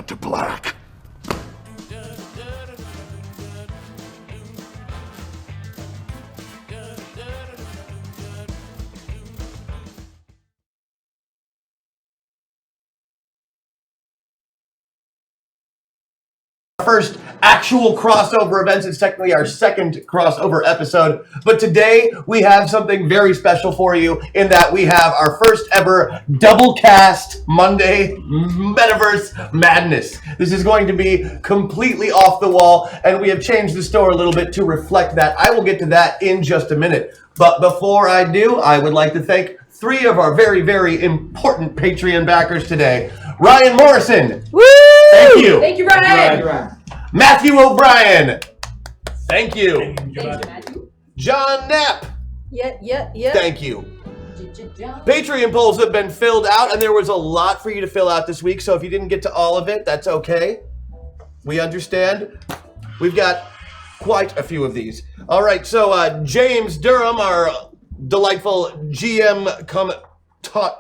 cut to black. First actual crossover events. It's technically our second crossover episode, but today we have something very special for you in that we have our first ever double cast Monday Metaverse Madness. This is going to be completely off the wall, and we have changed the store a little bit to reflect that. I will get to that in just a minute, but before I do, I would like to thank three of our very, very important Patreon backers today. Ryan Morrison. Woo! Thank you. Thank you, Ryan. Matthew O'Brien. Thank you. Thank you, Matthew. John Knapp. Yeah. Thank you. Patreon polls have been filled out, and there was a lot for you to fill out this week, so if you didn't get to all of it, that's okay. We understand. We've got quite a few of these. All right, so James Durham, our delightful GM come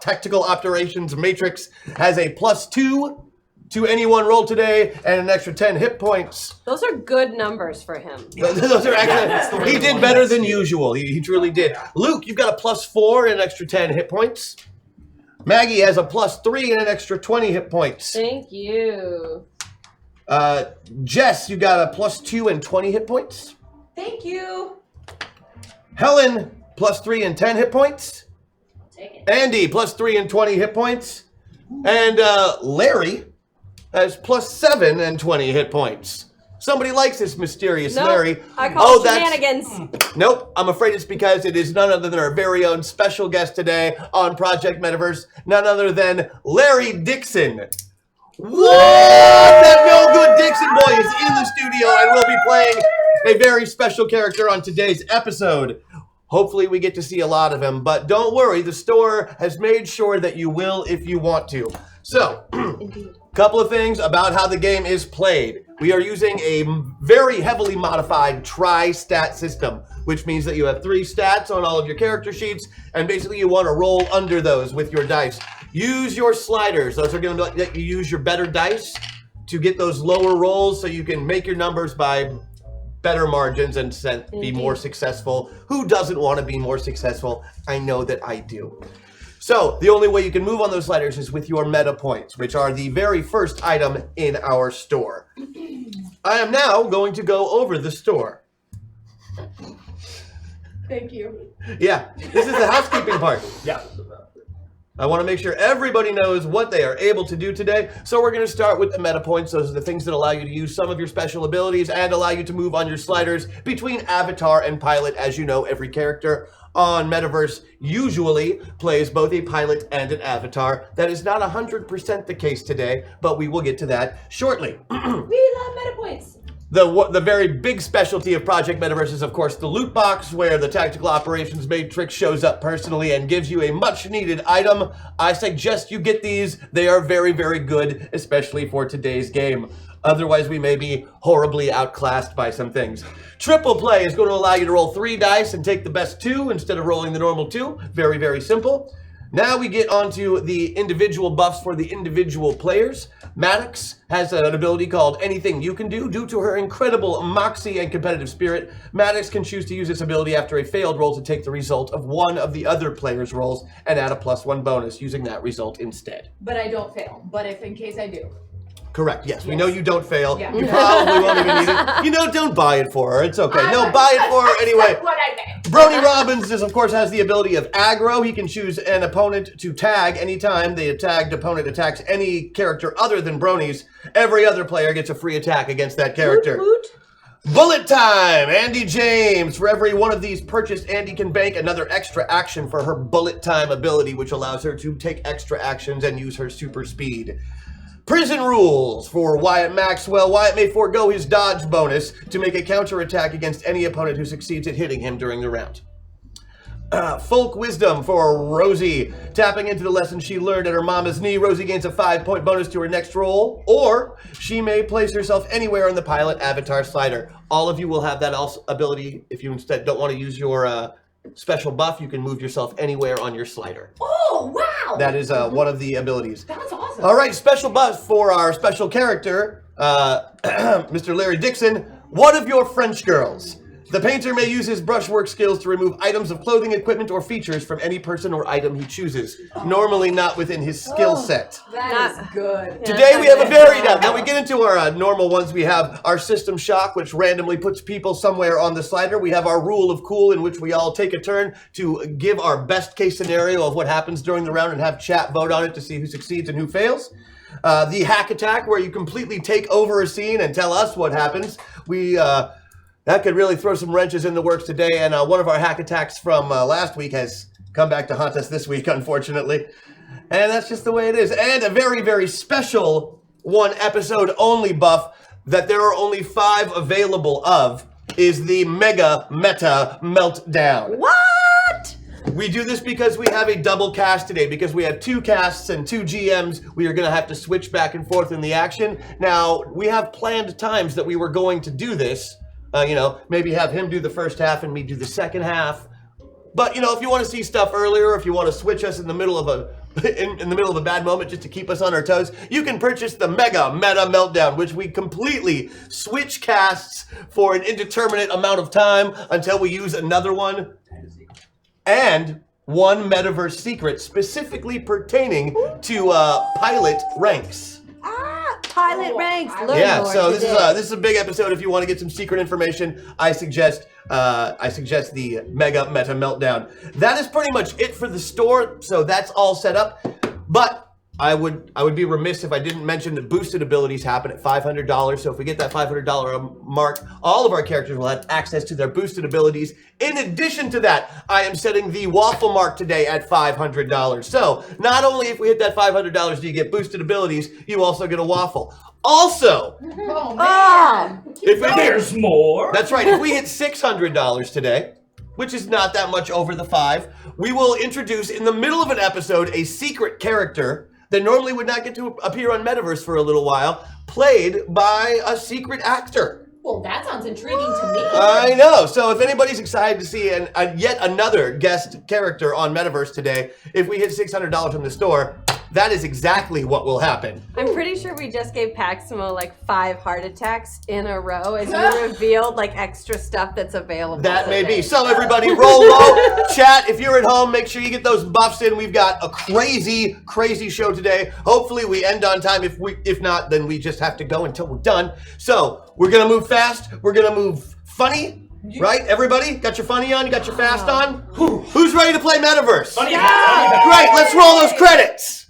tactical operations matrix, has a +2 to any one roll today and an extra 10 hit points. Those are good numbers for him. Those are actually, he did better than usual. He truly did. Luke, you've got a +4 and an extra 10 hit points. Maggie has a +3 and an extra 20 hit points. Thank you. Jess, you got a +2 and 20 hit points. Thank you. Helen, +3 and 10 hit points. Take it. Andy, +3 and 20 hit points. And Larry has +7 and 20 hit points. Somebody likes this mysterious Larry. I call it shenanigans. Nope, I'm afraid it's because it is none other than our very own special guest today on Project Metaverse, none other than Larry Dixon. What? That no good Dixon boy is in the studio and will be playing a very special character on today's episode. Hopefully we get to see a lot of him, but don't worry, the store has made sure that you will if you want to. So, couple of things about how the game is played. We are using a very heavily modified tri-stat system, which means that you have 3 stats on all of your character sheets, and basically you want to roll under those with your dice. Use your sliders. Those are going to let you use your better dice to get those lower rolls so you can make your numbers by better margins and be more successful. Who doesn't want to be more successful? I know that I do. So the only way you can move on those sliders is with your meta points, which are the very first item in our store. I am now going to go over the store. Thank you. Yeah, this is the housekeeping part. Yeah. I want to make sure everybody knows what they are able to do today. So we're going to start with the meta points. Those are the things that allow you to use some of your special abilities and allow you to move on your sliders between avatar and pilot. As you know, every character on Metaverse usually plays both a pilot and an avatar. That is not 100% the case today, but we will get to that shortly. We love meta points. The very big specialty of Project Metaverse is, of course, the loot box, where the Tactical Operations Matrix shows up personally and gives you a much-needed item. I suggest you get these. They are very, very good, especially for today's game. Otherwise, we may be horribly outclassed by some things. Triple play is going to allow you to roll 3 dice and take the best 2 instead of rolling the normal 2. Very, very simple. Now we get onto the individual buffs for the individual players. Maddox has an ability called Anything You Can Do. Due to her incredible moxie and competitive spirit, Maddox can choose to use this ability after a failed roll to take the result of one of the other player's rolls and add a +1 bonus using that result instead. But I don't fail. But if in case I do. Correct, yes. We know you don't fail. Yeah. You probably won't even need it. You know, don't buy it for her. It's okay. No, buy it for her anyway. That's what I meant. Brony Robbins, of course, has the ability of aggro. He can choose an opponent to tag anytime the tagged opponent attacks any character other than Brony's. Every other player gets a free attack against that character. Woot, woot. Bullet time! Andy James. For every one of these purchased, Andy can bank another extra action for her bullet time ability, which allows her to take extra actions and use her super speed. Prison rules for Wyatt Maxwell. Wyatt may forego his dodge bonus to make a counterattack against any opponent who succeeds at hitting him during the round. Folk wisdom for Rosie. Tapping into the lesson she learned at her mama's knee, Rosie gains a 5-point bonus to her next roll, or she may place herself anywhere on the pilot avatar slider. All of you will have that ability. If you instead don't want to use your special buff, you can move yourself anywhere on your slider. Oh, wow! That is one of the abilities. That's awesome. awesome. All right, special buff for our special character, Mr. Larry Dixon, one of your French girls. The painter may use his brushwork skills to remove items of clothing, equipment, or features from any person or item he chooses, normally not within his skill set. That is good. Today we have a varied now we get into our normal ones. We have our system shock, which randomly puts people somewhere on the slider. We have our rule of cool, in which we all take a turn to give our best case scenario of what happens during the round and have chat vote on it to see who succeeds and who fails. The hack attack, where you completely take over a scene and tell us what happens. That could really throw some wrenches in the works today, and one of our hack attacks from last week has come back to haunt us this week, unfortunately. And that's just the way it is. And a very, very special one episode only buff that there are only 5 available of is the Mega Meta Meltdown. What? We do this because we have a double cast today, because we have 2 casts and 2 GMs. We are going to have to switch back and forth in the action. Now, we have planned times that we were going to do this. Maybe have him do the first half and me do the second half. But, if you want to see stuff earlier, if you want to switch us in the middle of a bad moment just to keep us on our toes, you can purchase the Mega Meta Meltdown, which we completely switch casts for an indeterminate amount of time until we use another one. And one Metaverse secret specifically pertaining to pilot ranks. Pilot ranks. Learn Yeah, more so today. this is a big episode. If you want to get some secret information, I suggest the Mega Meta Meltdown. That is pretty much it for the store. So that's all set up. But I would be remiss if I didn't mention that boosted abilities happen at $500. So if we get that $500 mark, all of our characters will have access to their boosted abilities. In addition to that, I am setting the waffle mark today at $500. So not only if we hit that $500 do you get boosted abilities, you also get a waffle. Also, Oh, man. if we There's more. that's right, if we hit $600 today, which is not that much over the 5, we will introduce in the middle of an episode a secret character that normally would not get to appear on Metaverse for a little while, played by a secret actor. Well, that sounds intriguing to me. I know. So if anybody's excited to see yet another guest character on Metaverse today, if we hit $600 from the store, that is exactly what will happen. I'm pretty sure we just gave Paximo like 5 heart attacks in a row as you revealed like extra stuff that's available. That may today. be. So everybody roll low. Chat, if you're at home, make sure you get those buffs in. We've got a crazy, crazy show today. Hopefully we end on time. If not, then we just have to go until we're done. So we're going to move fast. We're going to move funny. Right? Everybody? Got your funny on? You got your fast on? Who's ready to play Metaverse? Funny Great. Let's roll those credits.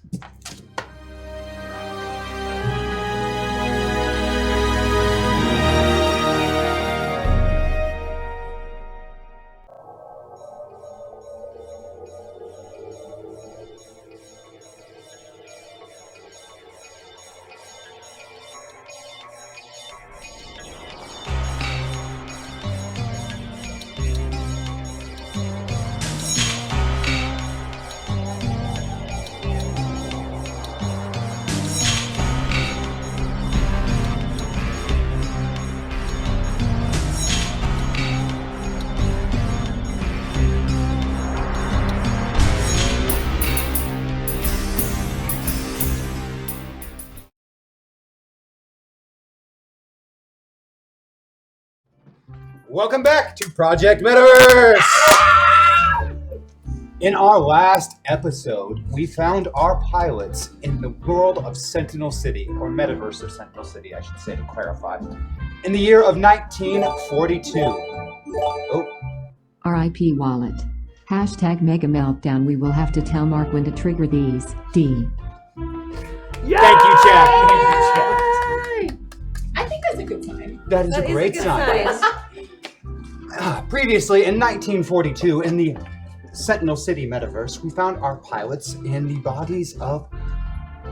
Welcome back to Project Metaverse! In our last episode, we found our pilots in the world of Sentinel City, or Metaverse of Sentinel City, I should say, to clarify, in the year of 1942. RIP wallet. Hashtag Mega Meltdown. We will have to tell Mark when to trigger these. D. Thank you, chat. I think that's a good sign. That is That a is great good sign. Previously, in 1942, in the Sentinel City Metaverse, we found our pilots in the bodies of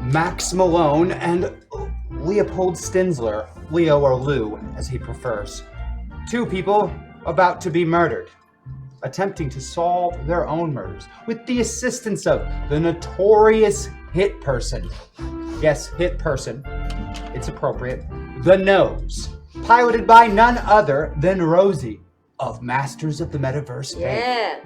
Max Malone and Leopold Stinsler, Leo or Lou, as he prefers. 2 people about to be murdered, attempting to solve their own murders with the assistance of the notorious hit person. Yes, hit person. It's appropriate. The Nose, piloted by none other than Rosie of Masters of the Metaverse fame. Yeah.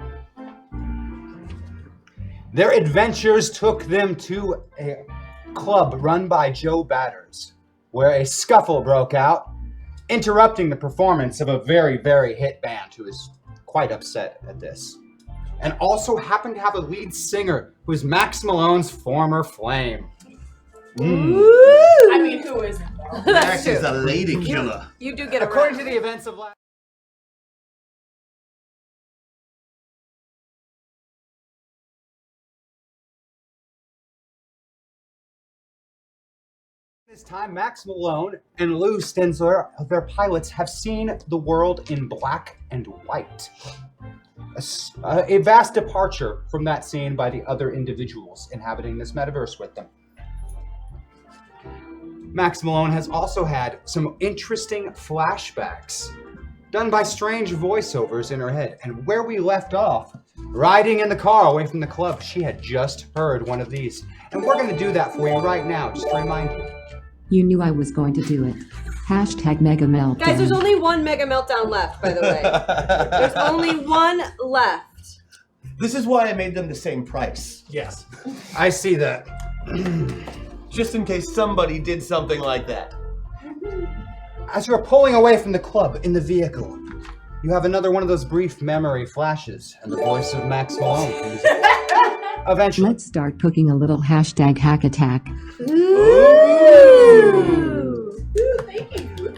Their adventures took them to a club run by Joe Batters, where a scuffle broke out, interrupting the performance of a very, very hit band who is quite upset at this. And also happened to have a lead singer who is Max Malone's former flame. I mean, who isn't? though? Max is a lady killer. You do get a According to the events of last this time, Max Malone and Lou Stensler, their pilots, have seen the world in black and white. A vast departure from that seen by the other individuals inhabiting this metaverse with them. Max Malone has also had some interesting flashbacks done by strange voiceovers in her head. And where we left off, riding in the car away from the club, she had just heard one of these. And we're going to do that for you right now, just to remind you. You knew I was going to do it. Hashtag Mega Meltdown. Guys, there's only one Mega Meltdown left, by the way. There's only one left. This is why I made them the same price. Yes. I see that. Just in case somebody did something like that. As you're pulling away from the club in the vehicle, you have another one of those brief memory flashes, and the voice of Max Malone comes in. Eventually. Let's start cooking a little hashtag hack attack. Ooh. Thank you.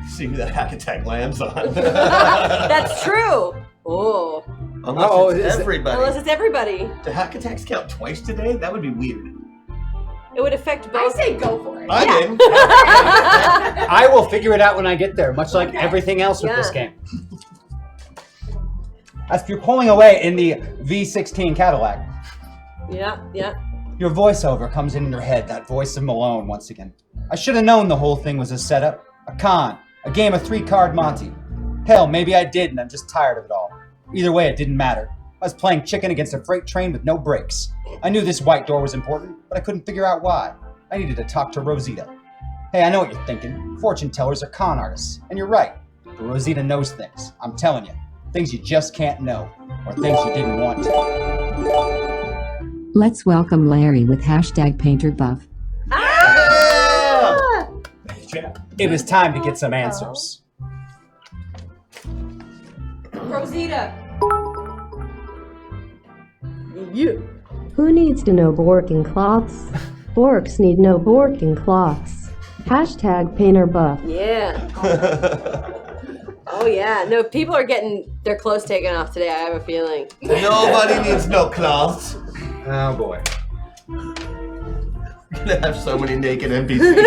See who that hack attack lands on. That's true. Oh. Unless it's is it- everybody. Unless it's everybody. Do hack attacks count twice today? That would be weird. It would affect I both. say go for it. I'm in. I will figure it out when I get there, much like everything else with this Yeah. game. As you're pulling away in the V16 Cadillac, Yeah. your voiceover comes in your head, that voice of Malone once again. I should have known the whole thing was a setup, a con, a game of 3-card Monty. Hell, maybe I did and I'm just tired of it all. Either way, it didn't matter. I was playing chicken against a freight train with no brakes. I knew this white door was important, but I couldn't figure out why. I needed to talk to Rosita. Hey, I know what you're thinking. Fortune tellers are con artists. And you're right. But Rosita knows things. I'm telling you. Things you just can't know. Or things you didn't want to. Let's welcome Larry with hashtag painter buff. Ah! It was time to get some answers. Rosita. You. Who needs to know Borking cloths? Borks need no Borking cloths. Hashtag painter buff. Yeah. Oh yeah. No, people are getting their clothes taken off today. I have a feeling. Nobody needs no cloths. Oh boy. We're gonna have so many naked NPCs.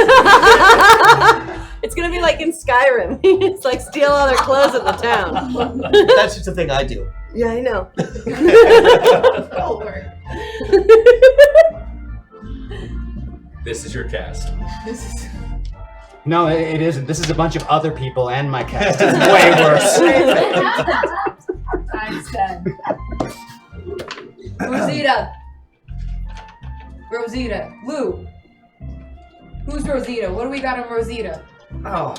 It's gonna be like in Skyrim. It's like steal all their clothes at the town. That's just a thing I do. Yeah, I know. That'll work. This is your cast. This is No, it isn't. This is a bunch of other people and my cast. It's way worse. times 10. Rosita. Lou. Who's Rosita? What do we got on Rosita? Oh,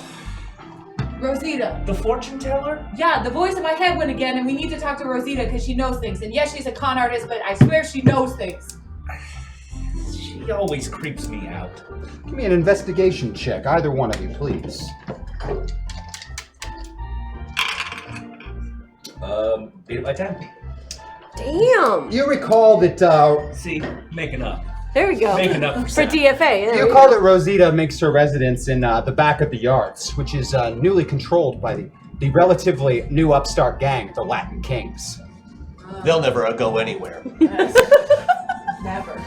Rosita. the fortune teller? Yeah, the voice in my head went again, and we need to talk to Rosita because she knows things. And yes, she's a con artist, but I swear she knows things. She always creeps me out. Give me an investigation check, either one of you, please. 8 by 10. Damn. You recall that See, making up. There we go. Making up For for DFA. There you we recall go. that Rosita makes her residence in the back of the yards, which is newly controlled by the relatively new upstart gang, the Latin Kings. They'll never go anywhere. Never.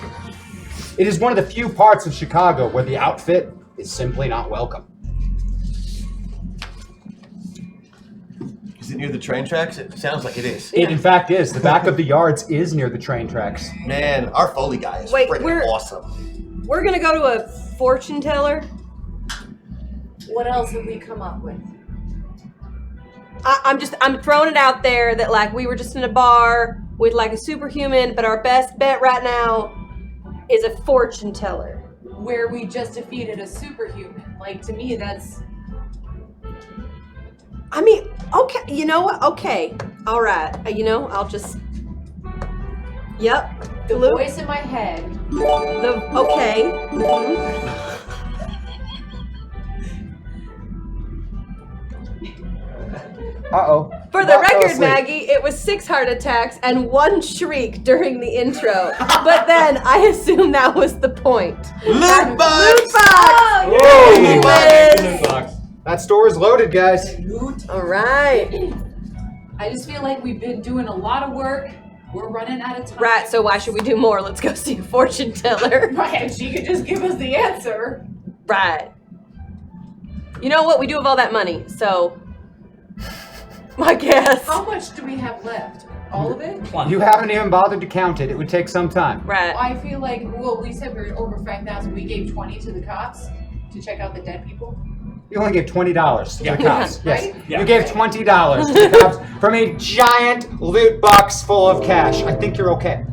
It is one of the few parts of Chicago where the outfit is simply not welcome. Is it near the train tracks? It sounds like it is. It in fact is. The back of the yards is near the train tracks. Man, our Foley guy is Wait, freaking awesome. We're gonna go to a fortune teller. What else have we come up with? I'm throwing it out there that like we were just in a bar with like a superhuman, but our best bet right now is a fortune teller. Where we just defeated a superhuman. Like, to me, that's... I mean, okay, you know what? Okay, all right. You know, I'll just. Yep. The Luke? voice in my head. Okay. Mhm. Uh-oh. For the Bot fell record, asleep. Maggie, it was 6 heart attacks and 1 shriek during the intro. But then I assume that was the point. Loot box! Loot box! Whoa! He wins. Box. That store is loaded, guys. All right. I just feel like we've been doing a lot of work. We're running out of time. Right, so why should we do more? Let's go see a fortune teller. Right, she could just give us the answer. Right. You know what? We do have all that money, so I guess. How much do we have left? All of it? Plenty. You haven't even bothered to count it. It would take some time. Right. I feel like, well, we said we were over 5,000. We gave 20 to the cops to check out the dead people. You only gave $20 to Yeah. the cops. Yes. Right? Yeah. You gave $20 to the cops from a giant loot box full of cash. I think you're okay.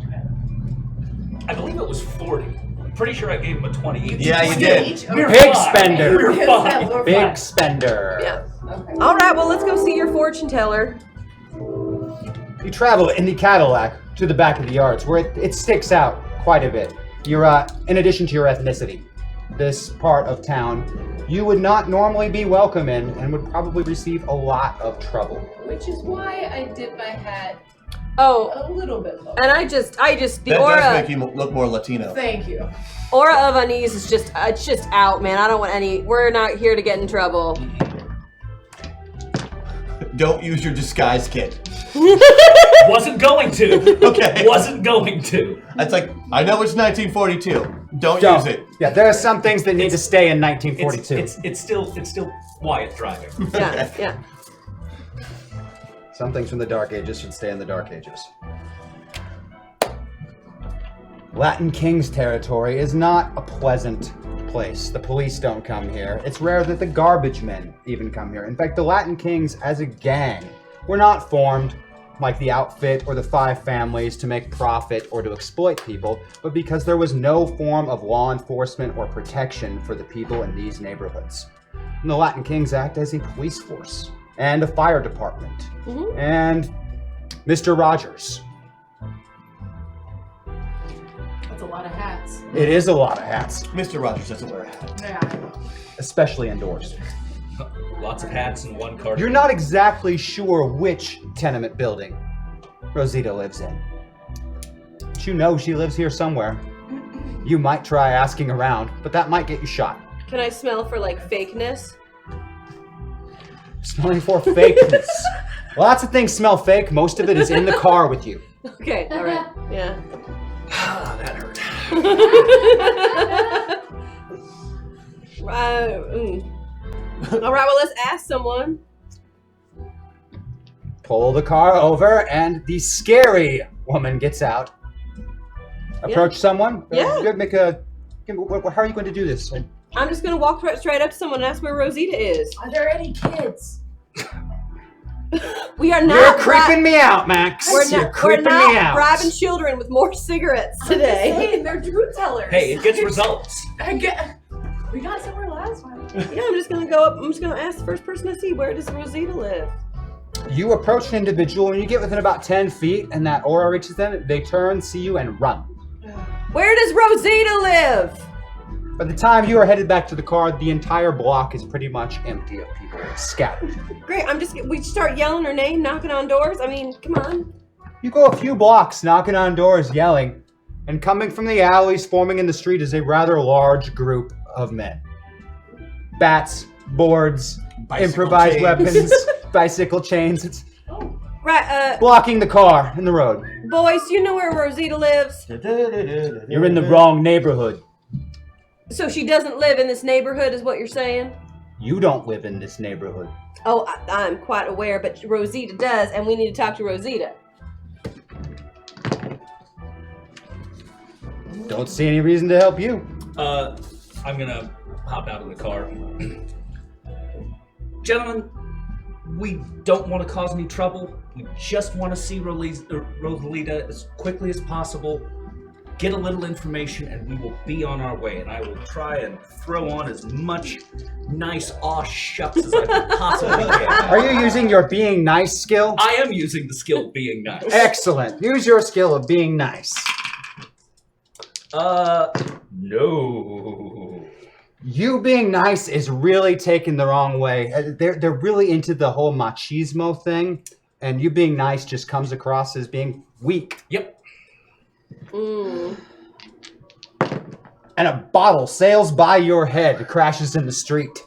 I believe it was 40. I'm pretty sure I gave him a 20 each. Yeah, you did. Each? We're Big fine. spender. We're fine. We're Big fine. spender. Yeah. Okay. All right, well, let's go see your fortune teller. You travel in the Cadillac to the back of the yards where it sticks out quite a bit. You're, in addition to your ethnicity, this part of town you would not normally be welcome in and would probably receive a lot of trouble. Which is why I did my hat Oh, a little bit lower. and I just, the That does aura make you look more Latino. Thank you. aura of unease is just, it's just out, man. I don't want any, we're not here to get in trouble. Don't use your disguise kit. Wasn't going to. Okay. Wasn't going to. That's like, I know it's 1942. Don't use it. Yeah, there are some things that need to stay in It's 1942. it's still Wyatt driving. Yeah, yeah. Some things from the Dark Ages should stay in the Dark Ages. Latin King's territory is not a pleasant place. The police don't come here. It's rare that the garbage men even come here. In fact, the Latin Kings as a gang were not formed like the outfit or the 5 families to make profit or to exploit people, but because there was no form of law enforcement or protection for the people in these neighborhoods. And the Latin Kings act as a police force and a fire department and Mr. Rogers. That's a lot of hats. It is a lot of hats, Mr. Rogers doesn't wear a hat. Yeah, I know. especially indoors. Lots of hats and one car. You're not exactly sure which tenement building Rosita lives in. But you know she lives here somewhere. You might try asking around, but that might get you shot. Can I smell for like fakeness? Smelling for fakeness. Lots of things smell fake. Most of it is in the car with you. Okay, all right, yeah. Ah, that hurt. All right, well, let's ask someone. Pull the car over, and the scary woman gets out. Approach someone. Yeah. How are you going to do this? I'm just gonna walk straight up to someone and ask where Rosita is. Are there any kids? We are You're not creeping me out, Max. We're You're not, creeping we're not me out. bribing children with more cigarettes today. Hey, they're truth tellers. Hey, it gets results. We got somewhere last time. Yeah, I'm just gonna go up. I'm just gonna ask the first person I see, where does Rosita live? You approach an individual, and you get within about 10 feet, and that aura reaches them. They turn, see you, and run. Where does Rosita live? By the time you are headed back to the car, the entire block is pretty much empty of people scattered. Great, we start yelling her name, knocking on doors. I mean, come on. You go a few blocks, knocking on doors, yelling, and coming from the alleys, forming in the street is a rather large group of men. Bats, boards, Bicycle improvised chains. weapons, bicycle chains. It's Right, blocking the car in the road. boys, do you know where Rosita lives? You're in the wrong neighborhood. So she doesn't live in this neighborhood, is what you're saying? You don't live in this neighborhood. Oh, I'm quite aware, but Rosita does, and we need to talk to Rosita. Don't see any reason to help you. I'm gonna hop out of the car. Gentlemen, we don't want to cause any trouble. We just want to see Rosalita as quickly as possible, get a little information, and we will be on our way. And I will try and throw on as much nice aw shucks as I can possibly can. Are you using your being nice skill? I am using the skill being nice. Excellent. Use your skill of being nice. No. You being nice is really taken the wrong way. They're really into the whole machismo thing, and you being nice just comes across as being weak. Yep. Mm. And a bottle sails by your head, crashes in the street.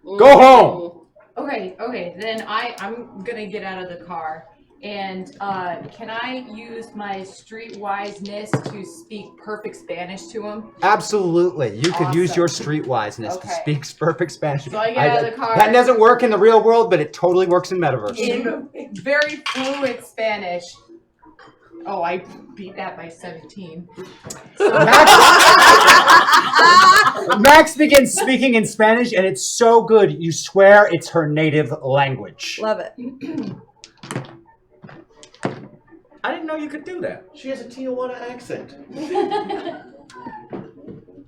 Go home! Okay, then I'm gonna get out of the car. And can I use my streetwiseness to speak perfect Spanish to him? Absolutely. You could use Awesome. your streetwiseness to Okay. speak perfect Spanish. So I get out of the car. That doesn't work in the real world, but it totally works in Metaverse. In very fluent Spanish. Oh, I beat that by 17. Max begins speaking in Spanish, and it's so good, you swear it's her native language. Love it. I didn't know you could do that. She has a Tijuana accent.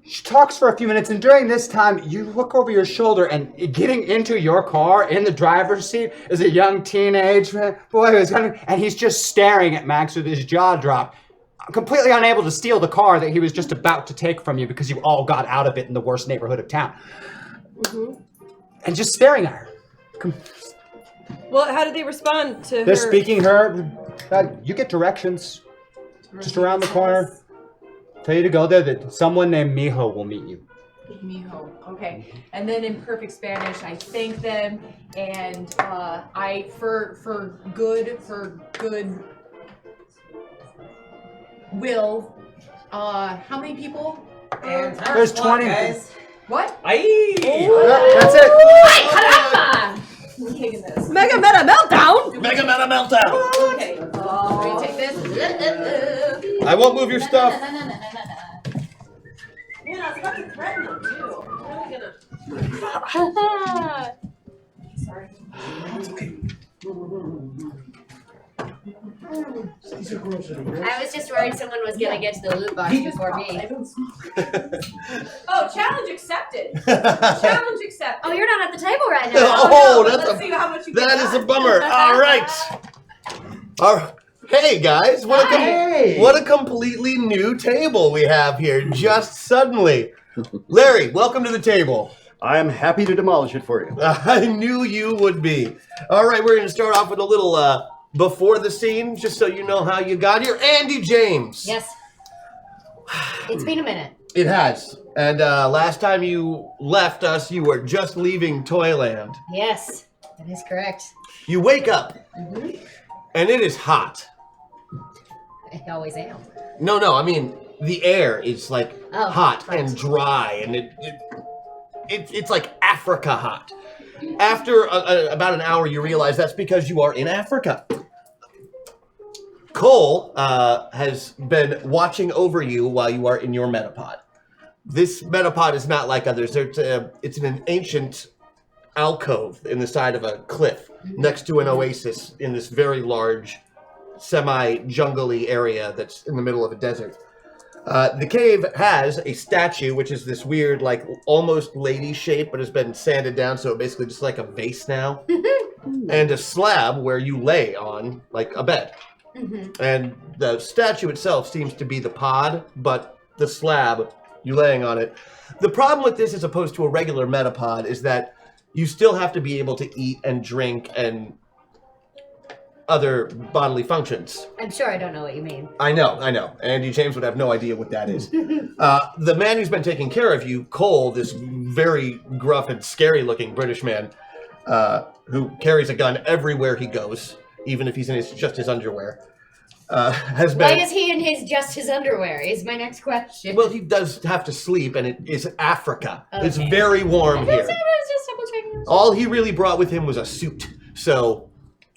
She talks for a few minutes, and during this time, you look over your shoulder, and getting into your car in the driver's seat is a young teenage boy who's coming, and he's just staring at Max with his jaw dropped, completely unable to steal the car that he was just about to take from you because you all got out of it in the worst neighborhood of town. And just staring at her. Well, how did they respond to her? They're speaking her. You get directions just around the corner. Tell you to go there. That someone named Mijo will meet you. Mijo. Okay. And then in perfect Spanish, I thank them, and I for good will. How many people? There's 20. What? Aye. That's it. Caramba! I'm taking this. Mega Meta Meltdown! Mega Meta Meltdown! Okay. Let me take this. I won't move your stuff. Man, I was about to threaten them too. I'm really gonna. Sorry. I was just worried someone was gonna get to the loot box before me. Oh, challenge accepted. Challenge accepted. Oh, you're not at the table right now. Oh, no, that's let's see how much you that get is a done. bummer. All right. Hey guys, what a completely new table we have here just suddenly. Larry, welcome to the table. I am happy to demolish it for you. I knew you would be. All right, we're going to start off with a little before the scene, just so you know how you got here. Andy James. Yes. It's been a minute. It has. And last time you left us, you were just leaving Toyland. Yes, that is correct. You wake up, and it is hot. I always am. No, I mean, the air is like hot right. and dry, and it's like Africa hot. After about an hour, you realize that's because you are in Africa. Cole has been watching over you while you are in your metapod. This metapod is not like others. It's in an ancient alcove in the side of a cliff next to an oasis in this very large, semi-jungly area that's in the middle of a desert. The cave has a statue, which is this weird, like, almost lady shape, but has been sanded down, so basically just like a vase now. And a slab where you lay on, like, a bed. And the statue itself seems to be the pod, but the slab, you laying on it. The problem with this, as opposed to a regular metapod, is that you still have to be able to eat and drink and other bodily functions. I'm sure I don't know what you mean. I know. Andy James would have no idea what that is. The man who's been taking care of you, Cole, this very gruff and scary-looking British man, who carries a gun everywhere he goes, even if he's in just his underwear, has been... Why is he in just his underwear is my next question. Well, he does have to sleep, and it is Africa. Okay. It's very warm I here. was just double checking. All he really brought with him was a suit, so...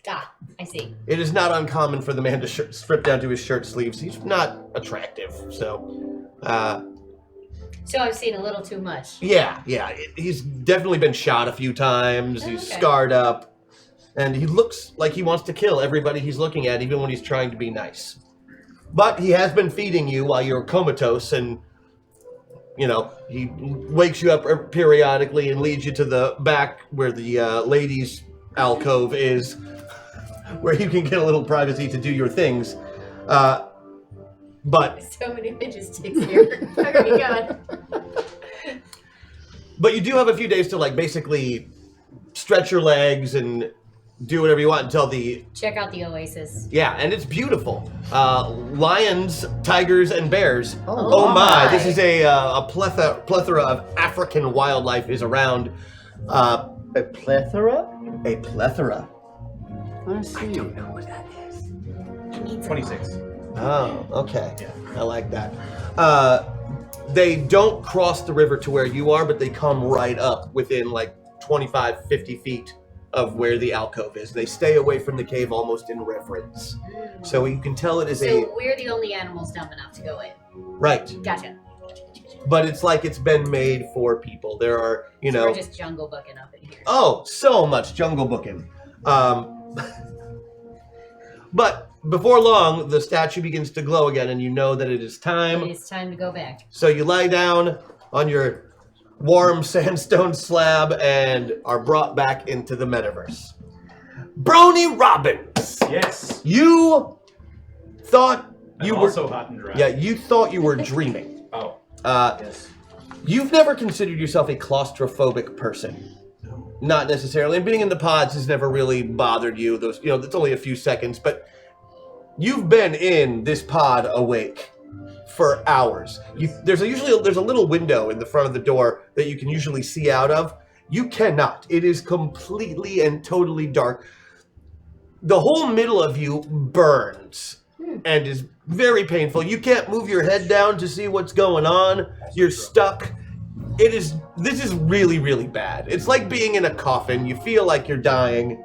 Ah, I see. It is not uncommon for the man to strip down to his shirt sleeves. He's not attractive, so... So I've seen a little too much. Yeah. He's definitely been shot a few times. He's Okay. scarred up. And he looks like he wants to kill everybody he's looking at, even when he's trying to be nice. But he has been feeding you while you're comatose, and, you know, he wakes you up periodically and leads you to the back where the ladies' alcove is, where you can get a little privacy to do your things. But So many fidget sticks here. Where are we going? But you do have a few days to like basically stretch your legs and do whatever you want until the Check out the oasis. and it's beautiful. Lions, tigers, and bears. Oh My! my. This is a plethora of African wildlife is around. A plethora? A plethora. I see. know what that is. 26. Oh, okay. Yeah. I like that. They don't cross the river to where you are, but they come right up within like 25, 50 feet of where the alcove is. They stay away from the cave almost in reverence. So you can tell it is So we're the only animals dumb enough to go in. Right. Gotcha. But it's like it's been made for people. There are, So we're just jungle booking up in here. Oh, so much jungle booking. But before long, the statue begins to glow again, and you know that it is time. It's time to go back. So you lie down on your warm sandstone slab and are brought back into the metaverse. Brony Robbins! Yes. You thought you I'm were... also hot and dry. Yeah, you thought you were dreaming. Oh. Yes. You've never considered yourself a claustrophobic person. Not necessarily. And being in the pods has never really bothered you. Those, it's only a few seconds, but you've been in this pod awake for hours. There's a little window in the front of the door that you can usually see out of. You cannot. It is completely and totally dark. The whole middle of you burns and is very painful. You can't move your head down to see what's going on. You're stuck. This is really, really bad. It's like being in a coffin. You feel like you're dying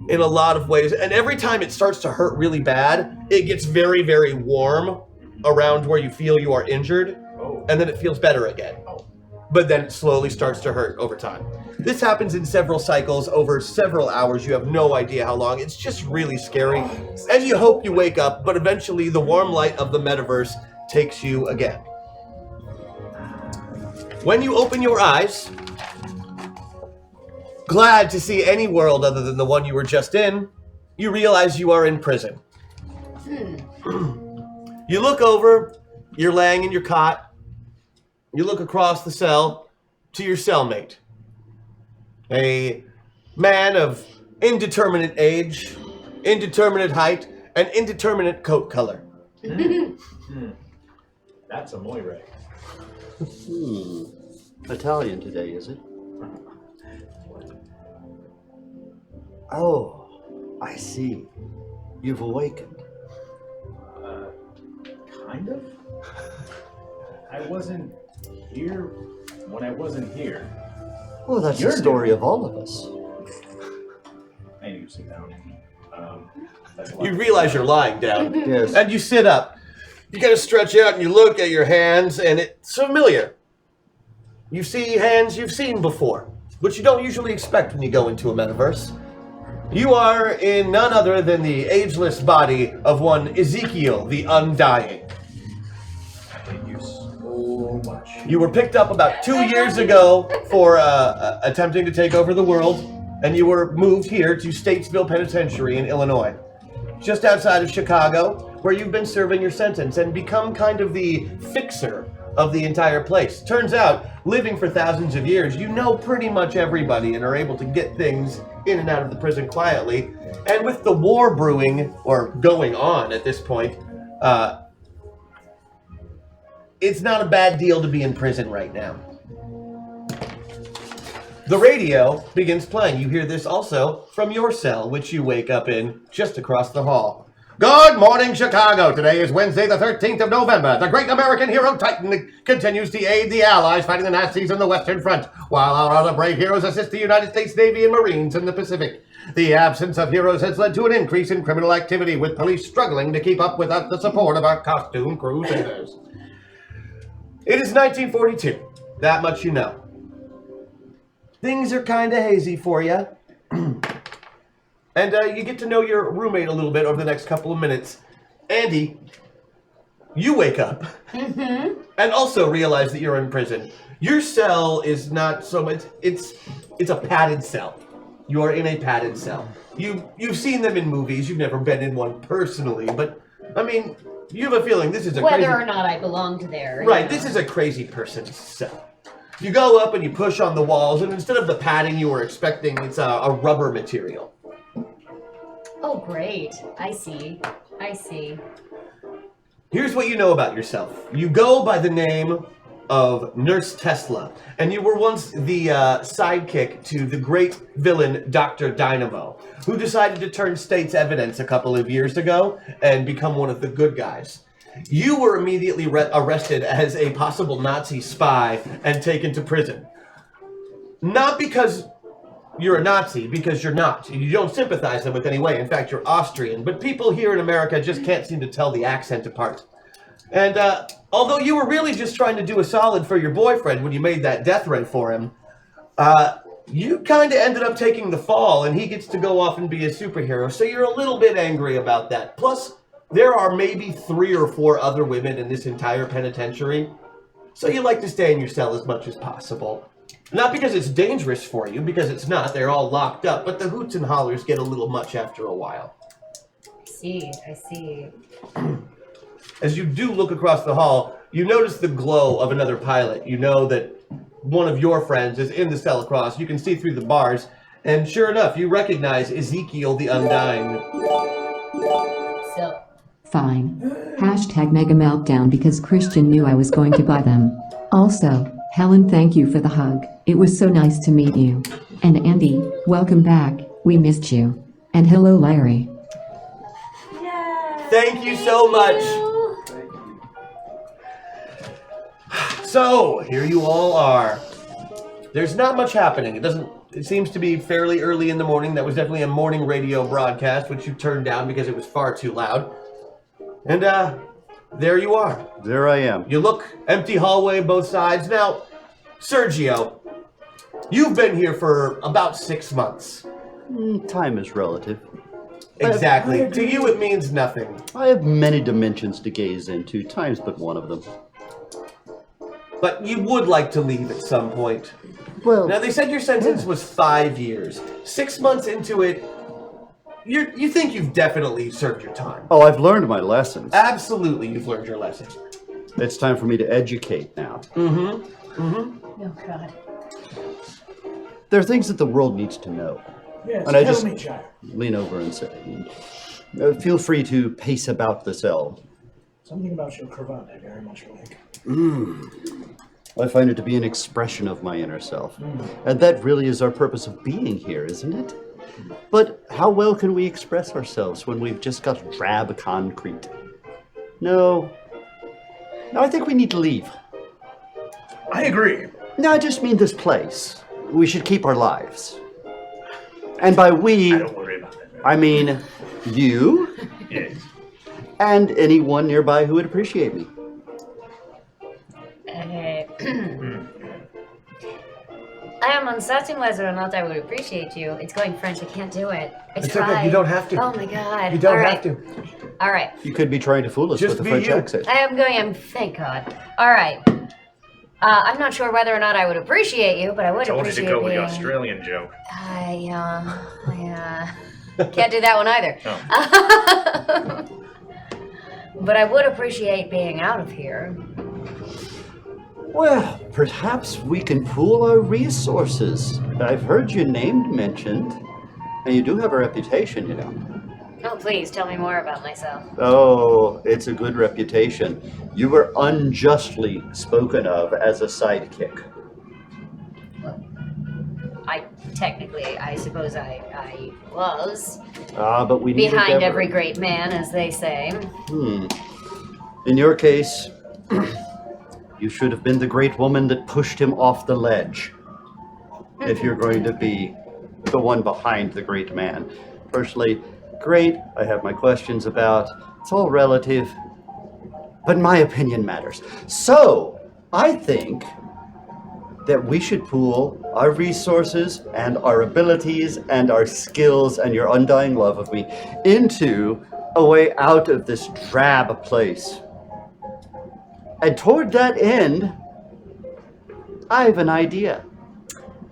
in a lot of ways. And every time it starts to hurt really bad, it gets very, very warm around where you feel you are injured. Oh. And then it feels better again. Oh. But then it slowly starts to hurt over time. This happens in several cycles over several hours. You have no idea how long. It's just really scary. And you hope you wake up, but eventually the warm light of the metaverse takes you again. When you open your eyes, glad to see any world other than the one you were just in, you realize you are in prison. You look over, you're laying in your cot, you look across the cell to your cellmate. A man of indeterminate age, indeterminate height, and indeterminate coat color. That's a moire. Italian today, is it? Oh, I see. You've awakened. Kind of. I wasn't here when I wasn't here. Well, that's the story of all of us. I need to sit down. You realize you're lying down. Yes. And you sit up. You gotta stretch out and you look at your hands and it's familiar. You see hands you've seen before, which you don't usually expect when you go into a metaverse. You are in none other than the ageless body of one Ezekiel, the Undying. Thank you so much. You were picked up about 2 years ago for attempting to take over the world, and you were moved here to Statesville Penitentiary in Illinois, just outside of Chicago, where you've been serving your sentence and become kind of the fixer of the entire place. Turns out, living for thousands of years, you know pretty much everybody and are able to get things in and out of the prison quietly. And with the war brewing, or going on at this point, it's not a bad deal to be in prison right now. The radio begins playing. You hear this also from your cell, which you wake up in just across the hall. Good morning, Chicago. Today is Wednesday, the 13th of November. The great American hero Titan continues to aid the Allies fighting the Nazis on the Western Front, while our other brave heroes assist the United States Navy and Marines in the Pacific. The absence of heroes has led to an increase in criminal activity, with police struggling to keep up without the support of our costume crusaders. It is 1942. That much you know. Things are kind of hazy for you. And you get to know your roommate a little bit over the next couple of minutes. Andi, you wake up and also realize that you're in prison. Your cell is not so much, it's a padded cell. You are in a padded cell. You've seen them in movies. You've never been in one personally, but I mean, You have a feeling this is a Whether crazy... or not I belonged there. Right, you know. this is a crazy person's cell. You go up and you push on the walls, and instead of the padding you were expecting, it's a rubber material. Oh, great. I see. Here's what you know about yourself. You go by the name of Nurse Tesla, and you were once the sidekick to the great villain Dr. Dynamo, who decided to turn state's evidence a couple of years ago and become one of the good guys. You were immediately arrested as a possible Nazi spy and taken to prison. Not because you're a Nazi, because you're not. You don't sympathize them with any way. In fact, you're Austrian, but people here in America just can't seem to tell the accent apart. And although you were really just trying to do a solid for your boyfriend when you made that death ray for him, you kind of ended up taking the fall, and he gets to go off and be a superhero, so you're a little bit angry about that. Plus, there are maybe 3 or 4 other women in this entire penitentiary, so you like to stay in your cell as much as possible. Not because it's dangerous for you, because it's not, they're all locked up, but the hoots and hollers get a little much after a while. I see. As you do look across the hall, you notice the glow of another pilot. You know that one of your friends is in the cell across. You can see through the bars, and sure enough, you recognize Ezekiel the Undying. So, Fine. Hashtag Mega Meltdown because Christian knew I was going to buy them. Also, Helen, thank you for the hug. It was so nice to meet you. And Andy, welcome back. We missed you. And hello, Larry. Thank you so much. So, here you all are. There's not much happening. It seems to be fairly early in the morning. That was definitely a morning radio broadcast, which you turned down because it was far too loud. And, there you are. There I am. You look, empty hallway, both sides. Now, Sergio, you've been here for about 6 months. Time is relative. Exactly. To you, it means nothing. I have many dimensions to gaze into. Time's but one of them. But you would like to leave at some point. Well, Now, they said your sentence was 5 years. 6 months into it, you think you've definitely served your time. oh, I've learned my lessons. Absolutely, you've learned your lesson. It's time for me to educate now. oh God. There are things that the world needs to know. Yes, And I tell just me, child. lean over and say, feel free to pace about the cell. Something about your cravat I very much like. I find it to be an expression of my inner self. And that really is our purpose of being here, isn't it? But how well can we express ourselves when we've just got drab concrete? No, I think we need to leave. I agree. No, I just mean this place. We should keep our lives. And by we, I don't worry about that. I mean you Yes. and anyone nearby who would appreciate me. I am uncertain whether or not I would appreciate you. It's going French. I can't do it. I It's tried. okay. You don't have to. Oh my God. You don't All have right. to. All right. You could be trying to fool us Just with a be French you. accent. Thank God. All right. I'm not sure whether or not I would appreciate you, but I would Told you appreciate to go with the being... Australian joke. I can't do that one either. Oh. But I would appreciate being out of here. Well, perhaps we can pool our resources. I've heard your name mentioned, and you do have a reputation, you know. Oh, please tell me more about myself. Oh, it's a good reputation. You were unjustly spoken of as a sidekick. I suppose I was. But we need Behind every great man, as they say. In your case, you should have been the great woman that pushed him off the ledge. If you're going to be the one behind the great man. Personally, great, I have my questions about. It's all relative. But my opinion matters. So, I think that we should pool our resources and our abilities and our skills and your undying love of me into a way out of this drab place. And toward that end, I have an idea.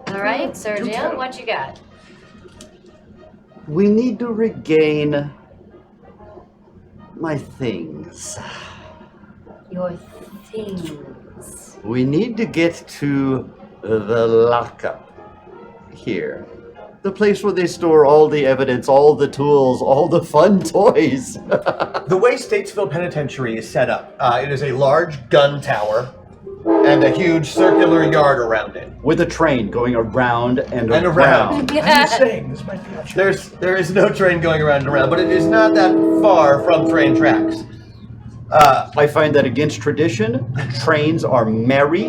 All right, Sergio, what you got? We need to regain my things. Your things. We need to get to the lockup here. The place where they store all the evidence, all the tools, all the fun toys. The way Statesville Penitentiary is set up, it is a large gun tower and a huge circular yard around it. With a train going around and around. I'm just saying, this might be a choice. There is no train going around and around, but it is not that far from train tracks. I find that against tradition, trains are merry,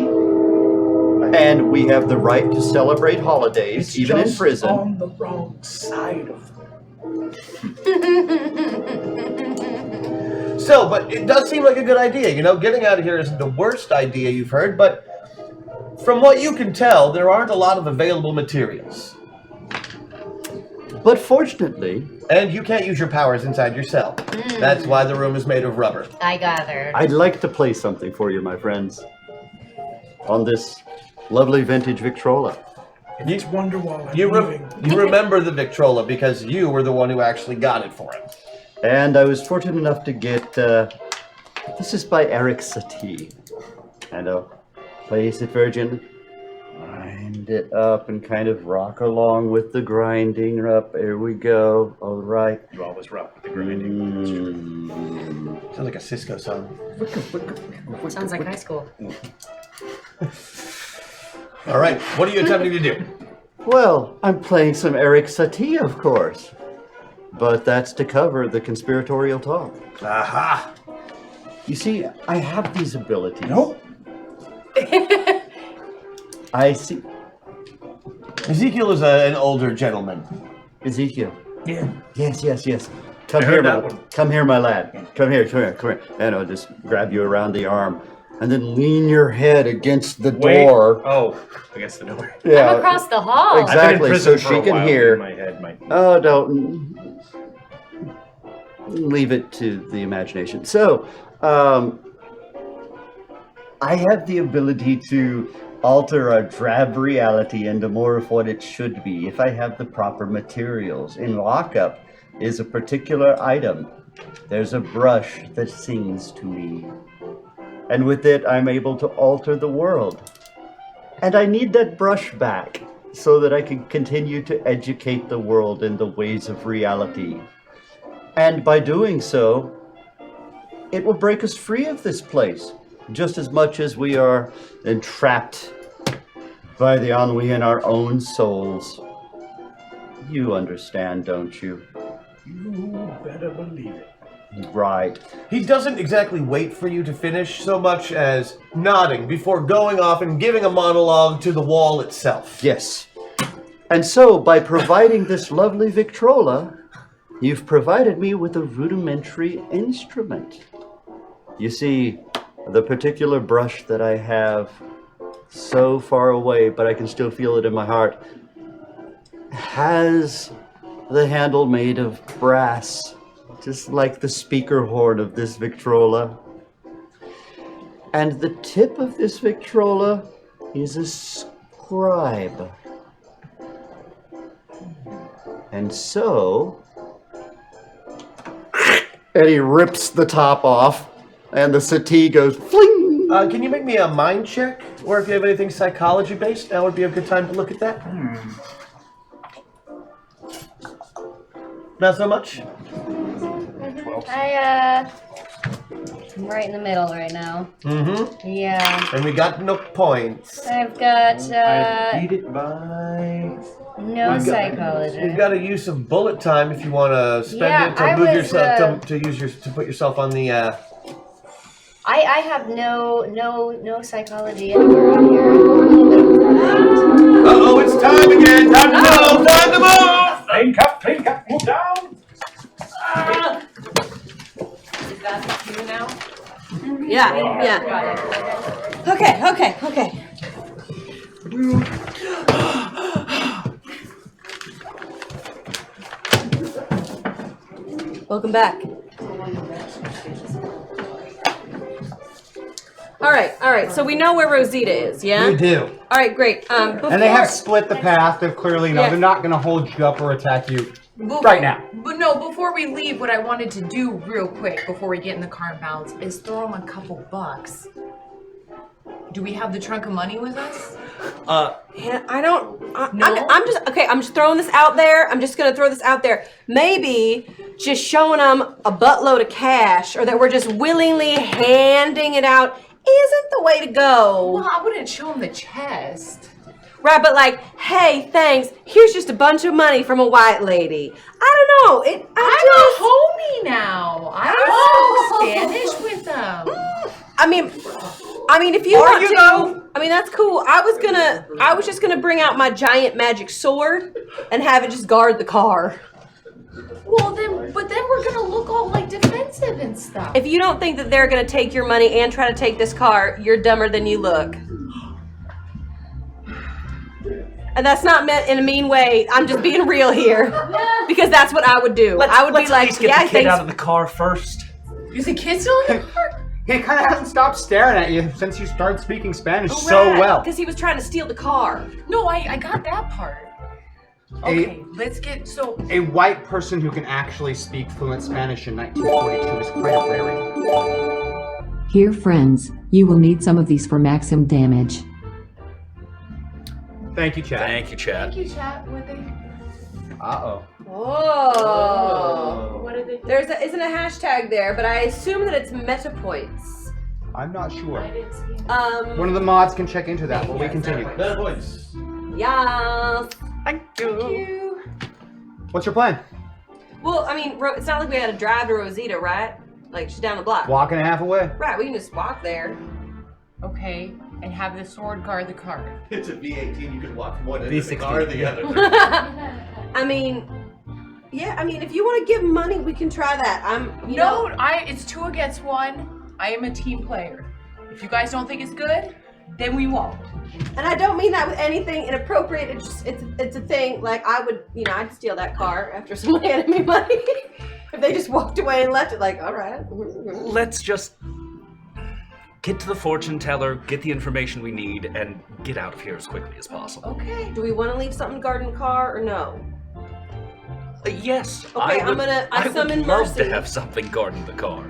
and we have the right to celebrate holidays, It's even in just prison. on the wrong side of them. Still, but it does seem like a good idea. You know, getting out of here isn't the worst idea you've heard, but from what you can tell, there aren't a lot of available materials. But fortunately, and you can't use your powers inside your cell. That's why the room is made of rubber. I gathered. I'd like to play something for you, my friends, on this lovely vintage Victrola. It's Wonderwall. You remember the Victrola because you were the one who actually got it for him. And I was fortunate enough to get, this is by Eric Satie. And I'll place it very gently, grind it up and kind of rock along with the grinding up. There we go. All right. You always rock with the grinding. Sounds like a Cisco song. Sounds like high school. All right, what are you attempting to do? Well, I'm playing some Eric Satie, of course. But that's to cover the conspiratorial talk. Aha! You see, I have these abilities. Nope. I see. Ezekiel is an older gentleman. Ezekiel. Yeah. Yes. I heard that one. Come here, my lad. Come here. And I'll just grab you around the arm. And then lean your head against the door. Oh, against the door. Yeah. I'm across the hall. Exactly. I've been in prison So for she a can while. hear. My head might. Oh, don't. Leave it to the imagination. So, I have the ability to alter our drab reality into more of what it should be if I have the proper materials. In lockup is a particular item. There's a brush that sings to me. And with it, I'm able to alter the world. And I need that brush back so that I can continue to educate the world in the ways of reality. And by doing so, it will break us free of this place, just as much as we are entrapped by the ennui in our own souls. You understand, don't you? You better believe it. Right. He doesn't exactly wait for you to finish so much as nodding before going off and giving a monologue to the wall itself. Yes. And so, by providing this lovely Victrola, you've provided me with a rudimentary instrument. You see, the particular brush that I have so far away, but I can still feel it in my heart, has the handle made of brass, just like the speaker horn of this Victrola. And the tip of this Victrola is a scribe. And so... And he rips the top off, and the settee goes fling! Can you make me a mind check? Or if you have anything psychology-based, now would be a good time to look at that. Not so much? I'm right in the middle right now. Mm-hmm. Yeah. And we got no points. I've got, I beat it by... no psychology. You've got a use of bullet time if you want to spend Yeah, it to I move was, yourself to put yourself on the. I have no psychology anywhere on here. Uh-oh, it's time again. Time to move. Time to move. Clean cup, move down. Is that you now? Yeah. Okay. Welcome back. All right. So we know where Rosita is, yeah? You do. All right, great. And they have split the path. They've clearly, Yeah. they're not going to hold you up or attack you Right now. But no, before we leave, what I wanted to do real quick before we get in the car and bounce is throw him a couple bucks. Do we have the trunk of money with us? Yeah, I don't. No? I'm just throwing this out there. I'm just gonna throw this out there. Maybe just showing them a buttload of cash, or that we're just willingly handing it out, isn't the way to go. Well, I wouldn't show him the chest. Right, but like, hey, thanks. Here's just a bunch of money from a white lady. I don't know. I'm a homie now. I don't speak Spanish with them. I mean, if you want to, I mean, that's cool. I was just gonna bring out my giant magic sword and have it just guard the car. Well, then we're gonna look all like defensive and stuff. If you don't think that they're gonna take your money and try to take this car, you're dumber than you look. And that's not meant in a mean way. I'm just being real here, because that's what I would do. I would be like, get the kid out of the car first. Is the kid still in the car? He kind of hasn't stopped staring at you since you started speaking Spanish Oh, so right, well. because he was trying to steal the car. No, I got that part. Okay, let's get A white person who can actually speak fluent Spanish in 1942 is quite a rarity. Here, friends, you will need some of these for maximum damage. Thank you, chat. Thank you, chat. Thank you, chat. What they? Uh-oh. Oh. What did they? Isn't a hashtag there, but I assume that it's meta points. I'm not sure. I didn't see it. One of the mods can check into that while we continue. Better voice. Yes. Thank you. What's your plan? Well, I mean, it's not like we had to drive to Rosita, right? Like, she's down the block. Walking a half away. Right, we can just walk there. Okay, and have the sword guard the car. It's a V18. You can walk from one end of the V16. car to the other. I mean, yeah, I mean, if you want to give money, we can try that. It's 2 against 1. I am a team player. If you guys don't think it's good, then we won't. And I don't mean that with anything inappropriate. It's a thing. Like, I'd steal that car after someone handed me money. If they just walked away and left it, like, all right. Let's just get to the fortune teller, get the information we need, and get out of here as quickly as possible. Okay. Do we want to leave something guarding the car or no? Yes. Okay, I would summon love Mercy. to have something guarding the car.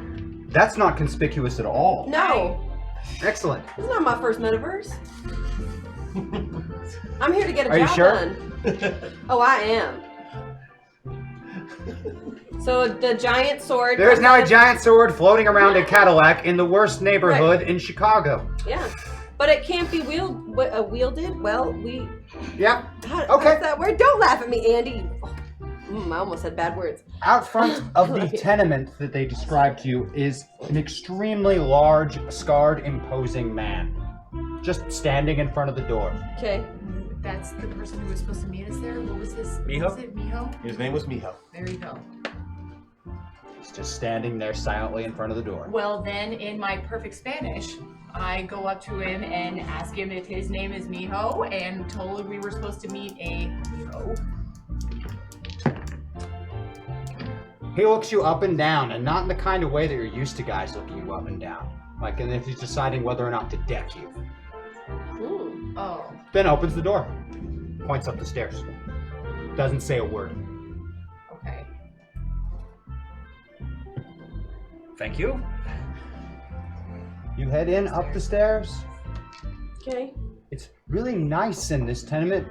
That's not conspicuous at all. No. Excellent. This is not my first metaverse. I'm here to get a Are you job sure? done. Oh, I am. So the giant sword. There is comes now out a of- giant sword floating around a Cadillac in the worst neighborhood in Chicago. Yeah, but it can't be wielded. Well, we. Yep. How's that word? Don't laugh at me, Andy. I almost said bad words. Out front of the tenement that they described to you is an extremely large, scarred, imposing man. Just standing in front of the door. Okay. That's the person who was supposed to meet us there. What was his? Miho? What was it? Miho? His name was Miho. There you go. He's just standing there silently in front of the door. Well, then, in my perfect Spanish, I go up to him and ask him if his name is Miho, and told him we were supposed to meet a Miho. He looks you up and down, and not in the kind of way that you're used to guys looking you up and down. Like, and if he's deciding whether or not to deck you. Oh. Then opens the door. Points up the stairs. Doesn't say a word. Okay. Thank you. You head in up the stairs. Okay. It's really nice in this tenement.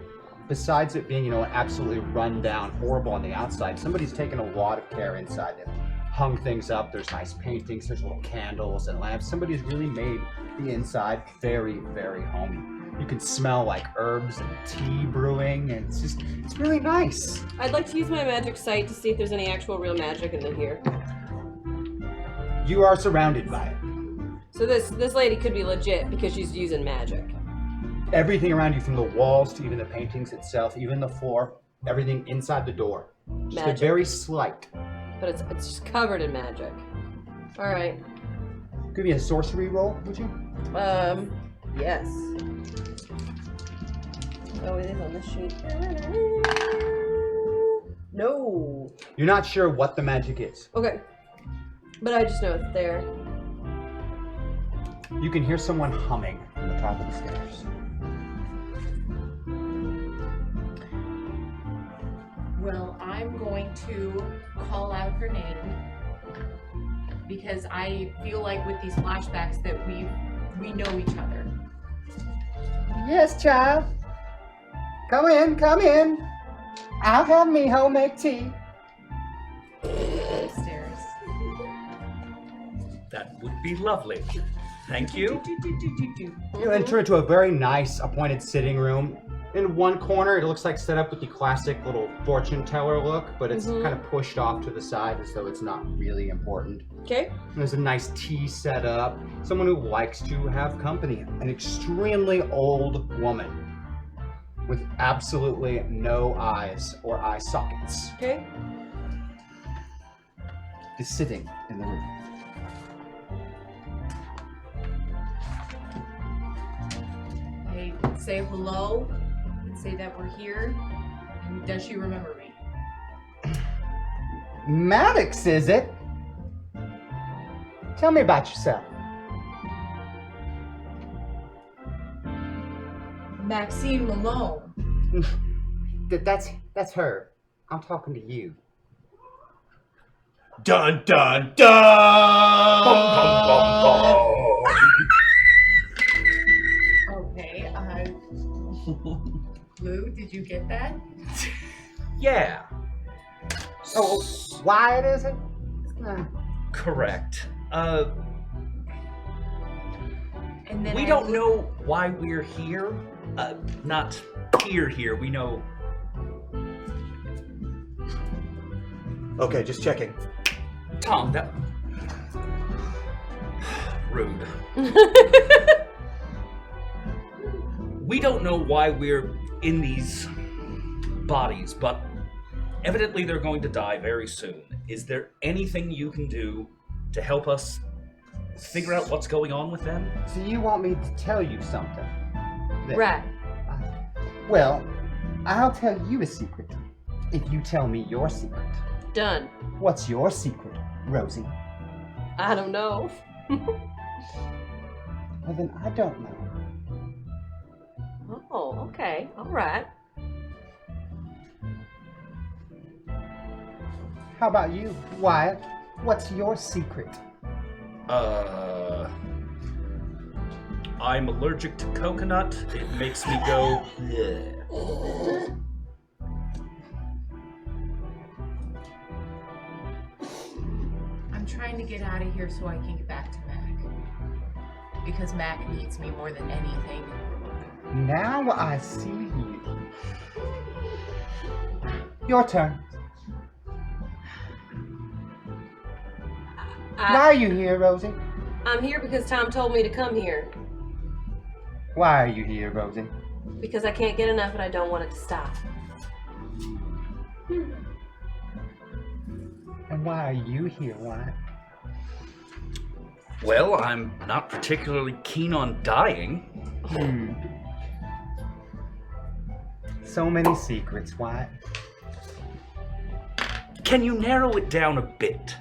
Besides it being, absolutely run down, horrible on the outside, somebody's taken a lot of care inside. They've hung things up. There's nice paintings. There's little candles and lamps. Somebody's really made the inside very, very homey. You can smell like herbs and tea brewing, and it's really nice. I'd like to use my magic sight to see if there's any actual real magic in here. You are surrounded by it. So this lady could be legit because she's using magic. Everything around you, from the walls to even the paintings itself, even the floor, everything inside the door. Just Magic. a very slight. But it's just covered in magic. All right. Give me a sorcery roll, would you? Yes. Oh, it is on this sheet. No. You're not sure what the magic is. Okay. But I just know it's there. You can hear someone humming from the top of the stairs. Well, I'm going to call out her name because I feel like with these flashbacks that we know each other. Yes, child. Come in, come in. I'll have me homemade tea. Upstairs. That would be lovely. Thank you. You enter into a very nice appointed sitting room. In one corner, it looks like set up with the classic little fortune teller look, but it's kind of pushed off to the side as though it's not really important. Okay. There's a nice tea set up. Someone who likes to have company. An extremely old woman with absolutely no eyes or eye sockets Okay. is sitting in the room. I say hello, and say that we're here, and does she remember me? Maddox, is it? Tell me about yourself. Maxine Malone. That's her. I'm talking to you. Dun dun dun! Bum, bum, bum, bum. Okay, Lou, did you get that? Yeah, Oh, Wyatt, is it? correct. And then We don't know why we're here. Not here. We know. Okay, just checking. Tom, that. Rude. We don't know why we're in these bodies, but evidently they're going to die very soon. Is there anything you can do to help us figure out what's going on with them? So you want me to tell you something? Right. Well, I'll tell you a secret if you tell me your secret. Done. What's your secret, Rosie? I don't know. Well, then I don't know. Oh, okay. All right. How about you, Wyatt? What's your secret? I'm allergic to coconut. It makes me go. "Bleh." I'm trying to get out of here so I can get back to Mac. Because Mac needs me more than anything. Now I see you. Your turn. Why are you here, Rosie? I'm here because Tom told me to come here. Why are you here, Rosie? Because I can't get enough and I don't want it to stop. And why are you here, Wyatt? Well, I'm not particularly keen on dying. So many secrets, Wyatt. Can you narrow it down a bit?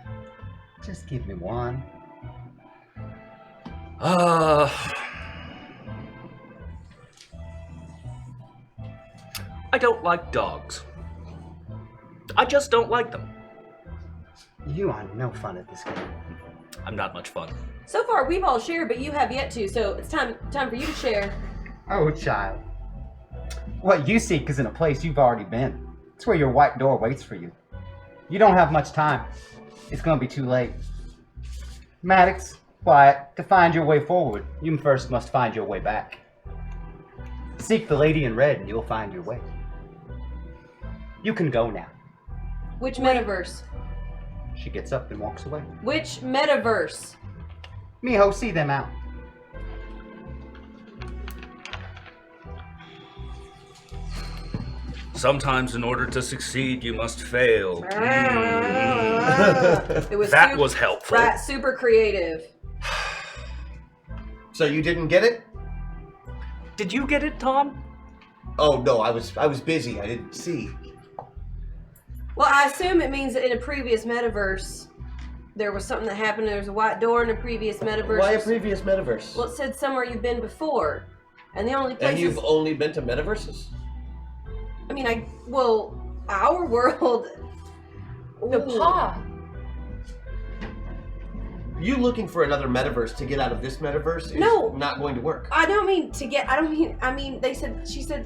Just give me one. I don't like dogs. I just don't like them. You are no fun at this game. I'm not much fun. So far, we've all shared, but you have yet to. So it's time for you to share. Oh, child. What you seek is in a place you've already been. It's where your white door waits for you. You don't have much time. It's gonna be too late. Maddox, Wyatt, to find your way forward, you first must find your way back. Seek the lady in red and you'll find your way. You can go now. Which metaverse? She gets up and walks away. Which metaverse? Miho, see them out. Sometimes in order to succeed, you must fail. It was That was helpful. Right, super creative. So you didn't get it? Did you get it, Tom? Oh no, I was busy. I didn't see. Well, I assume it means that in a previous metaverse, there was something that happened. There was a white door in a previous metaverse. Why a previous metaverse? Well, it said somewhere you've been before, and the only places. And you've only been to metaverses? I mean, our world. The Ooh. paw. You looking for another metaverse to get out of this metaverse is not going to work. I don't mean to get. I mean. She said.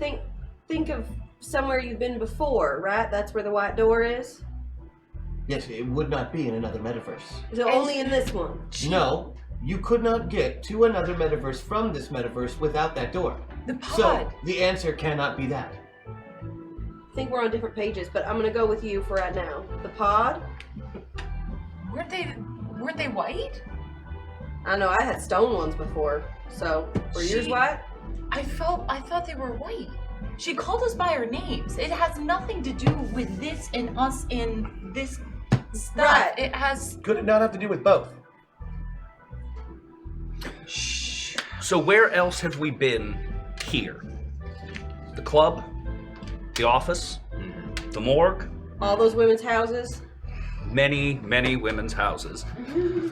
Think of somewhere you've been before, right? That's where the white door is. Yes, it would not be in another metaverse. Is it only in this one? No, you could not get to another metaverse from this metaverse without that door. The pod. So the answer cannot be that. I think we're on different pages, but I'm gonna go with you for right now. The pod. Weren't they white? I know I had stone ones before. So were yours white? I thought they were white. She called us by our names. It has nothing to do with this and us in this stuff. Right. It has. Could it not have to do with both? So where else have we been here? The club? The office? The morgue? All those women's houses. Many, many women's houses. And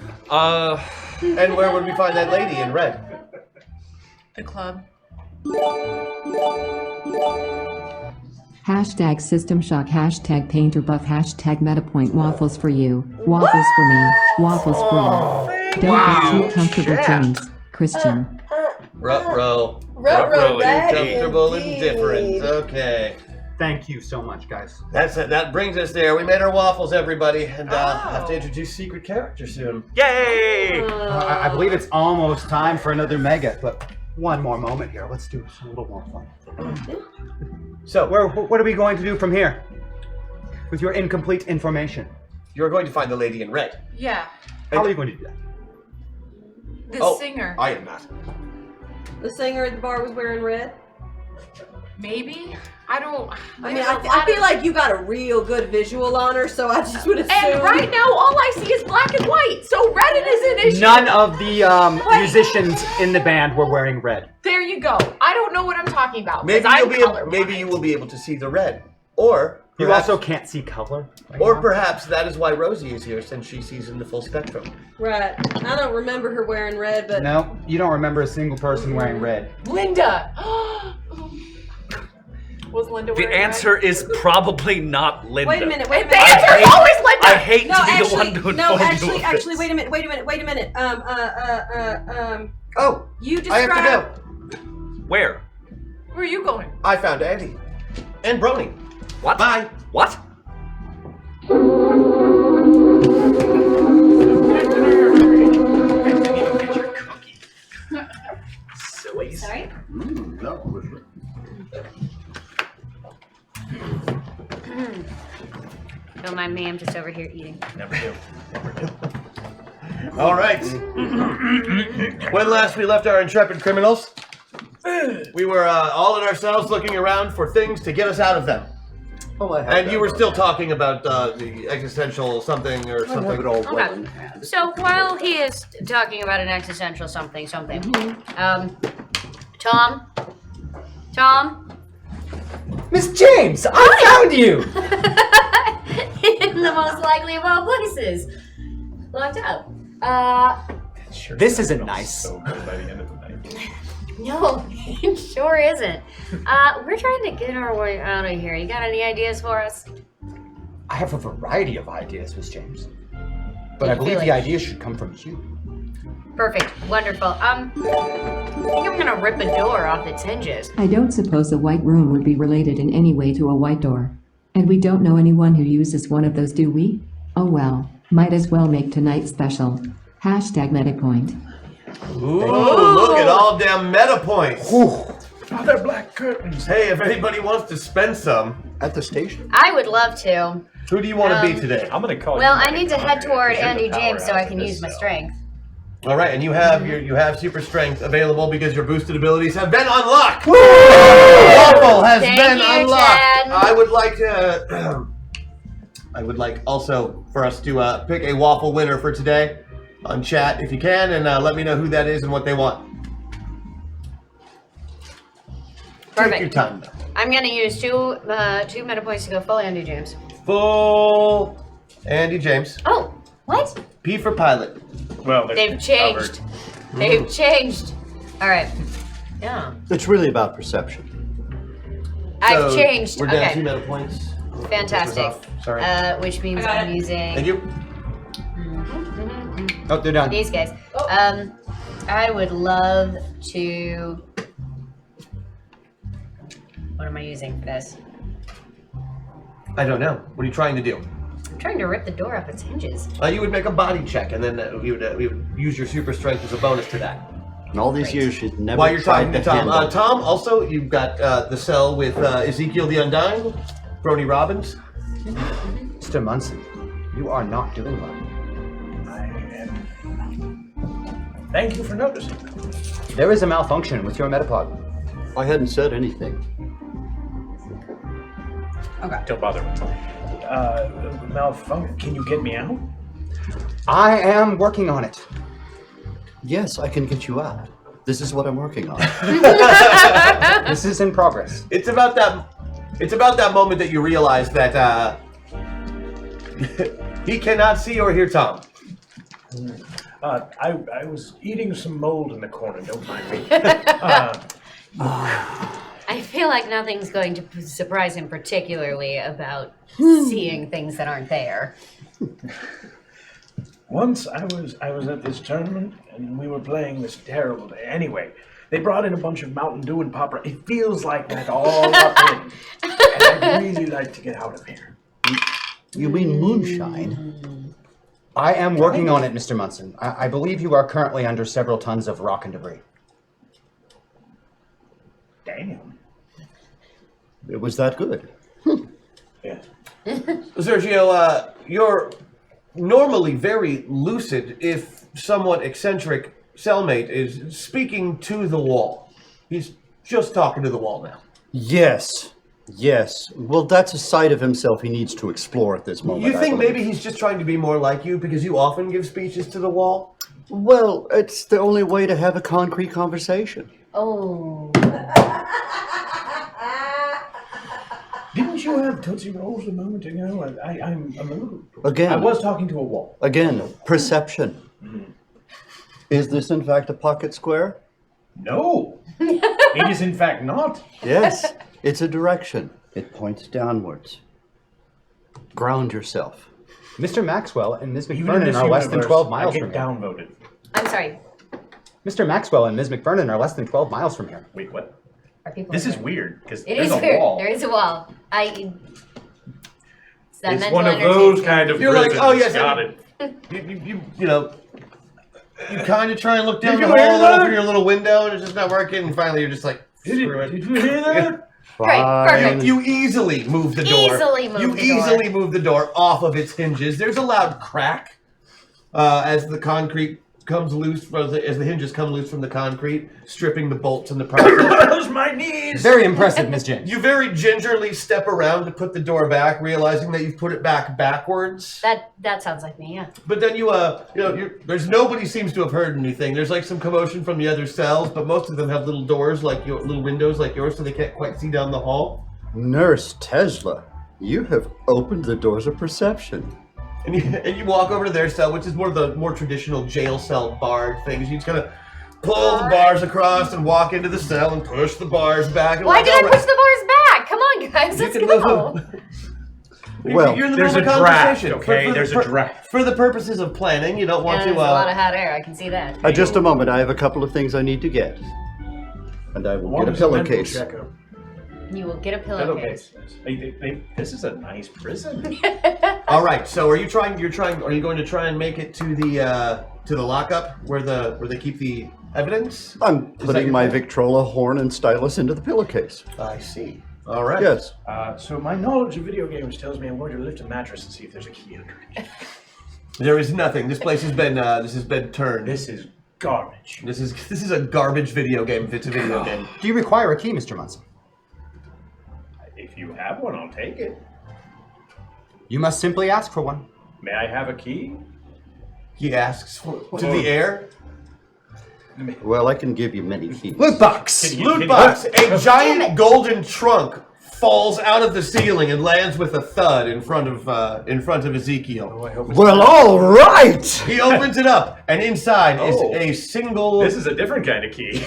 where would we find that lady in red? The club. Hashtag System Shock, hashtag Painter Buff, hashtag Metapoint. Waffles for you, waffles for me, waffles for you. Don't get too comfortable, James. Christian. Ruh-roh. Ruh-roh, that Comfortable indeed. indifference. Okay. Thank you so much, guys. That's it. That brings us there. We made our waffles, everybody, and have to introduce secret character soon. Yay! I believe it's almost time for another mega, but one more moment here. Let's do a little more fun. So, what are we going to do from here? With your incomplete information. You're going to find the lady in red. Yeah. How are you going to do that? The singer. I am not. The singer at the bar was wearing red. Maybe. I don't. I mean, I feel like you got a real good visual on her, so I just would assume. And right now, all I see is black and white, so red is an issue. None of the musicians in the band were wearing red. There you go. I don't know what I'm talking about. Maybe I'm maybe you will be able to see the red, or You perhaps, also can't see color. or perhaps that is why Rosie is here, since she sees in the full spectrum. Right. I don't remember her wearing red, but No, you don't remember a single person wearing red. Linda. Was Linda The wearing answer is probably not Linda. wait a minute. The answer is always Linda. I hate No, to be actually, the one to inform no, you actually, of wait a this. minute. Oh, You I have to described. go. Where? Where are you going? I found Andi and Brony. What? Bye. What? Silly. Sorry? Don't mind me, I'm just over here eating. Never do. All right. When last we left our intrepid criminals, we were all in ourselves looking around for things to get us out of them. Oh, I have And that you were right. still talking about the existential something or something. Have it all well Okay. in hand. So while he is talking about an existential something, Tom? Miss James, I found you! In the most likely of all places. Locked up. This isn't nice. So good by the end of the night. No, it sure isn't. We're trying to get our way out of here. You got any ideas for us? I have a variety of ideas, Miss James. But I You believe feel the like- ideas should come from you. Perfect. Wonderful. I think I'm gonna rip a door off its hinges. I don't suppose the white room would be related in any way to a white door. And we don't know anyone who uses one of those, do we? Oh well, might as well make tonight special. Hashtag Metapoint. Ooh, look at all them meta points. Oh, they're black curtains. Hey, if anybody wants to spend some, At the station? I would love to. who do you want to be today? I'm gonna call Well, you. I need to head toward You're the Andy James so I powerhouse can of use my this strength. All right, and you have you have super strength available because your boosted abilities have been unlocked. Woo! Waffle has Thank been you, unlocked. Chad. I would like to. I would like also for us to pick a waffle winner for today on chat if you can, and let me know who that is and what they want. Take your Perfect. time. Though. I'm gonna use two meta points to go full Andy James. Full Andy James. Oh, what? P for pilot. Well, They've changed. They've changed. All right. Yeah. It's really about perception. I've So changed. We're down Okay. 2 meta points. Fantastic. Off. Sorry. Which means I got I'm it. using Thank you. Oh, they're done. these guys. Oh. I would love to. What am I using for this? I don't know. What are you trying to do? I'm trying to rip the door off its hinges. You would make a body check, and then we would use your super strength as a bonus to that. In all these years, she's never While you're talking tried to to Tom, handle. Tom, also you've got the cell with Ezekiel the Undying, Brony Robbins. Mr. Munson, you are not doing well. I am. Thank you for noticing. There is a malfunction with your metapod. I hadn't said anything. Okay. Don't bother. Malfunction. Can you get me out? I am working on it. Yes, I can get you out. This is what I'm working on. This is in progress. It's about that moment that you realize that he cannot see or hear Tom. I was eating some mold in the corner. Don't mind me. I feel like nothing's going to surprise him particularly about seeing things that aren't there. Once I was at this tournament and we were playing this terrible. Anyway, they brought in a bunch of Mountain Dew and Pop. It feels like that all up in. And I'd really like to get out of here. You mean moonshine? I am working on it, Mr. Munson. I believe you are currently under several tons of rock and debris. Damn. It was that good. Yeah. Sergio, you're normally very lucid if somewhat eccentric cellmate is speaking to the wall. He's just talking to the wall now. Yes. Yes. Well, that's a side of himself he needs to explore at this moment. You think I believe. maybe he's just trying to be more like you because you often give speeches to the wall? Well, it's the only way to have a concrete conversation. Oh. Didn't you have Tootsie Rolls a moment ago? I'm a little... Again. I was talking to a wall. Again, perception. Is this in fact a pocket square? No. It is in fact not. Yes. It's a direction. It points downwards. Ground yourself. Mr. Maxwell and Ms. Even in McFernan this are less than universe, 12 miles I from get here. downvoted. I'm sorry. Mr. Maxwell and Ms. McFernan are less than 12 miles from here. Wait, what? Are people This in is there? weird because It there's is a weird. wall. There is a wall. It's that It's mental one of energy. those kind of You're like, prisons. oh, yes, Got it. You know, you kind of try and look down Did the you hear hall that? through your little window and it's just not working, and finally you're just like, screw it. Did you hear that? Great, perfect. You easily move the door. Easily move you the door. easily move the door off of its hinges. There's a loud crack as the concrete comes loose, as the hinges come loose from the concrete, stripping the bolts in the process. Those my knees. Very impressive, Miss James. You very gingerly step around to put the door back, realizing that you've put it back backwards. That sounds like me, yeah. But then there's nobody seems to have heard anything. There's like some commotion from the other cells, but most of them have little doors like little windows like yours, so they can't quite see down the hall. Nurse Tesla, you have opened the doors of perception. And you walk over to their cell, which is one of the more traditional jail cell bar things. You just kind of pull the bars across and walk into the cell and push the bars back. And Why like, did I all right. push the bars back? Come on, guys, You let's can go. Well, you're in the there's middle of a draft, conversation. okay? There's a draft. For the purposes of planning, you don't want There's to. a lot of hot air, I can see that. Just a moment, I have a couple of things I need to get. And I will get a pillowcase. You will get a pillowcase. This is a nice prison. All right. So, are you going to try and make it to the lockup where they keep the evidence? I'm putting my Victrola horn and stylus into the pillowcase. I see. All right. Yes. So my knowledge of video games tells me I'm going to lift a mattress and see if there's a key under it. There is nothing. This place has been turned. This is garbage. This is a garbage video game. If it's a video game. Do you require a key, Mr. Munson? If you have one, I'll take it. You must simply ask for one. May I have a key? He asks to the air. Well, I can give you many keys. Loot box! Loot box! A giant golden trunk falls out of the ceiling and lands with a thud in front of Ezekiel. Oh, I hope it's Well, all right! He opens it up, and inside is a single. This is a different kind of key.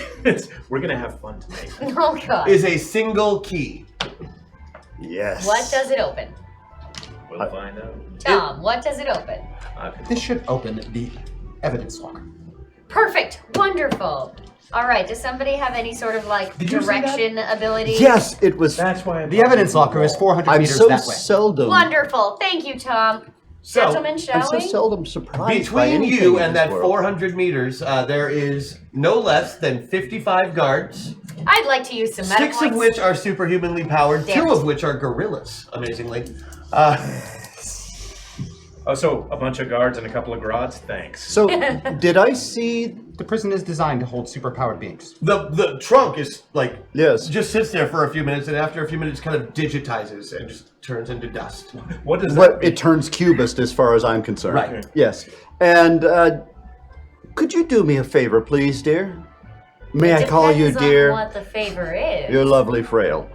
We're gonna have fun tonight. Oh god. Is a single key. Yes. What does it open? We'll find out. Tom, what does it open? This should open the evidence locker. Perfect. Wonderful. All right. Does somebody have any sort of like Did you see direction ability? Yes, it was. That's why The evidence locker is 400 I'm meters so that way. seldom. Wonderful. Thank you, Tom. So, Gentlemen, shall I'm so we? seldom surprised by between anything you in and this that world. 400 meters, there is no less than 55 guards, I'd like to use some meta 6 of points. which are superhumanly powered, Damn 2 it. of which are gorillas, amazingly. Oh, so a bunch of guards and a couple of grods? Thanks. So, did I see? The prison is designed to hold superpowered beings. The trunk is like, Yes. just sits there for a few minutes, and after a few minutes kind of digitizes and just turns into dust. What does What that mean? it turns cubist as far as I'm concerned. Right. Yes. And could you do me a favor, please, dear? May I call you Depends on dear? what the favor is. You're lovely, Frail.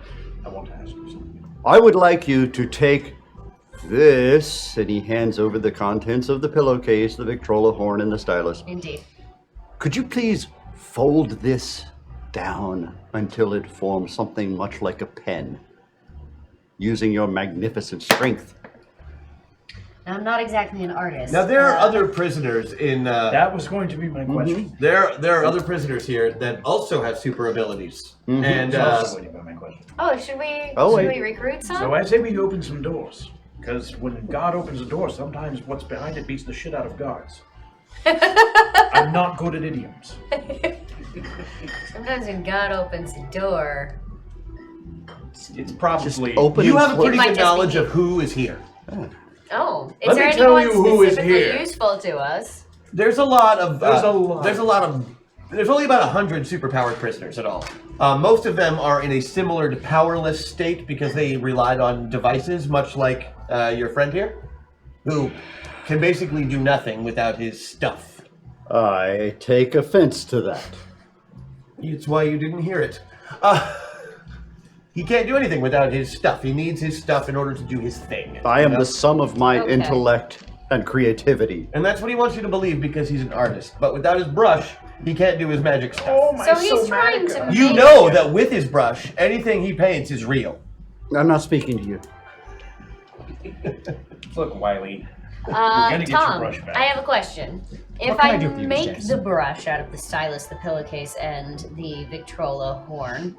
I want to ask you something. I would like you to take this, and he hands over the contents of the pillowcase, the Victrola horn, and the stylus. Indeed. Could you please fold this down until it forms something much like a pen, using your magnificent strength? I'm not exactly an artist. Now there are other prisoners in. That was going to be my question. There are other prisoners here that also have super abilities, and That's going to be my question. Oh, should we? Oh, should wait. we recruit some? So I say we open some doors. Because when God opens a door, sometimes what's behind it beats the shit out of guards. I'm not good at idioms. Sometimes when God opens a door, It's probably. Open you and have a close. pretty might good just knowledge be- of who is here. oh, is Let there me tell anyone you who is specifically here. useful to us? There's a lot of. There's a lot. There's only about 100 superpowered prisoners at all. Most of them are in a similar to powerless state because they relied on devices, much like your friend here, who can basically do nothing without his stuff. I take offense to that. It's why you didn't hear it. He can't do anything without his stuff. He needs his stuff in order to do his thing. I am the sum of my Okay. intellect and creativity. And that's what he wants you to believe because he's an artist. But without his brush, he can't do his magic stuff. Oh my So he's trying to You make- know that with his brush, anything he paints is real. I'm not speaking to you. Look, Wiley. gonna get your Tom, brush back. I have a question. If can I I do for you, make James? the brush out of the stylus, the pillowcase, and the Victrola horn,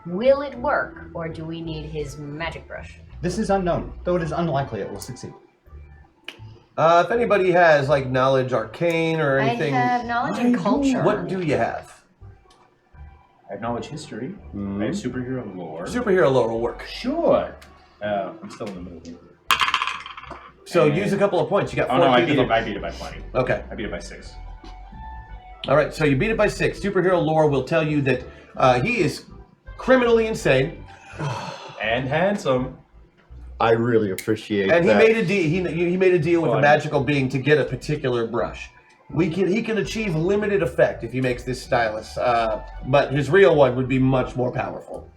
will it work, or do we need his magic brush? This is unknown, though it is unlikely it will succeed. If anybody has like knowledge arcane or anything, I have knowledge and culture. what do you have? I have knowledge history. I have superhero lore. Superhero lore will work. Sure. I'm still in the middle here. So And- use a couple of points. You got 4 Oh no, I feet beat of it. I beat it by 20. Okay. I beat it by 6. All right. So you beat it by 6. Superhero lore will tell you that he is criminally insane, And handsome. I really appreciate and he that. made a deal. He made a deal with a Fun. magical being to get a particular brush. He can achieve limited effect if he makes this stylus, but his real one would be much more powerful.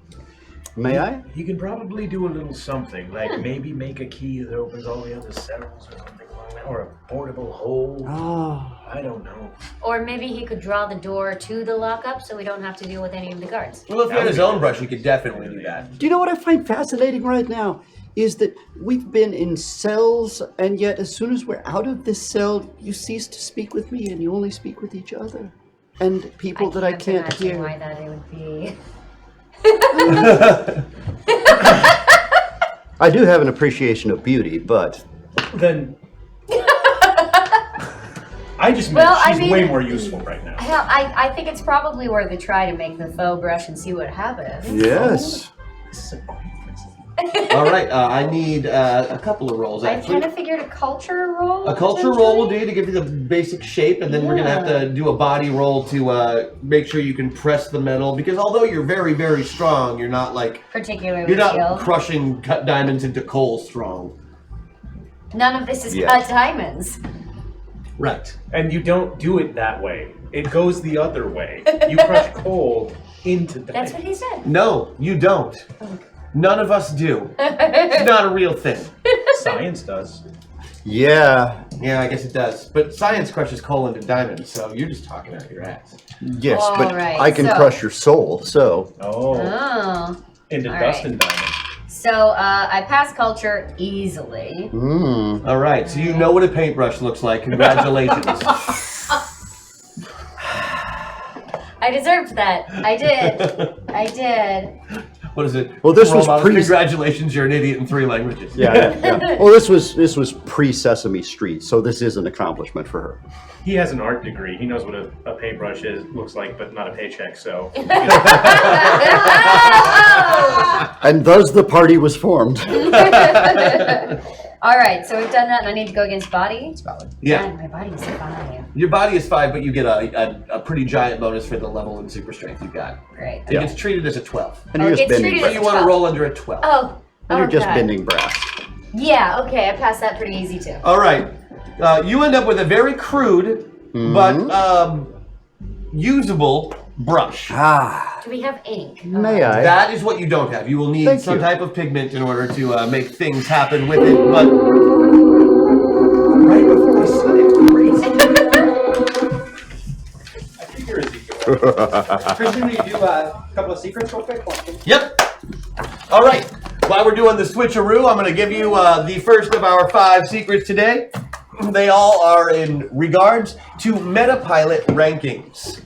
May I? He can probably do a little something, like maybe make a key that opens all the other cells or something like that, or a portable hole. Oh. I don't know. Or maybe he could draw the door to the lockup so we don't have to deal with any of the guards. Well, if he had his own brush, he could definitely do that. Do you know what I find fascinating right now? Is that we've been in cells, and yet as soon as we're out of this cell, you cease to speak with me, and you only speak with each other. And people that I can't imagine hear. why that it would be. I do have an appreciation of beauty, but Then. I just meant Well, I she's mean- way more useful right now. Hell, I think it's probably worth a try to make the faux brush and see what happens. yes. This is a great place. All right. I need a couple of rolls I actually. kind of figured a culture roll. A culture roll will do to give you the basic shape, and then we're gonna have to do a body roll to make sure you can press the metal. Because although you're very, very strong, you're not like Particularly not skilled. crushing cut diamonds into coal strong. None of this is Yeah. cut diamonds. Right. And you don't do it that way. It goes the other way. You crush coal into the. That's what he said. No, you don't. None of us do. It's not a real thing. Science does. Yeah. Yeah, I guess it does. But science crushes coal into diamonds, so you're just talking out your ass. Yes, All but right, I can so- crush your soul, so. Oh. Oh. Into All dust right. and diamond. So I passed culture easily. All right, so you know what a paintbrush looks like. Congratulations. I deserved that. I did. What is it? Well, this Role was models, pre- Congratulations, you're an idiot in 3 languages. Yeah. Well, this was pre-Sesame Street, so this is an accomplishment for her. He has an art degree. He knows what a paintbrush looks like, but not a paycheck. So. And thus the party was formed. All right, so we've done that, and I need to go against body. Yeah. Man, my body's 5. Your body is 5, but you get a pretty giant bonus for the level and super strength you got. Great. It gets treated as a 12. And you're it just gets bending treated So as you want to 12. roll under a 12. Oh. And you're just God. bending brass. Yeah. Okay, I passed that pretty easy too. All right. You end up with a very crude but usable brush. Do we have ink? May I? That is what you don't have. You will need Thank some you. type of pigment in order to make things happen with it, but right before I said it, crazy. I figure Ezekiel. Christian, will you do a couple of secrets real quick? Yep. All right. While we're doing the switcheroo, I'm going to give you the first of our 5 secrets today. They all are in regards to Metapilot rankings.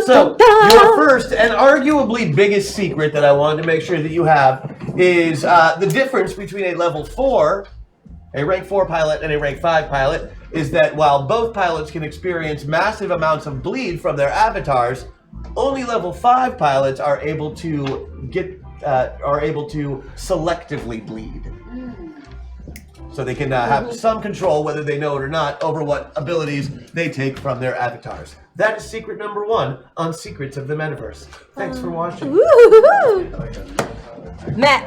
So, your first and arguably biggest secret that I wanted to make sure that you have is the difference between a level 4, a rank 4 pilot, and a rank 5 pilot is that while both pilots can experience massive amounts of bleed from their avatars, only level 5 pilots are able to selectively bleed. So they can have some control, whether they know it or not, over what abilities they take from their avatars. That is secret number 1 on Secrets of the Metaverse. Thanks for watching. Matt,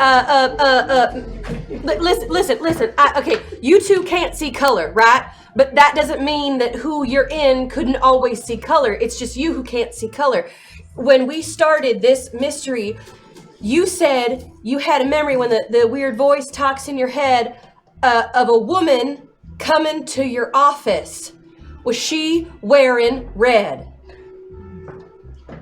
listen. Okay, you two can't see color, right? But that doesn't mean that who you're in couldn't always see color. It's just you who can't see color. When we started this mystery, you said you had a memory when the weird voice talks in your head of a woman coming to your office. Was she wearing red?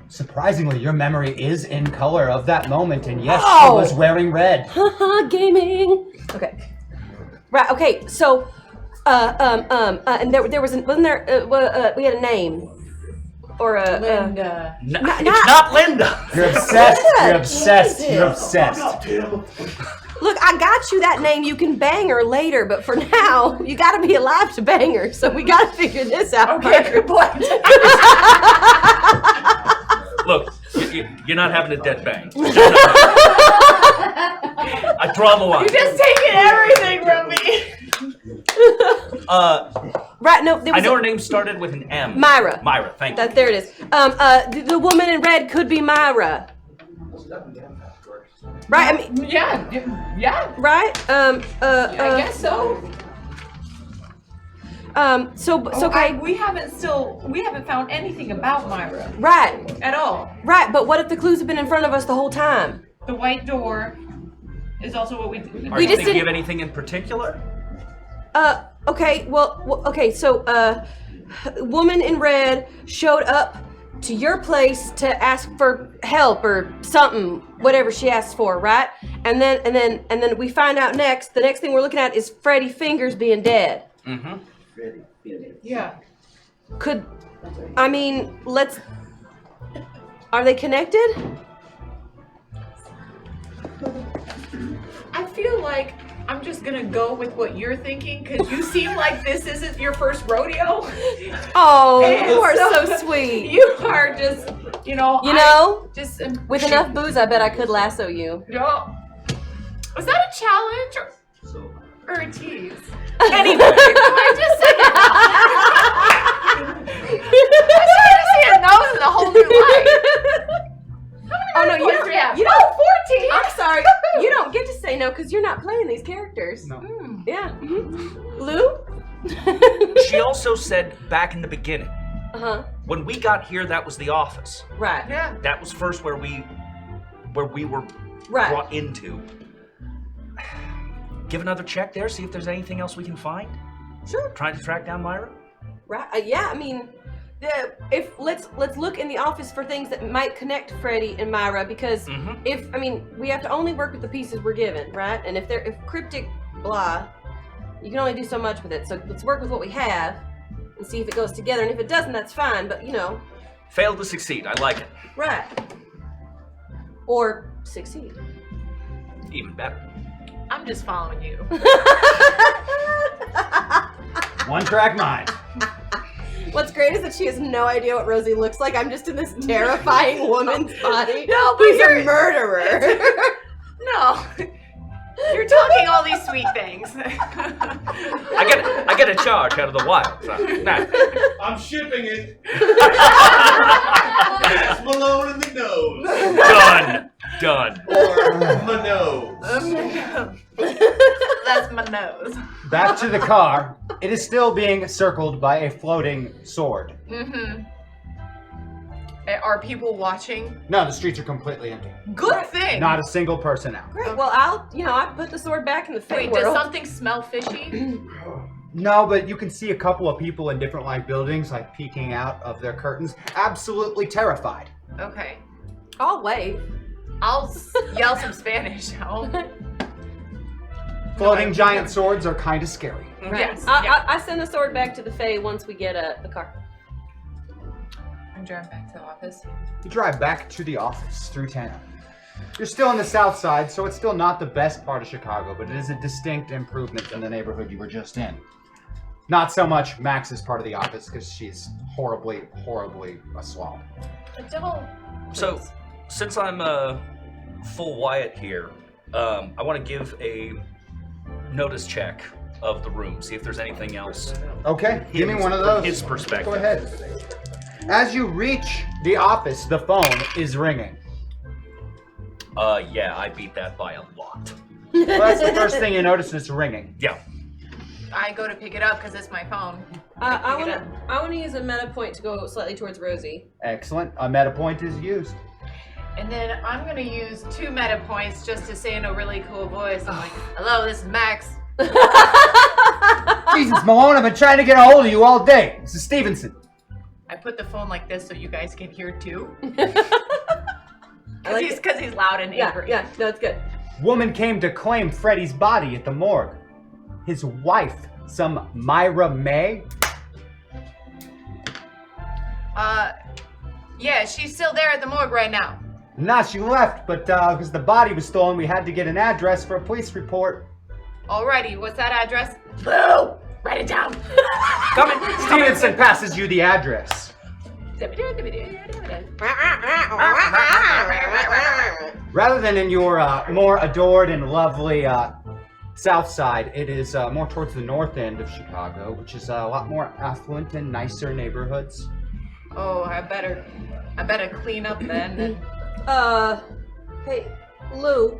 Surprisingly, your memory is in color of that moment, and yes, Oh! she was wearing red. Haha, gaming. Okay. Right. Okay. So, and there wasn't there? We had a name, or a Linda. It's not Linda. You're obsessed. Linda, You're obsessed. Jesus. You're obsessed. Look, I got you that name. You can bang her later, but for now, you got to be alive to bang her. So we got to figure this out. Okay, good point. Look, you're not having a dead bang. I draw the line. You're just taking everything from me. Right? No, there I was know her name started with an M. Myra. Myra, thank you. There it is. The woman in red could be Myra. Right? I mean, Yeah. right? I guess so. So okay. We haven't found anything about Myra Right. at all. Right. But what if the clues have been in front of us the whole time? The white door is also what we. Are We you just thinking didn't- of anything in particular? Okay. Well. Okay. So, woman in red showed up to your place to ask for help or something, whatever she asked for, right? And then we find out next. The next thing we're looking at is Freddy Fingers being dead. Mm-hmm. Yeah. Are they connected? I feel like I'm just gonna go with what you're thinking because you seem like this isn't your first rodeo. Oh, And you are so sweet. You are just, just With enough booze, I bet I could lasso you. No. Was that a challenge or a tease? Anyway, I just said I started to see a nose in a whole new light. Oh no, you points we have? don't. You don't. 14. I'm sorry. You don't get to say no because you're not playing these characters. No. Yeah. Lou? She also said back in the beginning, Uh-huh. when we got here, that was the office. Right. Yeah. That was first where we were Right. brought into. Give another check there, see if there's anything else we can find. Sure. Trying to track down Myra. Right. Yeah, I mean, let's look in the office for things that might connect Freddy and Myra, because we have to only work with the pieces we're given, right? And if cryptic blah, you can only do so much with it. So let's work with what we have and see if it goes together. And if it doesn't, that's fine. But fail to succeed. I like it. Right. Or succeed. Even better. I'm just following you. One track mind. What's great is that she has no idea what Rosie looks like. I'm just in this terrifying woman's body. No, but who's you're a murderer. No. You're talking all these sweet things. I get a charge out of the wild. So, nah. I'm shipping it. Max Malone in the nose. Done. Or my nose. That's my nose. Back to the car. It is still being circled by a floating sword. Mm-hmm. Are people watching? No, the streets are completely empty. Good thing. Not a single person out. Great. Well, I put the sword back in the fake Wait, world. does something smell fishy? No, but you can see a couple of people in different buildings peeking out of their curtains, absolutely terrified. Okay. I'll wave. I'll yell some Spanish. Floating giant swords are kind of scary. Right. Yes. I send the sword back to the Fae once we get the car. I'm driving back to the office. You drive back to the office through town. You're still on the south side, so it's still not the best part of Chicago, but it is a distinct improvement from the neighborhood you were just in. Not so much Max's part of the office, because she's horribly, horribly a swamp. So, since I'm full Wyatt here, I want to give a notice check of the room, see if there's anything else. Okay, give me one of those. From his perspective. Go ahead. As you reach the office, the phone is ringing. Yeah, I beat that by a lot. Well, that's the first thing you notice is ringing. Yeah. I go to pick it up because it's my phone. I want to use a meta point to go slightly towards Rosie. Excellent. A meta point is used. And then I'm going to use 2 meta points just to say in a really cool voice. I'm like, hello, this is Max. Jesus, Malone, I've been trying to get a hold of you all day. This is Stevenson. I put the phone like this so you guys can hear too. Because he's loud and angry. Yeah, no, it's good. Woman came to claim Freddy's body at the morgue. His wife, some Myra May. Yeah, she's still there at the morgue right now. Nah, she left, but because the body was stolen, we had to get an address for a police report. Alrighty, what's that address? Boo! Write it down. Stevenson passes you the address. Rather than in your more adored and lovely south side, it is more towards the north end of Chicago, which is a lot more affluent and nicer neighborhoods. Oh, I better clean up then. Hey, Lou,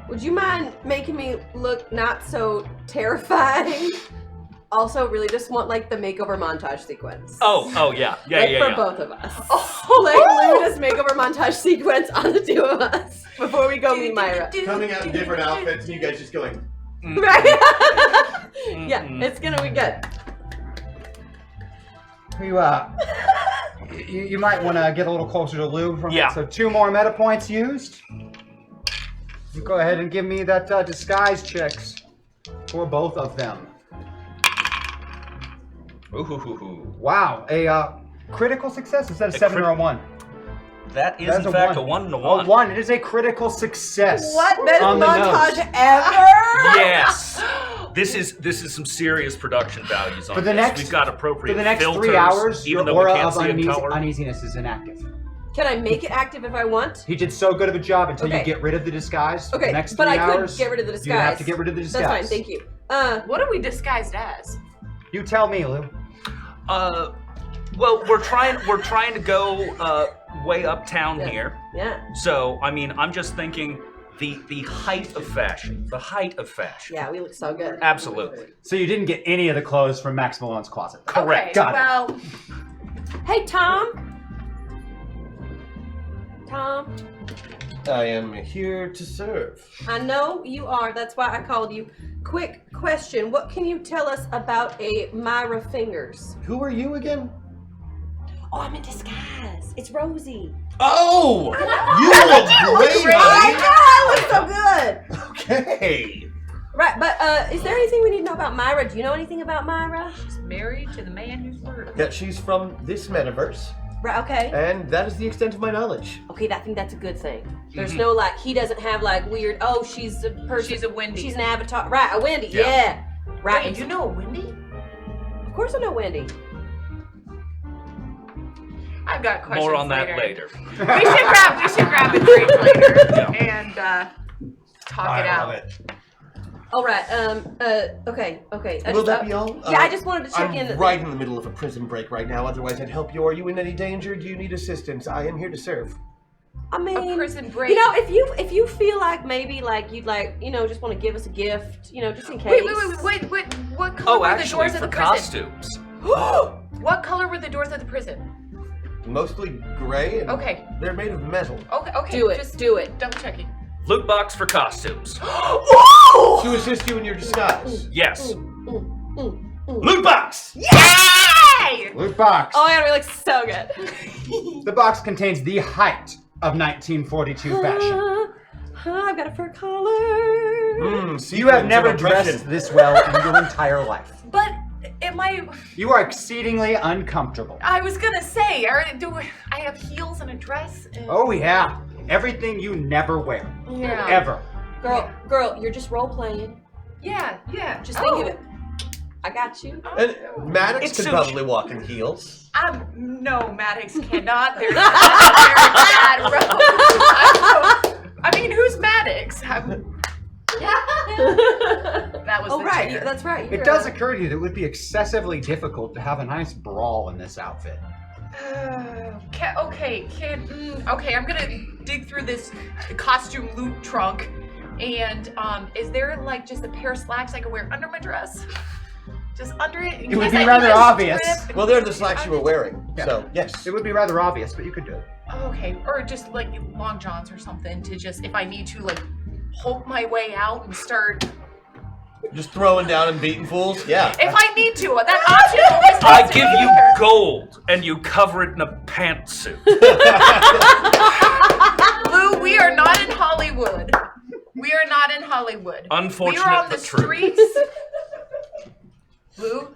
would you mind making me look not so terrifying? Also, really just want the makeover montage sequence. Oh yeah. For both of us. Lou just makeover montage sequence on the 2 of us before we go meet Myra. Coming out in different outfits and you guys just going. Right? Yeah, it's gonna be good. You might want to get a little closer to Lou. Yeah. So 2 more meta points used. You go ahead and give me that disguise checks for both of them. Ooh. Wow, a critical success? Is that a 7 or a 1? That is in fact a 1 and a 1. A 1. It is a critical success. What? Best on the montage nose. ever? Yes. This is some serious production values on this. We've got appropriate For the next filters, 3 hours, even your though we aura can't of see in color. uneasiness is inactive. Can I make it active if I want? He did so good of a job until Okay. you get rid of the disguise. For Okay, the next 3 but I hours, could get rid of the disguise. You have to get rid of the disguise. That's fine, thank you. What are we disguised as? You tell me, Lou. Well, we're trying to go way uptown here. Yeah. So, I mean, I'm just thinking the height of fashion. The height of fashion. Yeah, we look so good. Absolutely. So you didn't get any of the clothes from Max Malone's closet. Correct. Okay, Got it. well, Hey, Tom. Tom, I am here to serve. I know you are. That's why I called you. Quick question. What can you tell us about a Myra Fingers? Who are you again? Oh, I'm in disguise. It's Rosie. Oh! You look great, honey! I look so good. Okay. Right, but is there anything we need to know about Myra? Do you know anything about Myra? She's married to the man who's murdered. Yeah, she's from this metaverse. Right, okay. And that is the extent of my knowledge. Okay, I think that's a good thing. There's no like, he doesn't have like weird, oh, she's a person. She's a Wendy. She's an avatar. Right, a Wendy, yeah. Right. Wait, you know a Wendy? Of course I know Wendy. I've got questions. More on that later. We should grab a drink later and talk it out. Love it. All right. Okay. Will that be all? Yeah, I just wanted to check I'm in. right in the middle of a prison break right now. Otherwise, I'd help you. Are you in any danger? Do you need assistance? I am here to serve. I mean, A prison break. You know, if you feel like maybe like you'd like, you know, just want to give us a gift, you know, just in case. Wait. What color were the doors of the prison? Costumes. What color were the doors of the prison? Mostly gray. And Okay. They're made of metal. Okay. Do it. Just do it. double checking. Loot box for costumes. To assist you in your disguise. Yes. Loot box! Yay! Loot box. Oh my god, we look so good. The box contains the height of 1942 fashion. I've got a fur collar. You have never dressed this well in your entire life. But am I? You are exceedingly uncomfortable. I was gonna say, do I have heels and a dress? Oh yeah, everything you never wear. Yeah. Ever. Girl, you're just role playing. Yeah. Just think of it. I got you. And Maddox It's can sushi. probably walk in heels. No, Maddox cannot. There's a very bad road. I mean, who's Maddox? That was Oh the right, chair. that's right. It does occur to you that it would be excessively difficult to have a nice brawl in this outfit. Okay, I'm gonna dig through this costume loot trunk, and is there like just a pair of slacks I can wear under my dress? Just under it? It would be rather obvious. Well, they're the slacks you were wearing. So, yes. It would be rather obvious, but you could do it. Okay, or just like long johns or something to just, if I need to, like, hope my way out and start. Just throwing down and beating fools? Yeah. If I need to, that option always I has to give be you there. gold, and you cover it in a pantsuit. Lou, we are not in Hollywood. We are not in Hollywood. Unfortunate, We are on the but true. streets. Lou,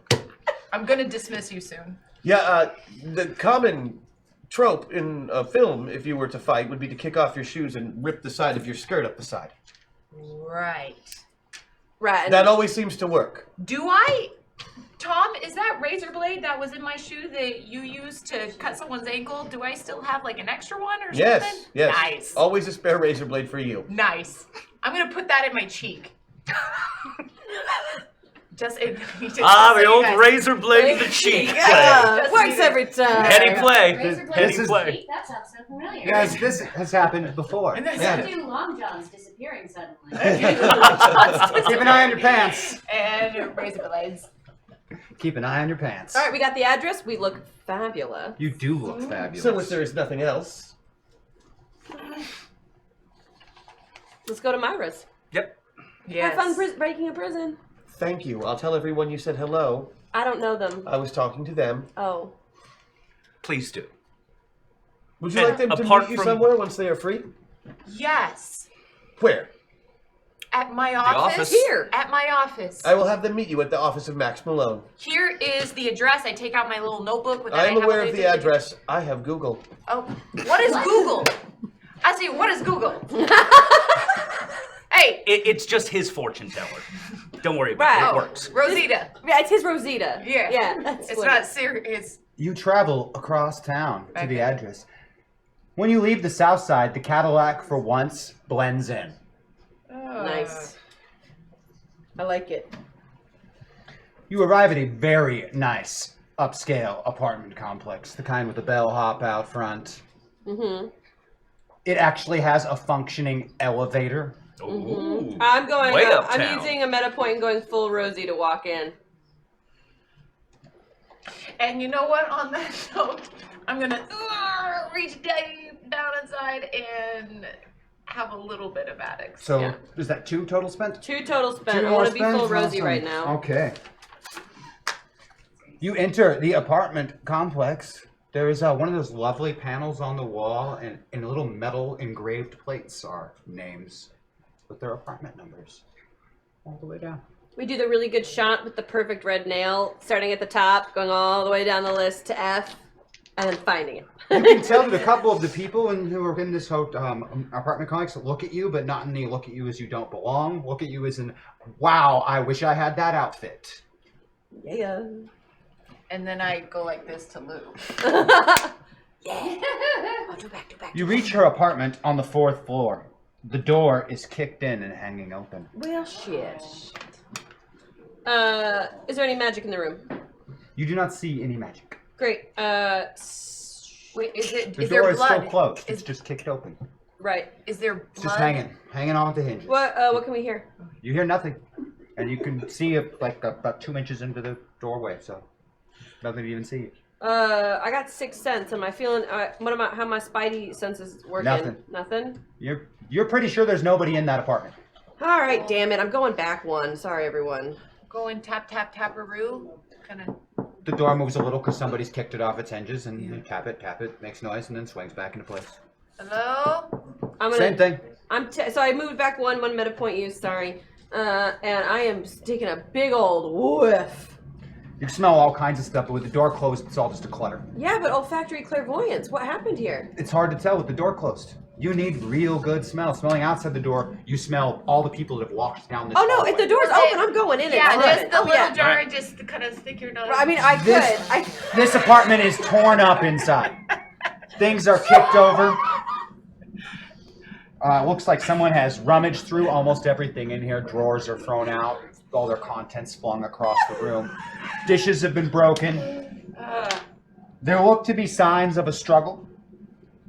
I'm gonna dismiss you soon. Yeah, the common trope in a film, if you were to fight, would be to kick off your shoes and rip the side of your skirt up the side. Right. Right. That always seems to work. Tom, is that razor blade that was in my shoe that you used to cut someone's ankle? Do I still have like an extra one or something? Yes. Nice. Always a spare razor blade for you. Nice. I'm gonna put that in my cheek. The old razor blade in the cheek play. Yeah, works every time. Heady play. Razor blade Heady in the play. cheek? That sounds so familiar. Guys, this has happened before. So do long johns disappearing suddenly. Keep an eye on your pants. And razor blades. Keep an eye on your pants. All right, we got the address. We look fabulous. You do look fabulous. So if there is nothing else. Let's go to Myra's. Yep. Yes. Have fun breaking a prison. Thank you. I'll tell everyone you said hello. I don't know them. I was talking to them. Oh. Please do. Would you And like them to apart meet you from- somewhere once they are free? Yes. Where? At my office. office? Here. At my office. I will have them meet you at the office of Max Malone. Here is the address. I take out my little notebook with that. I am have aware all of the address. I have Google. Oh, what is Google? I see. What is Google? Hey. It's just his fortune teller. Don't worry about it. It works. Rosita. Yeah, it's his Rosita. Yeah. Yeah. That's It's what not it is. serious. You travel across town to the Okay. address. When you leave the south side, the Cadillac for once blends in. Nice. I like it. You arrive at a very nice upscale apartment complex, the kind with the bellhop out front. Mm-hmm. It actually has a functioning elevator. Ooh. I'm going. Way I'm uptown. using a meta point and going full Rosie to walk in. And you know what? On that note, I'm gonna reach down inside and have a little bit of Maddox. So Yeah. is that 2 total spent? 2 total spent. 2 I more want to be spent? full Rosie Awesome. right now. Okay. You enter the apartment complex. There is one of those lovely panels on the wall, and in little metal engraved plates are names with their apartment numbers all the way down. We do the really good shot with the perfect red nail, starting at the top, going all the way down the list to F, and then finding it. You can tell that a couple of the people who are in this apartment complex look at you, but not in the look at you as you don't belong. Look at you as in, wow, I wish I had that outfit. Yeah. And then I go like this to Lou. Yeah. Oh, do back. You reach her apartment on the 4th floor. The door is kicked in and hanging open. Well, shit. Is there any magic in the room? You do not see any magic. Great. Wait, The is there door is blood? still closed. It's just kicked open. Right. Is there blood? It's just hanging on with the hinges. What can we hear? You hear nothing, and you can see about 2 inches into the doorway, so nothing to even see. I got 6 sense. Am I feeling? How my spidey senses working? Nothing. Nothing. You're pretty sure there's nobody in that apartment. All right, damn it. I'm going back one. Sorry, everyone. Going tap-a-roo, kind of. The door moves a little because somebody's kicked it off its hinges, and you tap it, makes noise, and then swings back into place. Hello? Same thing. So I moved back one meta point use. Sorry, and I am taking a big old whiff. You can smell all kinds of stuff, but with the door closed, it's all just a clutter. Yeah, but olfactory clairvoyance. What happened here? It's hard to tell with the door closed. You need real good smell. Smelling outside the door, you smell all the people that have walked down this Oh no! hallway. If the door's open, I'm going in. Yeah, and just the little jar, Right. just to kind of stick your nose. I mean, I could. This apartment is torn up inside. Things are kicked over. Looks like someone has rummaged through almost everything in here. Drawers are thrown out. All their contents flung across the room. Dishes have been broken. There look to be signs of a struggle.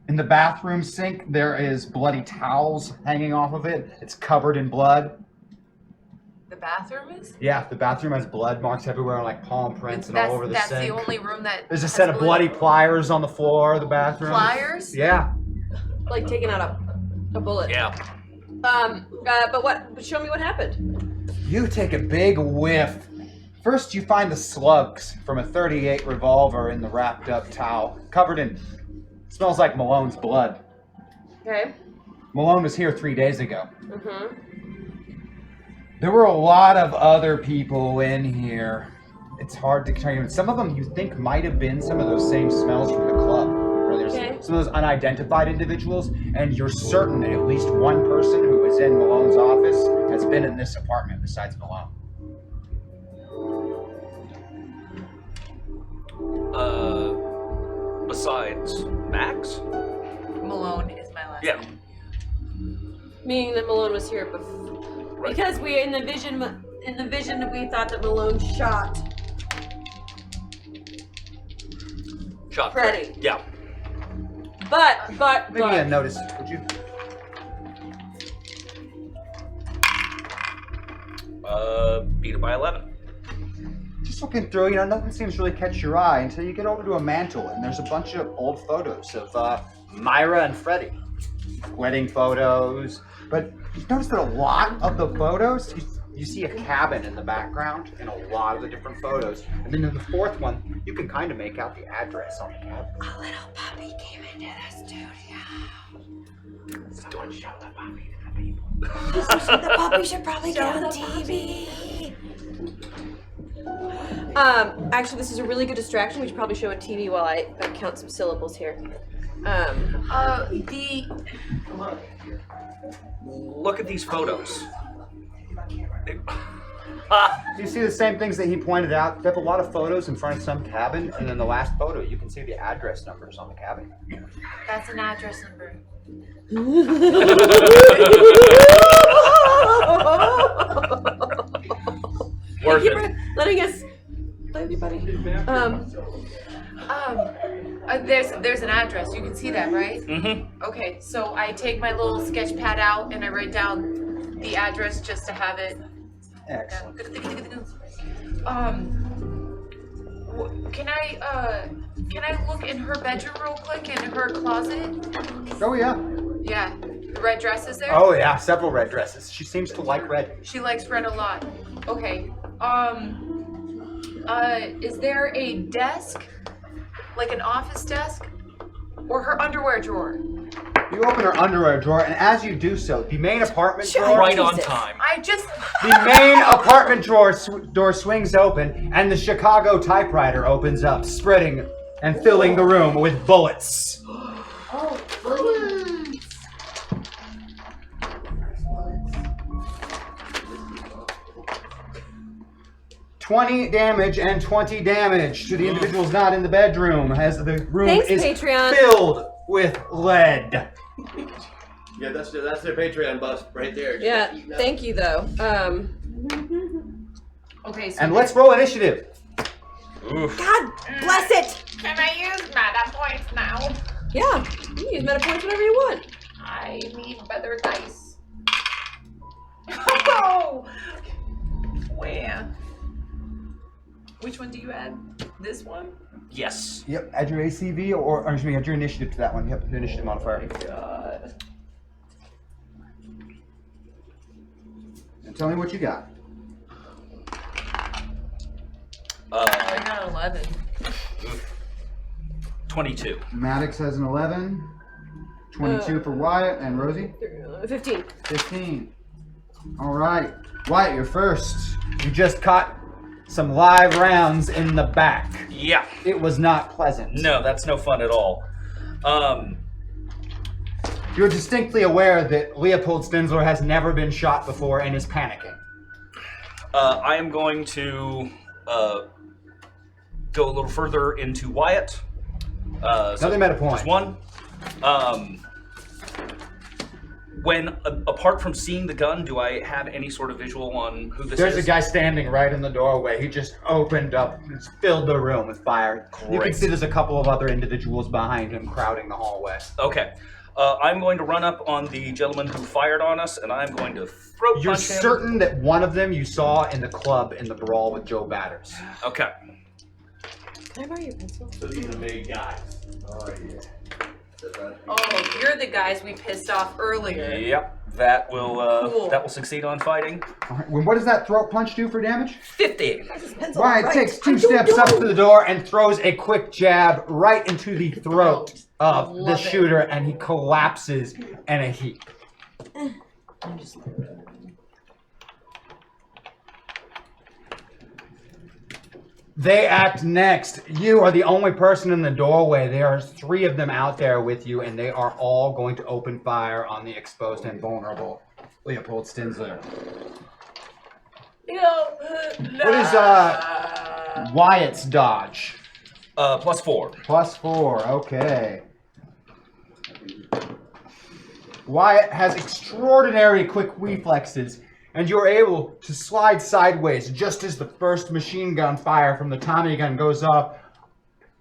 In the bathroom sink, there is bloody towels hanging off of it. It's covered in blood. The bathroom is? Yeah, the bathroom has blood marks everywhere, like palm prints and all over the sink. That's the only room that There's a has set of bloody pliers on the floor of the bathroom. Pliers? Yeah. Like taking out a bullet. Yeah. But what? But show me what happened. You take a big whiff. First, you find the slugs from a .38 revolver in the wrapped up towel, covered in, smells like Malone's blood. Okay. Malone was here 3 days ago. Mm-hmm. There were a lot of other people in here. It's hard to tell you. Some of them you think might have been some of those same smells from the club. Okay. Some of those unidentified individuals, and you're certain that at least one person who was in Malone's office has been in this apartment besides Malone. Besides Max? Malone is my last Yeah. name. Meaning that Malone was here before. Right. Because we in the vision we thought that Malone shot Freddy. Yeah. Maybe I noticed. Would you? Beat it by 11. Just looking through, nothing seems to really catch your eye until you get over to a mantle, and there's a bunch of old photos of Myra and Freddy. Wedding photos. But you notice that a lot of the photos, you see a cabin in the background in a lot of the different photos. And then in the 4th one, you can kind of make out the address on the cabin. A little puppy came into the studio. Don't show the puppy to the people. The puppy should probably get on TV. Actually, this is a really good distraction. We should probably show on TV while I count some syllables here. Look at these photos. Do you see the same things that he pointed out? They have a lot of photos in front of some cabin, and in the last photo, you can see the address numbers on the cabin. That's an address number. Worth Thank you it. for letting us play with you, buddy. There's an address. You can see that, right? Mm-hmm. Okay, so I take my little sketch pad out and I write down the address just to have it. Excellent. Can I look in her bedroom real quick, in her closet? Oh, yeah. Yeah, the red dress is there? Oh, yeah, several red dresses. She seems to like red. She likes red a lot. Okay. Is there a desk Like an office desk? Or her underwear drawer? You open her underwear drawer, and as you do so, the main apartment drawer... Right on time. The main apartment drawer door swings open, and the Chicago typewriter opens up, spreading and filling the room with bullets. Oh, bullets. 20 damage and 20 damage to the individuals not in the bedroom, as the room is Patreon. filled with lead. Yeah, that's their Patreon bust right there. Yeah, thank you though. Okay, so And let's roll initiative. God bless it! Can I use meta points now? Yeah, you can use meta points whenever you want. I need better dice. Oh! Where? Which one do you add? This one? Yes. Yep, add your ACV or excuse me, add your initiative to that one. Yep, the initiative modifier. God. And tell me what you got. I got 11. 22. Maddox has an 11. 22 for Wyatt and Rosie. 15. 15. All right, Wyatt, you're first. You just caught some live rounds in the back. Yeah. It was not pleasant. No, that's no fun at all. You're distinctly aware that Leopold Stenzler has never been shot before and is panicking. I am going to go a little further into Wyatt. Another meta point. Just one. Apart from seeing the gun, do I have any sort of visual on who this is? There's a guy standing right in the doorway. He just opened up, it's filled the room with fire. You can Great. see there's a couple of other individuals behind him crowding the hallway. Okay. I'm going to run up on the gentleman who fired on us, and I'm going to throat punch You're him. certain that one of them you saw in the club in the brawl with Joe Batters. Okay. Can I borrow your pencil? So these are the big guys. Oh, yeah. Oh, you're the guys we pissed off earlier. Yep. That will Cool. that will succeed on fighting. All right, well, what does that throat punch do for damage? 50. Wyatt takes 2 steps up to the door and throws a quick jab right into the throat of the Love it. shooter, and he collapses in a heap. They act next. You are the only person in the doorway. There are 3 of them out there with you, and they are all going to open fire on the exposed and vulnerable Leopold Stenzler. What is Wyatt's dodge? +4. +4, okay. Wyatt has extraordinary quick reflexes, and you're able to slide sideways just as the first machine gun fire from the Tommy gun goes off,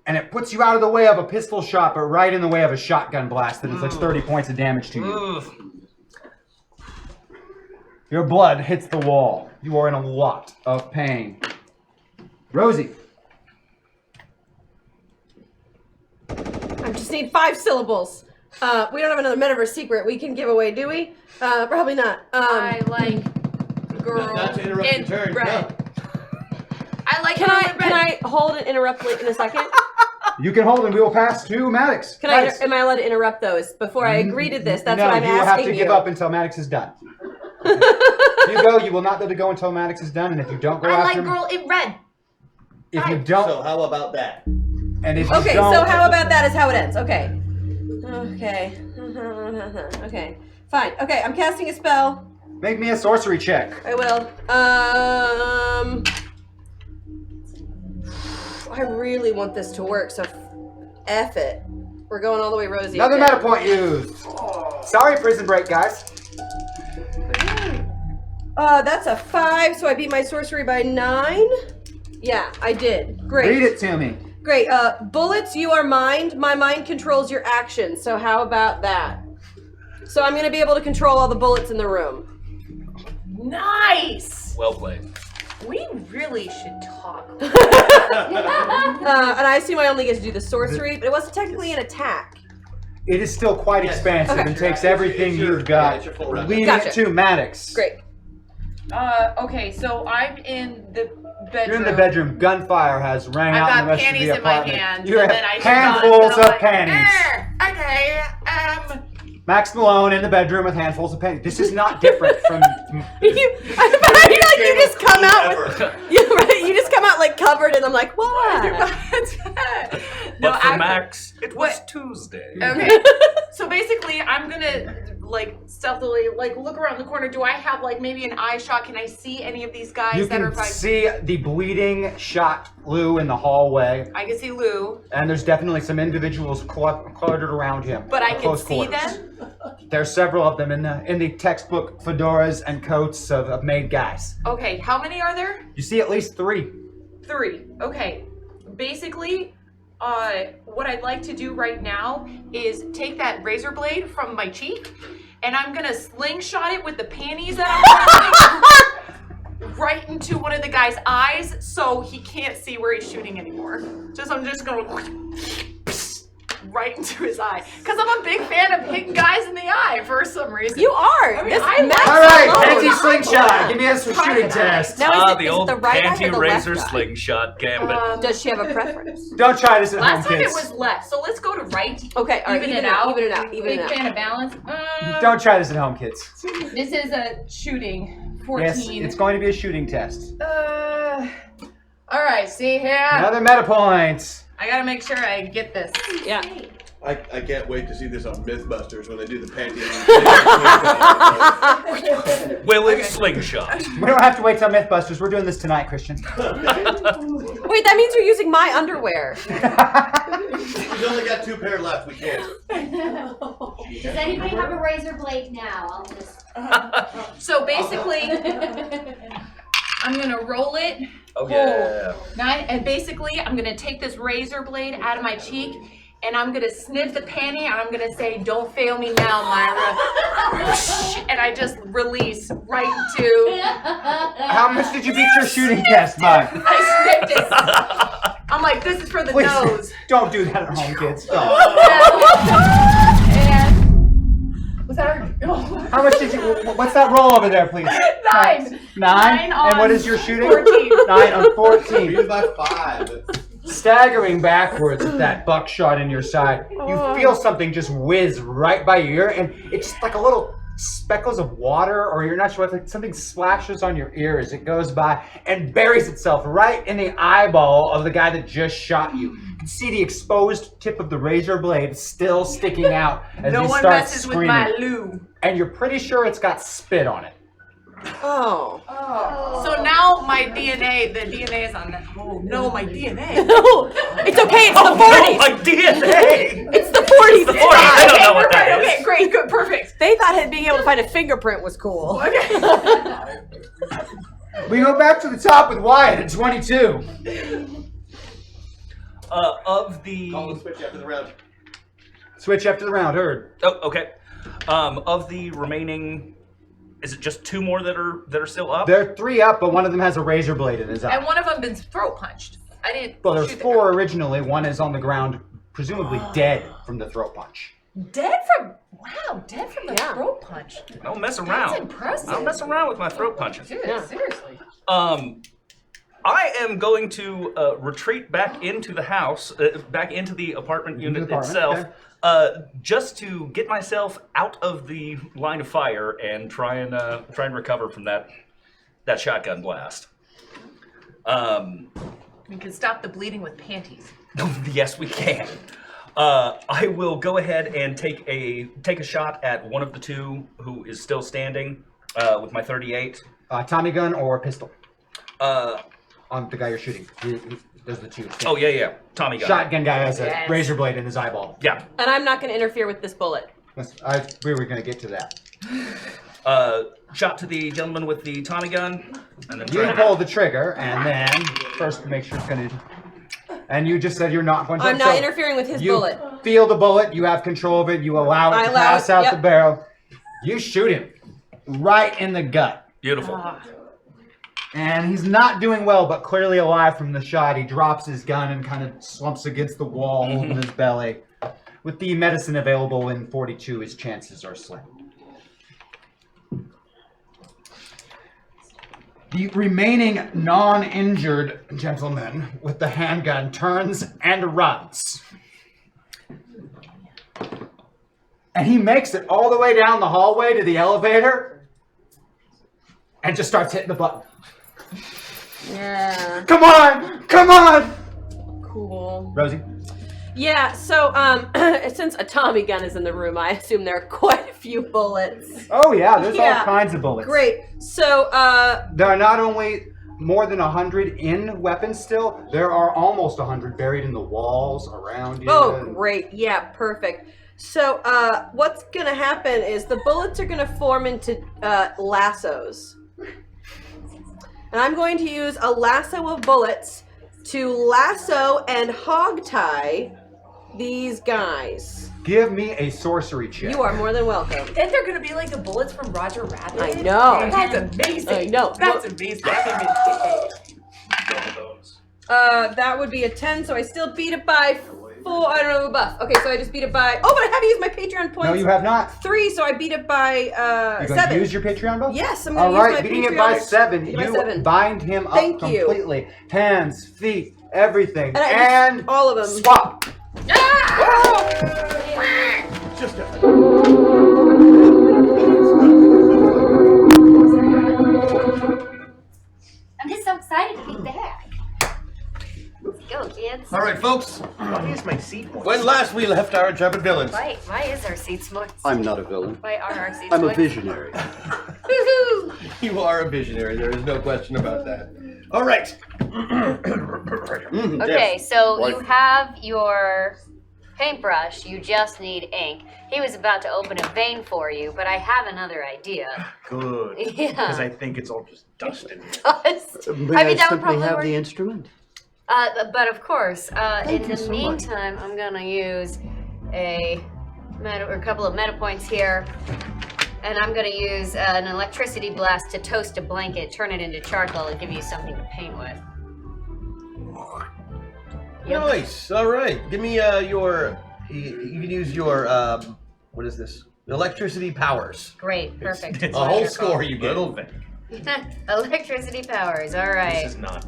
and it puts you out of the way of a pistol shot, but right in the way of a shotgun blast that inflicts 30 points of damage to you. Your blood hits the wall. You are in a lot of pain. Rosie. I just need 5 syllables. We don't have another Metaverse secret we can give away, do we? Probably not. I like girl Not to interrupt in your turn. red. No. I like Can girl I in can red. I hold and interrupt in a second? You can hold and we will pass to Maddox. Can I? Am I allowed to interrupt those before I agree to this? That's no, what I'm you will asking have to give up until Maddox is done. If you go, you will not be able to go until Maddox is done, and if you don't go I like after him, girl in red. if you don't, So how about that? and if you Okay, don't, so how about that is how it ends. Okay. Okay. Okay. Fine. Okay, I'm casting a spell. make me a sorcery check. I will. I really want this to work, so F it. We're going all the way Rosie. Another again. meta point used. Sorry, prison break, guys. That's a 5, so I beat my sorcery by 9. Yeah, I did. Great. Read it to me. Great. Bullets, you are mind. My mind controls your actions. So how about that? So I'm going to be able to control all the bullets in the room. Nice. Well played. We really should talk. And I assume I only get to do the sorcery, but it wasn't technically an attack. It is still quite Yes. expansive Okay. and takes It's your- everything it's your- you've got. yeah, it's your full round. Leading Gotcha. it to Maddox. Great. Okay, so I'm in the bedroom. You're in the bedroom. Gunfire has rang out in the rest of the panties in my apartment. hand. You and have then I handfuls of panties. Okay, Max Malone in the bedroom with handfuls of panties. This is not different from. you just come out with, you just come out like covered, and I'm like, what? But for Max, it was Tuesday. Okay, so basically, I'm gonna like stealthily like look around the corner. Do I have like maybe an eye shot? Can I see any of these guys You that are can like? see the bleeding shot Lou in the hallway. I can see Lou, And there's definitely some individuals cluttered around him. but I at can close see quarters. them. There's several of them in the textbook fedoras and coats of made guys. Okay, how many are there? You see at least 3. 3. Okay. Basically, what I'd like to do right now is take that razor blade from my cheek, and I'm gonna slingshot it with the panties that I'm wearing right into one of the guy's eyes, so he can't see where he's shooting anymore. I'm just gonna right into his eye, because I'm a big fan of hitting guys in the eye for some reason. You are. I mean, This I like All right, Malone. panty slingshot. Give me a shooting test. Now, The is it old the right eye or panty the left razor eye? slingshot gambit. Does she have a preference? Don't try this at Last home, time kids. it was left, so let's go to right. Okay, all right, Even it out. even it out, even Big it out. fan of balance. Don't try this at home, kids. This is a shooting. 14. Yes, it's going to be a shooting test. All right, see here. Another meta point. I gotta make sure I get this. Yeah. I can't wait to see this on Mythbusters when they do the panty. Willing slingshot. We don't have to wait till Mythbusters. We're doing this tonight, Christian. Wait, that means you're using my underwear. We've only got 2 pair left. We can't. Does anybody have a razor blade now? I'll just. So basically, I'm gonna roll it. Oh yeah. And basically, I'm gonna take this razor blade out of my cheek, and I'm gonna sniff the panty, and I'm gonna say, "Don't fail me now, Myra." And I just release right into. How much did you beat your shooting test by? I sniffed it. I'm like, this is for the Please, nose. don't do that at home, kids. Don't. And was that? How much did you? What's that roll over there, please? 9. 9. on And what is your shooting? 14. 9 on 14. Beat by 5. Staggering backwards with that buckshot in your side, you feel something just whiz right by your ear, and it's just like a little speckles of water, or you're not sure what, like something splashes on your ear as it goes by and buries itself right in the eyeball of the guy that just shot you. You can see the exposed tip of the razor blade still sticking out as No he one starts messes screaming. with my loo. And you're pretty sure it's got spit on it. Oh. So now my DNA, the DNA is on that. Oh no, my DNA. No, it's okay. It's the 40s. Oh, my DNA. It's the 40s. The 40s. I don't know what that is. Okay, great, good, perfect. They thought being able to find a fingerprint was cool. Okay. We go back to the top with Wyatt at 22. Of the. Call the switch after the round. Switch after the round, heard. Oh, okay. Of the remaining, is it just 2 more that are still up? There are 3 up, but one of them has a razor blade in his eye. And one of them been throat punched. I didn't. Well, there's shoot 4 originally. One is on the ground, presumably dead from the throat punch. Dead from the throat punch. Don't mess around. That's impressive. I don't mess around with my throat punches. Dude, seriously. I am going to retreat back into the house, back into the apartment unit itself, just to get myself out of the line of fire and try and recover from that shotgun blast. We can stop the bleeding with panties. Yes, we can. I will go ahead and take a shot at one of the 2 who is still standing with my 38. Tommy gun or pistol? On the guy you're shooting. Those are the 2. Oh, yeah. Tommy gun. Shotgun guy has a razor blade in his eyeball. Yeah. And I'm not going to interfere with this bullet. We were going to get to that. Shot to the gentleman with the Tommy gun. And then You pull the trigger, and then first make sure it's going to... And you just said you're not going to... I'm not interfering with his you bullet. Feel the bullet, you have control of it, you allow it to pass out the barrel. You shoot him right in the gut. Beautiful. And he's not doing well, but clearly alive from the shot. He drops his gun and kind of slumps against the wall, holding his belly. With the medicine available in 42, his chances are slim. The remaining non-injured gentleman with the handgun turns and runs. And he makes it all the way down the hallway to the elevator and just starts hitting the button. Yeah. Come on! Come on! Cool. Rosie? Yeah, so since a Tommy gun is in the room, I assume there are quite a few bullets. Oh yeah, there's Yeah. all kinds of bullets. Great. So There are not only more than 100 in weapons still, there are almost 100 buried in the walls around you. oh, great. Yeah, perfect. So what's gonna happen is the bullets are gonna form into lassos. And I'm going to use a lasso of bullets to lasso and hogtie these guys. Give me a sorcery check. You are more than welcome. And they're gonna be like the bullets from Roger Rabbit. I know. That's amazing. I know. That's amazing. That would be a 10, so I still beat it by 4. I don't know, a buff. Okay, so I just beat it by. Oh, but I have to use my Patreon points. No, you have not. 3, so I beat it by You're going 7. to use your Patreon buff? Yes, I'm All going to use right, my beating Patreon. it by 7. Beat it by You 7. bind him up Thank you. completely. Hands, feet, everything. And all of them. Swap. Just a... I'm just so excited to be back. Let's go, kids. All right, folks. Here's my seat. When last we left our intrepid villains. Why is our seats moist? I'm not a villain. Why are our seats I'm a moist? visionary. Woohoo! You are a visionary. There is no question about that. All right. Okay, so What? you have your paintbrush. You just need ink. He was about to open a vein for you, but I have another idea. Good. Yeah. Because I think it's all just dust in here. Dust. May I I mean, that would simply probably have work. the instrument? But of course, in you the so much. meantime, I'm gonna use a couple of meta points here, and I'm gonna use an electricity blast to toast a blanket, turn it into charcoal, and give you something to paint with. Yep. Nice. All right. Give me your. You can use your. What is this? Electricity powers. Great, perfect. A whole score you get. Little thing. Electricity powers. All right. This is not.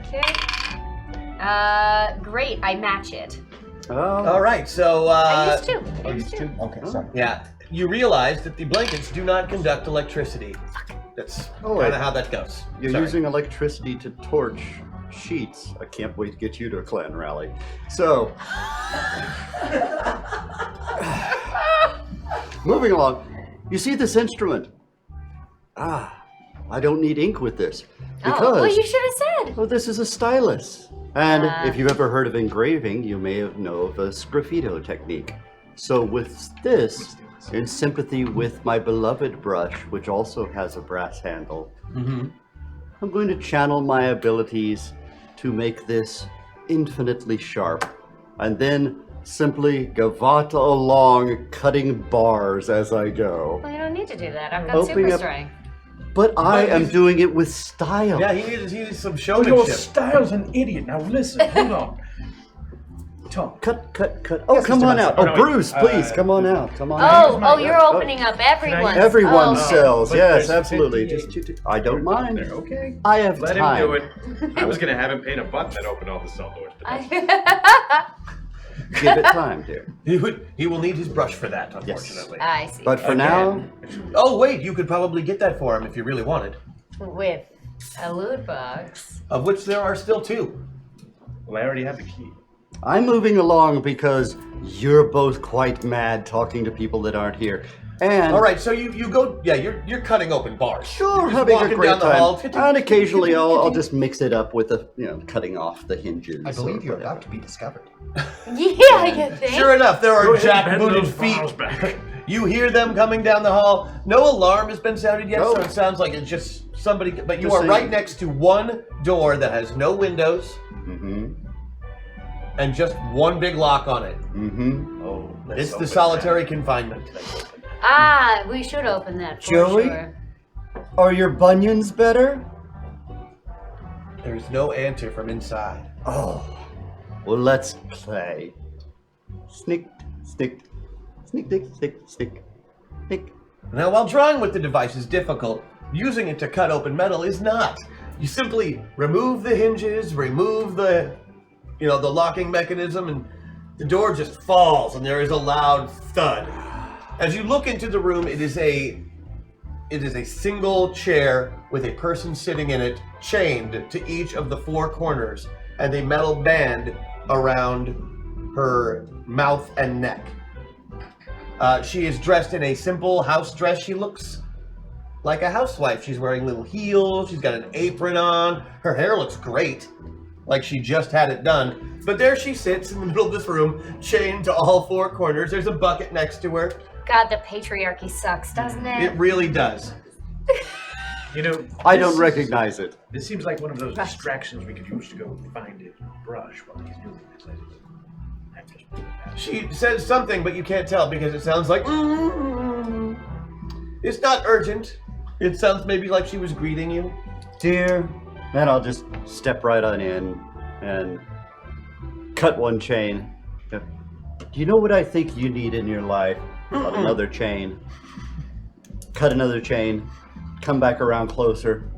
Okay. Great. I match it. Oh. All right. So. I used two. I Oh, you used two. Okay. Sorry. Yeah. You realize that the blankets do not conduct electricity. That's kind of how that goes. You're Sorry. using electricity to torch sheets. I can't wait to get you to a clan rally. So, moving along. You see this instrument? I don't need ink with this. Because, Oh, well, you should have said. well, this is a stylus. And if you've ever heard of engraving, you may know of a sgraffito technique. So with this, in sympathy with my beloved brush, which also has a brass handle, I'm going to channel my abilities to make this infinitely sharp, and then simply gavotte along, cutting bars as I go. Well, you don't need to do that. I've got Opening super up- strength. But I am doing it with style. Yeah, he needs some Oh, showmanship. your style's an idiot. Now listen, hold on. Tom. Cut. Oh, Yes, come Mr. on Master. out. Oh, Oh, no, Bruce, wait. please, come on out. Come on out. Oh, you're opening up everyone's. Everyone's oh. cells, But yes, there's absolutely. 58 I don't mind. There, okay. I have Let time. him do it. I was gonna have him paint a button that opened all the cell doors. But Give it time, dear. He will need his brush for that, unfortunately. I see. But for now, Oh wait, you could probably get that for him if you really wanted. With a loot box. Of which there are still 2. well, I already have the key. I'm moving along because you're both quite mad talking to people that aren't here. And All right, so you go. Yeah, you're cutting open bars. sure, You're just having a walking great down the time. hall. And occasionally I'll just mix it up with cutting off the hinges. I believe you're whatever. about to be discovered. Yeah, you think? Sure enough, there Go are ahead, bend jackbooted those files feet. back. You hear them coming down the hall. No alarm has been sounded yet, No. so it sounds like it's just somebody. But you Just are saying. right next to one door that has no windows Mm-hmm. and just one big lock on it. Mm-hmm. Oh, It's the solitary confinement. We should open that for Joey? sure. Are your bunions better? There's no answer from inside. Oh. Well, let's play. Snick, snick, snick, snick, snick, snick, snick. Now, while drawing with the device is difficult, using it to cut open metal is not. You simply remove the hinges, remove the locking mechanism, and the door just falls, and there is a loud thud. As you look into the room, it is a single chair with a person sitting in it, chained to each of the four corners, and a metal band around her mouth and neck. She is dressed in a simple house dress. She looks like a housewife. She's wearing little heels. She's got an apron on. Her hair looks great, like she just had it done. But there she sits in the middle of this room, chained to all four corners. There's a bucket next to her. God, the patriarchy sucks, doesn't it? It really does. I don't recognize it. This seems like one of those distractions we could use to go find a brush while he's doing this. She says something, but you can't tell because it sounds like... It's not urgent. It sounds maybe like she was greeting you. Dear, then I'll just step right on in and cut one chain. Do you know what I think you need in your life? Cut another chain. Cut another chain. Come back around closer.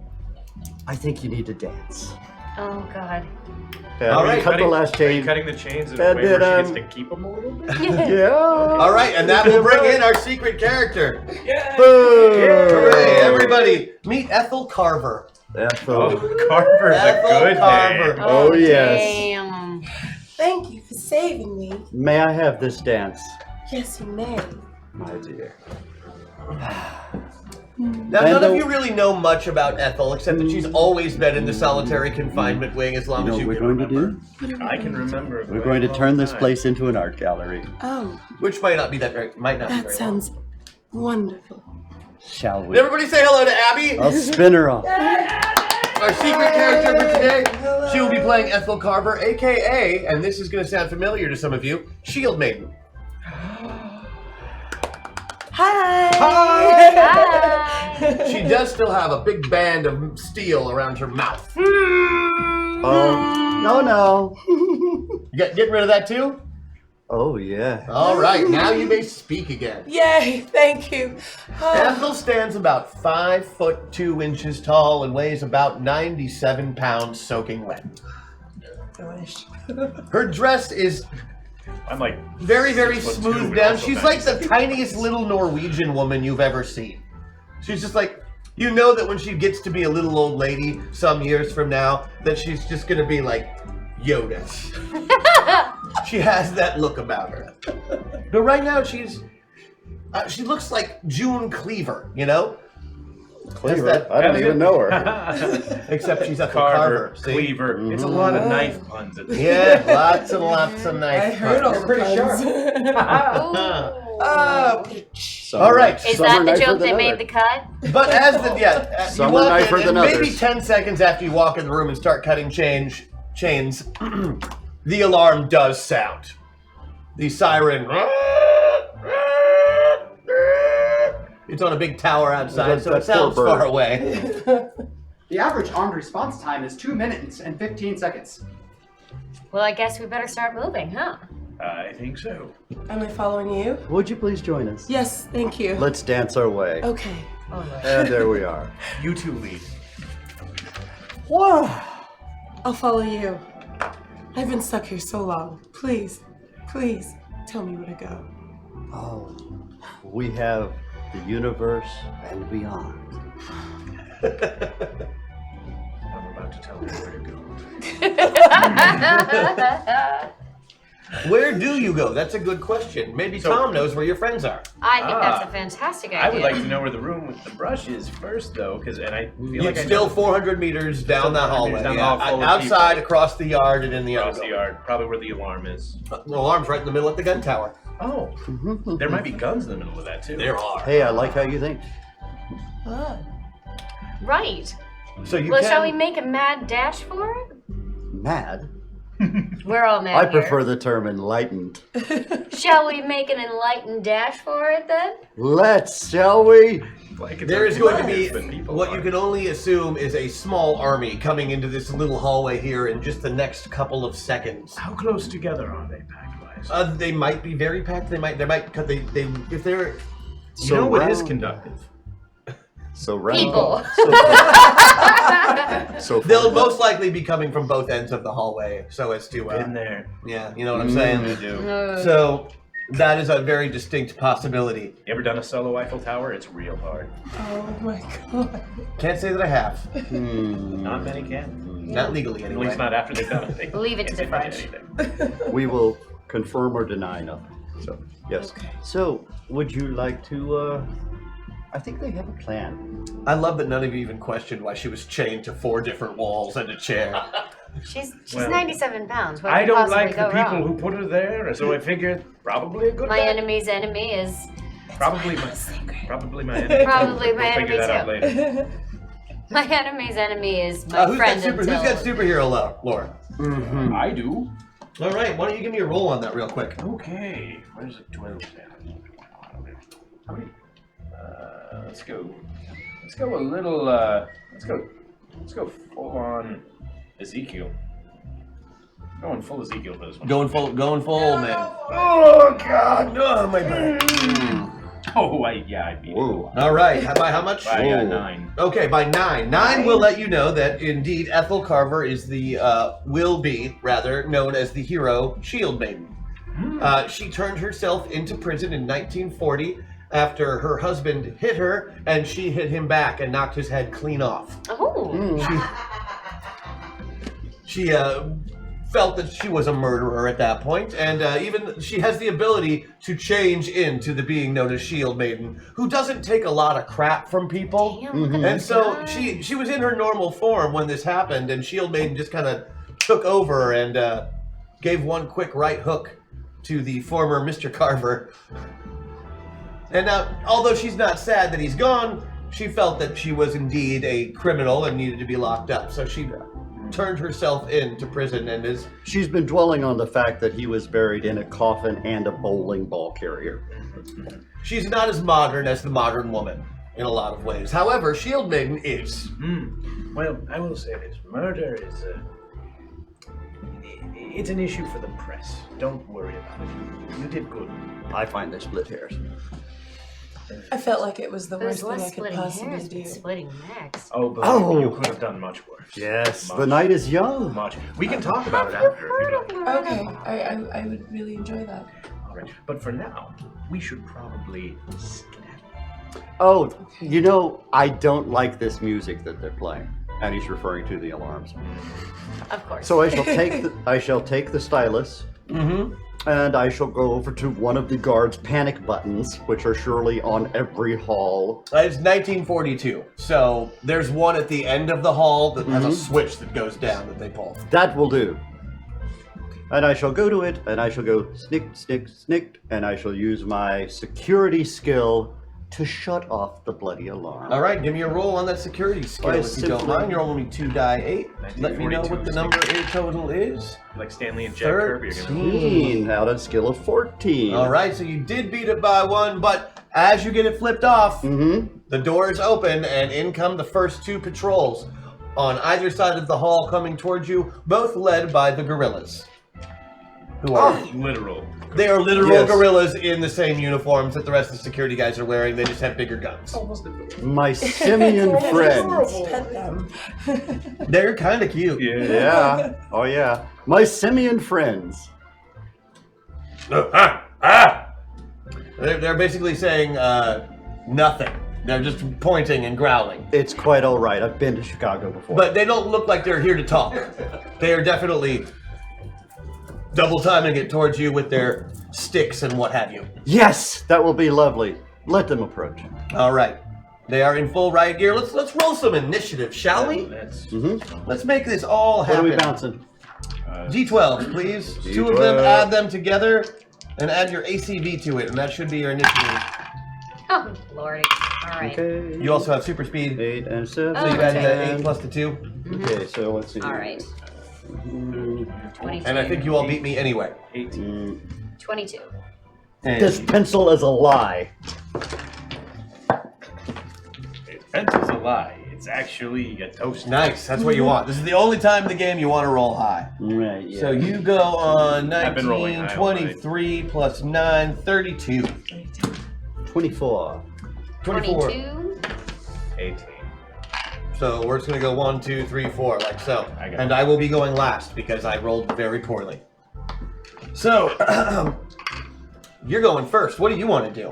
I think you need to dance. Oh, God. Yeah, All right, cut the last Are you chain. cutting the chains in a way where she gets to keep them a little bit? Yeah. All right, and that will bring in our secret character. Yeah. Hooray, everybody. Meet Ethel Carver. Ethel. Carver's Ethel a good Carver. name. Oh, yes. Damn. Thank you for saving me. May I have this dance, Yes, you may. my dear? Now, none of you really know much about Ethel, except that she's always been in the solitary confinement wing as long You know as what you we're can going remember. to do? I can remember. We're going to turn this place into an art gallery. Oh, Which might not be very that long. sounds wonderful. Shall we? Did everybody say hello to Abby? I'll spin her off. Our secret character for today. She will be playing Ethel Carver, aka, and this is going to sound familiar to some of you, Shield Maiden. Hi. Hi. She does still have a big band of steel around her mouth. Oh, no. You getting rid of that too? Oh, yeah. All right, now you may speak again. Yay, thank you. Ethel stands about 5'2" tall and weighs about 97 pounds soaking wet. I wish. Her dress is I'm like very, very 6'2" smooth and down. also She's like the 97. tiniest little Norwegian woman you've ever seen. She's just like, you know that when she gets to be a little old lady some years from now, that she's just gonna be like Yoda. She has that look about her. But right now she looks like June Cleaver, you know? Cleaver? That- I don't even know her. Except she's a Carver, Carver. See? Cleaver. It's a lot of knife puns at this Yeah, lots and lots of nice. I heard all puns. the puns. Oh, All right. Is Some that are the nicer joke than they made others. the cut? But as the you Some are walk nicer in, than and maybe others. 10 seconds after you walk in the room and start cutting chains, the alarm does sound. The siren. It's on a big tower outside, so it That's sounds poor bird. far away. The average armed response time is 2 minutes and 15 seconds. Well, I guess we better start moving, huh? I think so. am I following you? Would you please join us? Yes, thank you. Let's dance our way. Okay. And there we are. You two lead. I'll follow you. I've been stuck here so long. Please, please, tell me where to go. Oh, we have the universe and beyond. I'm about to tell you where to go. Where do you go? That's a good question. Maybe Tom knows where your friends are. I think that's a fantastic idea. I would like to know where the room with the brush is first, though, because I feel You're like I still know 400 meters down Still that 400 hallway. meters down the Yeah. hall full of Outside, people. across the yard, and in the across other the yard, probably where the alarm is. The alarm's right in the middle of the gun tower. Oh, there might be guns in the middle of that too. There are. Hey, I like how you think. Right. So you Well, can... shall we make a mad dash for it? Mad? We're all mad I here. prefer the term enlightened. Shall we make an enlightened dash for it then? Let's, shall we? Like it's There is going to alive, but be people what you aren't. can only assume is a small army coming into this little hallway here in just the next couple of seconds. How close together are they, pack-wise? They might be very packed. They might cut. They if they're You know what is Surround- conductive? So round. People. So They'll most likely be coming from both ends of the hallway, so as to In there. yeah, you know what I'm saying? They do. So that is a very distinct possibility. You ever done a solo Eiffel Tower? It's real hard. Oh my god. Can't say that I have. Not many can. Not legally At anyway. least not after they've done it. Leave it to the French. we will confirm or deny nothing. So yes. Okay. So would you like to? I think they have a plan. I love that none of you even questioned why she was chained to 4 different walls and a chair. She's Well, 97 pounds. What I could don't possibly like the go people wrong? who put her there, so I figured probably a good My guy. enemy's enemy is Probably my enemy. Probably my We'll figure enemy that out too. later. my enemy's enemy is my Who's friend got superhero lore? I do. All right, why don't you give me a roll on that real quick? Okay. Where's the 12 let's go. Let's go a little. Let's go full on Ezekiel. Going full Ezekiel for this one. Going full, man. Oh God! Oh my bad. Oh, I beat it. Whoa. All right, by how much? I got 9. Okay, by 9. 9 will let you know that indeed Ethel Carver is the will be rather known as the hero Shield Maiden. She turned herself into prison in 1940 after her husband hit her, and she hit him back and knocked his head clean off. Oh. She felt that she was a murderer at that point, and even she has the ability to change into the being known as Shield Maiden, who doesn't take a lot of crap from people. And so she was in her normal form when this happened, and Shield Maiden just kind of took over and gave one quick right hook to the former Mr. Carver. And now, although she's not sad that he's gone, she felt that she was indeed a criminal and needed to be locked up. So she turned herself into prison and is... She's been dwelling on the fact that he was buried in a coffin and a bowling ball carrier. She's not as modern as the modern woman in a lot of ways. However, Shield Maiden is. Well, I will say this: murder is it's an issue for the press. Don't worry about it. You did good. I find they split hairs. I felt like it was the There's worst thing I less could splitting possibly hairs, do. but splitting necks. Oh, but you could have done much worse. Yes, Much. the night is young. Much. We can talk about it after if you'd like. Okay, I would really enjoy that. All right, but for now, we should probably skedaddle. Oh, you know, I don't like this music that they're playing. And he's referring to the alarms. Of course. So I shall take the stylus. And I shall go over to one of the guards' panic buttons, which are surely on every hall. It's 1942, so there's one at the end of the hall that has a switch that goes down that they pull. That will do. And I shall go to it, and I shall go snick, snick, snick, and I shall use my security skill to shut off the bloody alarm. All right, give me a roll on that security skill if you don't mind. You're only 2 die 8. Let me know what the number in total is. Like Stanley and Jack Kirby are gonna 13 out of skill of 14. All right, so you did beat it by 1, but as you get it flipped off, the doors open and in come the first 2 patrols on either side of the hall coming towards you, both led by the gorillas. Who are literal. They are literal gorillas in the same uniforms that the rest of the security guys are wearing. They just have bigger guns. My simian friends. Pet them. They're kind of cute. Yeah. Oh, yeah. My simian friends. They're basically saying nothing. They're just pointing and growling. It's quite all right. I've been to Chicago before. But they don't look like they're here to talk. They are definitely double timing it towards you with their sticks and what have you. Yes, that will be lovely. Let them approach. All right. They are in full riot gear. Let's roll some initiative, shall we? Let's make this all happen. What are we bouncing? D12, please. D12. 2 of them, add them together, and add your ACV to it, and that should be your initiative. Oh, lordy. All right. Okay. You also have super speed. 8 and 7. So you add the 8 plus the 2. Okay, so let's see. All right. 22. And I think you all beat me anyway. 22. This pencil is a lie. Pencil's a lie. It's actually a toast. Nice. That's what you want. This is the only time in the game you want to roll high. Right, yeah. So you go on I've been rolling 19, high all 23 plus 9, 32. 24. 24. 22. 18. So we're just gonna go 1, 2, 3, 4, like so. I got And it. I will be going last because I rolled very poorly. So you're going first. What do you want to do?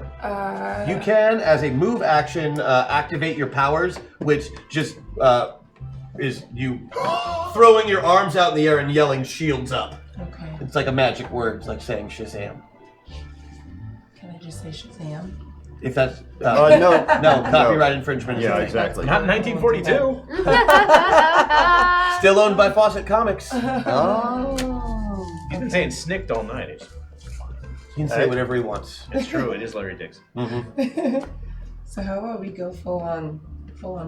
You can, as a move action, activate your powers, which just is you throwing your arms out in the air and yelling "shields up." Okay. It's like a magic word. It's like saying Shazam. Can I just say Shazam? If that's no, no copyright infringement. Is Yeah, a thing. exactly. Not in 1942. Still owned by Fawcett Comics. Oh. He's been saying snicked all night. It's He can say whatever he wants. It's true. It is Larry Dixon. So how about we go full on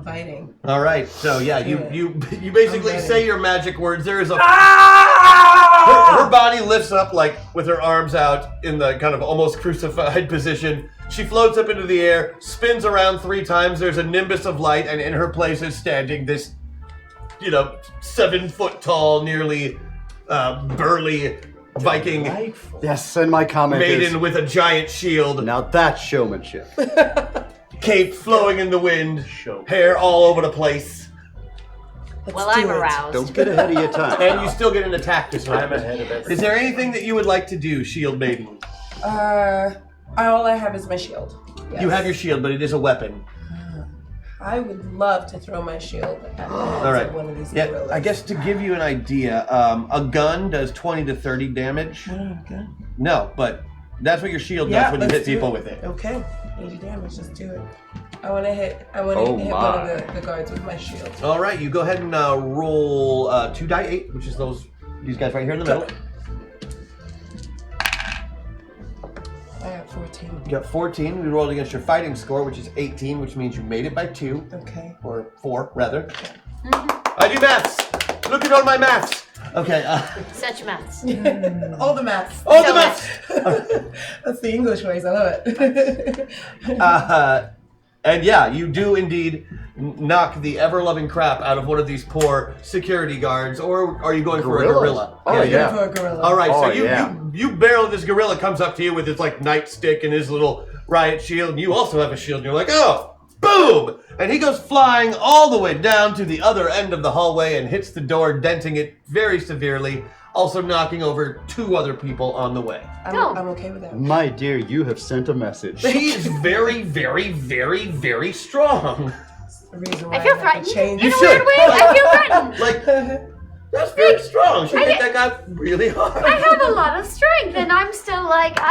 fighting? All right. So yeah, you basically ready. say your magic words. There is a her body lifts up like with her arms out in the kind of almost crucified position. She floats up into the air, spins around 3 times. There's a nimbus of light, and in her place is standing this, 7 foot tall, nearly burly Viking Yes, and my comment maiden is, with a giant shield. now that's showmanship. Cape flowing in the wind, hair all over the place. Well, I'm aroused. Don't get ahead of your time. And you still get an attack this round. I'm ahead of everything. Is there anything that you would like to do, Shield Maiden? All I have is my shield. Yes. You have your shield, but it is a weapon. I would love to throw my shield at the heads All right. of one of these Yeah, gorillas. I guess to give you an idea, a gun does 20 to 30 damage. Okay. No, but that's what your shield Yeah, does when you let's hit do people it. with it. Okay. 80 damage. Let's do it. I want to hit one Oh of the guards with my shield. All right, you go ahead and roll 2 die 8, which is these guys right here in the middle. I have 14. You got 14. We rolled against your fighting score, which is 18, which means you made it by 2. Okay. Or 4, rather. I do maths! Look at all my maths! Okay, Such maths. All the maths. all the maths! That's the English ways. I love it. And yeah, you do indeed knock the ever-loving crap out of one of these poor security guards, or are you going for a gorilla? Oh, yeah. For a gorilla. All right, so Oh, yeah. you barrel this gorilla comes up to you with his like nightstick and his little riot shield, and you also have a shield, and you're like, oh, boom! And he goes flying all the way down to the other end of the hallway and hits the door, denting it very severely, also knocking over 2 other people on the way. I'm okay with that. My dear, you have sent a message. She is very, very, very, very strong. The reason why I feel have to threatened. change. In a weird way, I feel threatened. Like, that's very strong. She hit that guy really hard. I have a lot of strength, and I'm still like, No,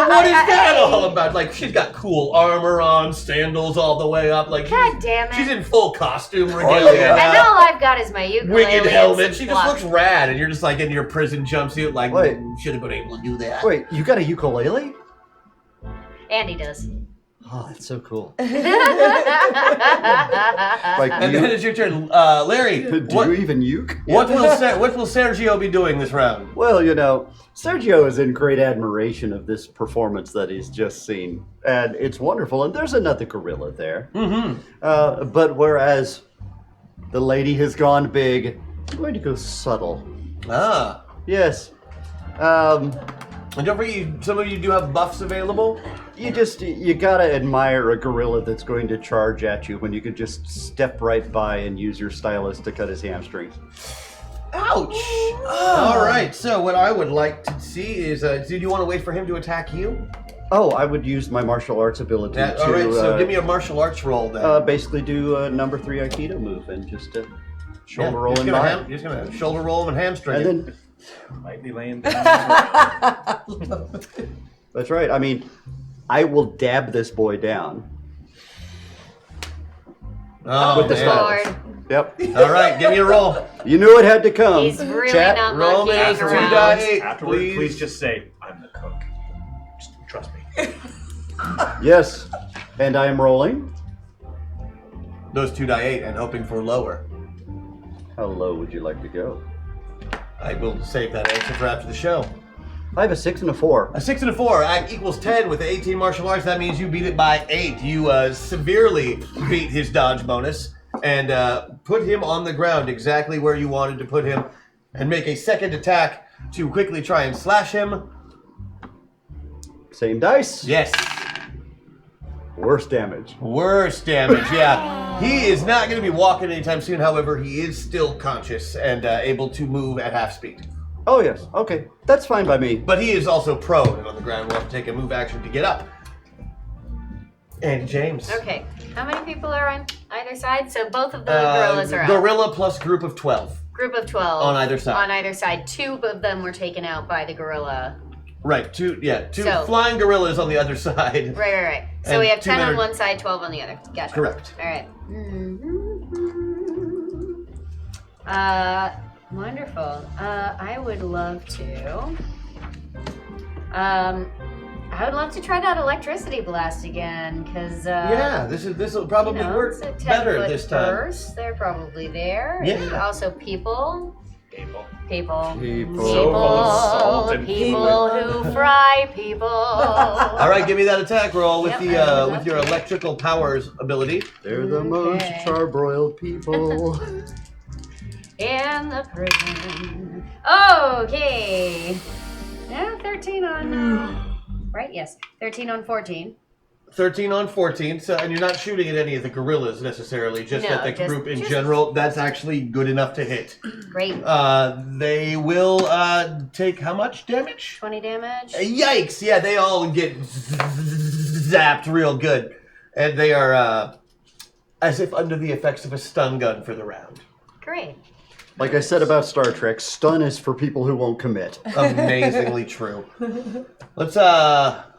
what is that all about? Like, she's got cool armor on, sandals all the way up. Like, God damn it. she's in full costume regalia. yeah. And all I've got is my ukulele Winged and helmet. some She just fluff. looks rad, and you're just like in your prison jumpsuit. Like, Wait. should have been able to do that. Wait, you got a ukulele? Andy does. Oh, that's so cool. I Like, And do then you, it's your turn, Larry. do What, you even uke? what will Sergio be doing this round? Well, Sergio is in great admiration of this performance that he's just seen, and it's wonderful. And there's another gorilla there. Mm-hmm. But whereas the lady has gone big, I'm going to go subtle. Ah. Yes. And don't forget, some of you do have buffs available. You gotta admire a gorilla that's going to charge at you when you could just step right by and use your stylus to cut his hamstrings. Ouch! All right, so what I would like to see is, do you want to wait for him to attack you? Oh, I would use my martial arts ability to All right, so give me a martial arts roll then. basically do a number 3 Aikido move and just shoulder roll you're in just by. you're just gonna shoulder roll him and hamstring And him. then, Might be laying down. that's right. I mean, I will dab this boy down. Oh, with the man. stylus. Lord. Yep. All right, give me a roll. You knew it had to come. He's really Chat. not Roll me monkeying a 2 around. die 8, Afterward, please. please just say, I'm the cook. Just trust me. Yes. And I am rolling. Those 2 die 8 and hoping for lower. How low would you like to go? I will save that answer for after the show. I have a 6 and a 4. A 6 and a 4 equals 10 with the 18 martial arts. That means you beat it by 8. You severely beat his dodge bonus and put him on the ground exactly where you wanted to put him and make a second attack to quickly try and slash him. Same dice. Yes. Worse damage. Worse damage, yeah. He is not going to be walking anytime soon. However, he is still conscious and able to move at half speed. Oh, yes. Okay. That's fine by me. But he is also prone and on the ground. Will have to take a move action to get up. And James. Okay. How many people are on either side? So both of the gorillas are out. Gorilla plus group of 12. Group of 12. On either side. On either side. 2 of them were taken out by the gorilla. Right, two So- flying gorillas on the other side. Right. So And we have 2 10 that on are- one side, 12 on the other. Gotcha. Correct. All right. Wonderful. I would love to. I would love to try that electricity blast again, because Yeah, this will probably work it's a 10 better foot this time. burst. They're probably there. And Yeah. also people. People who fry people. All right, give me that attack roll with Yep, with your electrical powers ability. They're the most charbroiled people. In the prison. Okay. Yeah, 13 on. Right? Yes. 13 on 14. 13 on 14, so, and you're not shooting at any of the gorillas necessarily, just No, at the just- group in just- general. That's actually good enough to hit. Great. They will take how much damage? 20 damage. Yikes! Yeah, they all get zapped real good. And they are as if under the effects of a stun gun for the round. Great. Like I said about Star Trek, stun is for people who won't commit. Amazingly true. Let's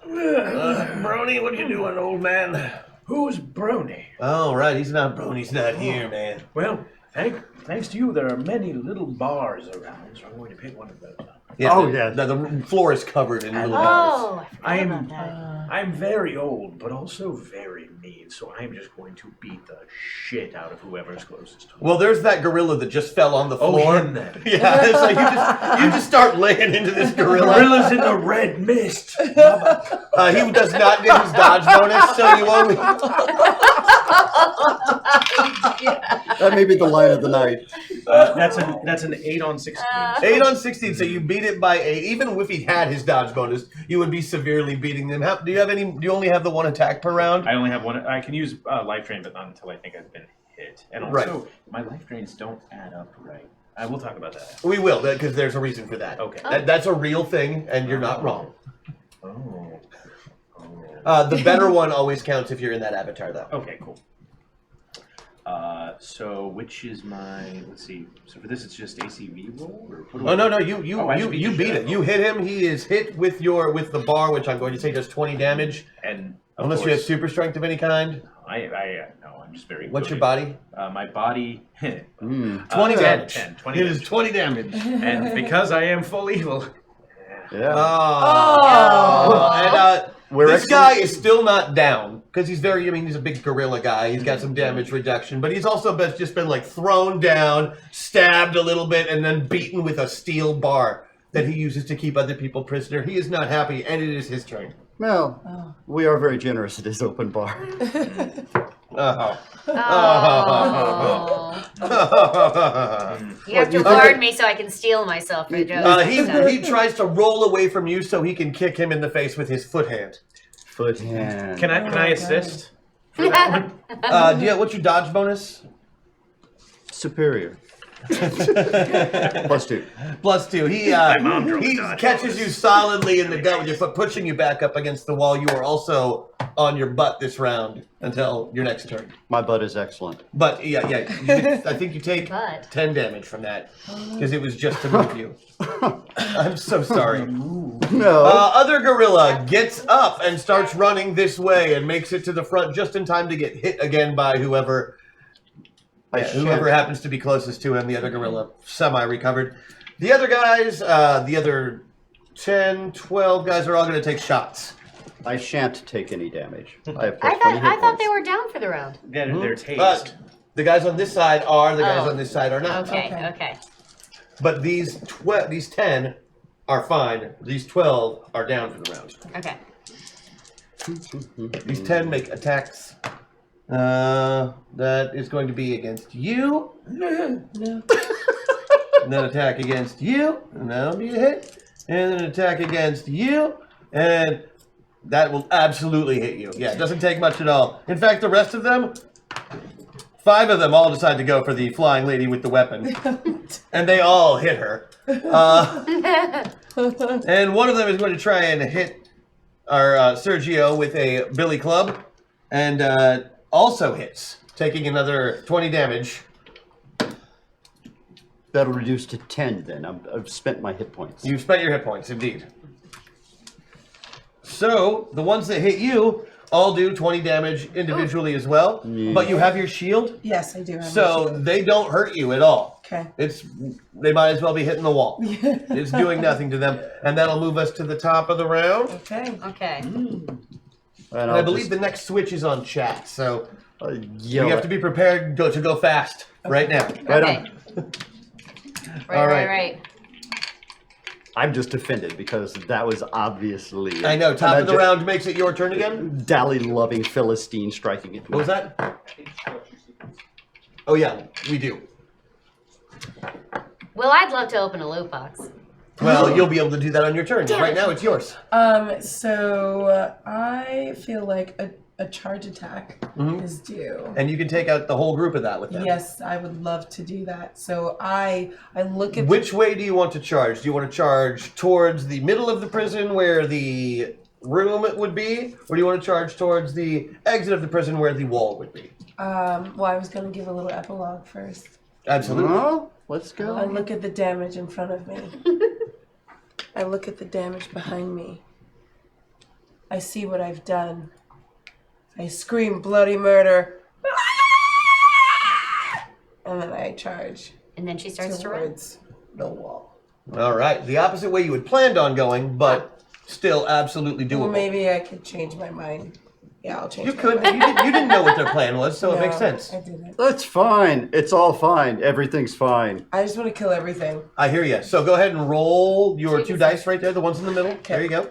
Brony, what you doing, old man? Who's Brony? Oh, right, Brony's not here, man. Well, thanks to you, there are many little bars around, so I'm going to pick one of those up. Yeah, the floor is covered in little bars. I'm very old, but also very mean, so I'm just going to beat the shit out of whoever's closest to me. Well, there's that gorilla that just fell on the floor. Him then. Yeah, so you just start laying into this gorilla. Gorilla's in the red mist. He does not get his dodge bonus, so you only. That may be the line of the night. That's an 8 on 16. 8 on 16, so you beat it by 8. Even if he had his dodge bonus, you would be severely beating them. Do you only have the one attack per round? I only have one. I can use life drain, but not until I think I've been hit. And also, my life drains don't add up right. We'll talk about that. We will, because there's a reason for that. Okay. That's a real thing, and you're not wrong. Oh. The better one always counts if you're in that avatar, though. Okay, cool. So which is my? Let's see. So for this, it's just ACV roll. Or what do No! You beat it. You hit him. He is hit with the bar, which I'm going to say does 20 damage. And unless you have super strength of any kind. No, I'm just very. What's your body? My body. 20 damage. 20 it is 20 damage. And because I am full evil. Yeah. And this guy is still not down because he's he's a big gorilla guy. He's got some damage reduction, but he's also just been like thrown down, stabbed a little bit, and then beaten with a steel bar that he uses to keep other people prisoner. He is not happy, and it is his turn. Well, we are very generous at his open bar. You have to warn me so I can steal myself for jokes. He tries to roll away from you so he can kick him in the face with his foot hand. Foot hand. Can I assist? What's your dodge bonus? Superior. +2. +2. He catches you solidly in the gut with your foot, pushing you back up against the wall. You are also on your butt this round until your next turn. My butt is excellent. But I think you take 10 damage from that because it was just to move you. I'm so sorry. No. Other gorilla gets up and starts running this way and makes it to the front just in time to get hit again by whoever happens to be closest to him. The other gorilla semi-recovered. The other guys, the other 10, 12 guys are all going to take shots. I shan't take any damage. I have I thought they were down for the round. They're tased. But the guys on this side are, the guys on this side are not. Okay. But these 10 are fine. These 12 are down for the round. Okay. These 10 make attacks. That is going to be against you. No. And then attack against you. And that'll be a hit. And then an attack against you. And That will absolutely hit you. Yeah, it doesn't take much at all. In fact, the rest of them, 5 of them all decide to go for the flying lady with the weapon. And they all hit her. And one of them is going to try and hit our Sergio with a billy club. And also hits, taking another 20 damage. That'll reduce to 10 then. I've spent my hit points. You've spent your hit points, indeed. So, the ones that hit you all do 20 damage individually as well. Yeah. But you have your shield? Yes, I do have so my shield. They don't hurt you at all. Okay. They might as well be hitting the wall. It's doing nothing to them. And that'll move us to the top of the round. Okay. Okay. And I believe the next switch is on chat, so you have to be prepared to go fast right now. Right on. Right. I'm just offended because that was obviously... I know, top of the round makes it your turn again? Dally-loving Philistine striking it. What was that? Oh yeah, we do. Well, I'd love to open a loot box. Well, you'll be able to do that on your turn. Right now, it's yours. So I feel like a charge attack is due. And you can take out the whole group of that with them. Yes, I would love to do that. So I look at... Which way do you want to charge? Do you want to charge towards the middle of the prison where the room would be? Or do you want to charge towards the exit of the prison where the wall would be? Well, I was going to give a little epilogue first. Absolutely. Well, let's go. I look at the damage in front of me. I look at the damage behind me. I see what I've done. I scream bloody murder. And then I charge. And then she starts to run. The wall. All right. The opposite way you had planned on going, but still absolutely doable. Well, maybe I could change my mind. Yeah, I'll change You my could. mind. You didn't know what their plan was, so it makes sense. I didn't. That's fine. It's all fine. Everything's fine. I just want to kill everything. I hear you. So go ahead and roll your 2 dice right there, the ones in the middle. Okay. There you go.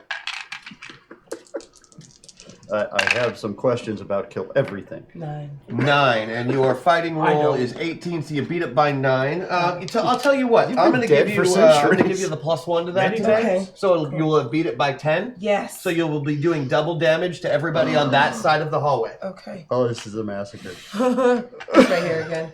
I have some questions about kill everything. 9. 9, and your fighting roll is 18, so you beat it by 9. I'll tell you what. I'm going to give you. I'm going to give you the +1 to that today. Okay. So you will have beat it by 10. Yes. So you will be doing double damage to everybody on that side of the hallway. Okay. Oh, this is a massacre. It's right here again.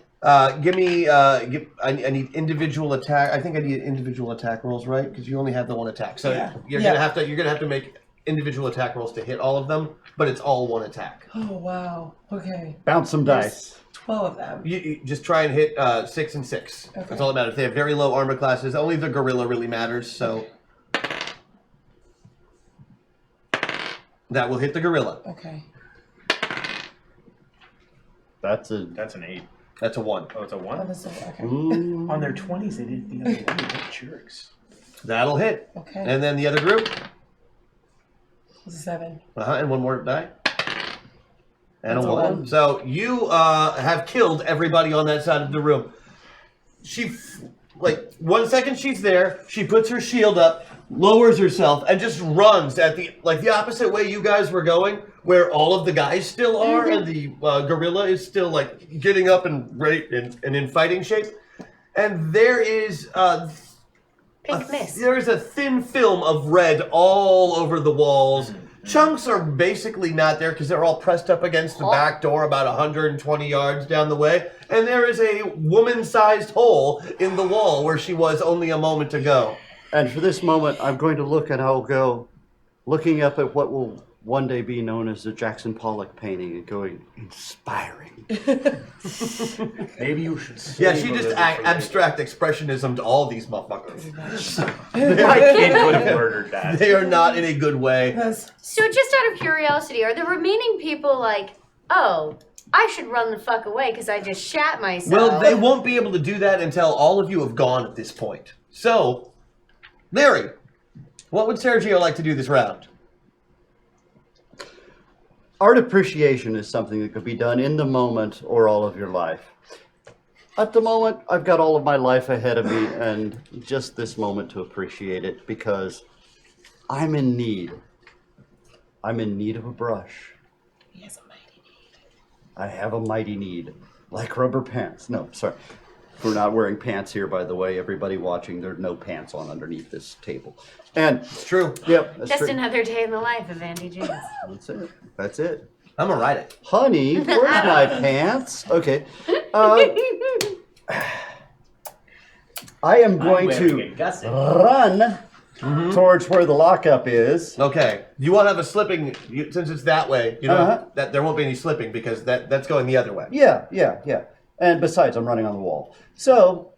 Give me. I need individual attack. I think I need individual attack rolls, right? Because you only have the 1 attack. So you're gonna have to make individual attack rolls to hit all of them, but it's all 1 attack. Oh, wow. Okay. Bounce some dice. 12 of them. You just try and hit 6 and 6. Okay. That's all that matters. They have very low armor classes. Only the gorilla really matters, so that will hit the gorilla. Okay. That's an 8. That's a 1. Oh, it's a 1? Oh, that's okay. On their 20s, they did the other one. What jerks. That'll hit. Okay. And then the other group. It's a 7. And 1 more die. And That's a a 1. 1. So you have killed everybody on that side of the room. She, 1 second she's there, she puts her shield up, lowers herself, and just runs at the opposite way you guys were going, where all of the guys still are, and the gorilla is still getting up and ready and in fighting shape. And there is there is a thin film of red all over the walls. Chunks are basically not there because they're all pressed up against the back door about 120 yards down the way. And there is a woman-sized hole in the wall where she was only a moment ago. And for this moment, I'm going to look and I'll go looking up at what will one day be known as the Jackson Pollock painting and going, inspiring. Maybe you should Yeah, she just abstract expressionism to all these motherfuckers. My kid could have murdered that. They are not in a good way. So just out of curiosity, are the remaining people like, oh, I should run the fuck away because I just shat myself? Well, they won't be able to do that until all of you have gone at this point. So, Larry, what would Sergio like to do this round? Art appreciation is something that could be done in the moment or all of your life. At the moment, I've got all of my life ahead of me and just this moment to appreciate it because I'm in need. I'm in need of a brush. He has a mighty need. I have a mighty need. Like rubber pants. No, sorry. We're not wearing pants here, by the way. Everybody watching, there's no pants on underneath this table. And It's true. Yep, that's Just true. another day in the life of Andy James. That's it. That's it. I'm gonna write it. Honey, where's my pants? Okay. I am going to run towards where the lockup is. Okay. You won't have a slipping since it's that way. You know that there won't be any slipping because that's going the other way. Yeah. And besides, I'm running on the wall. So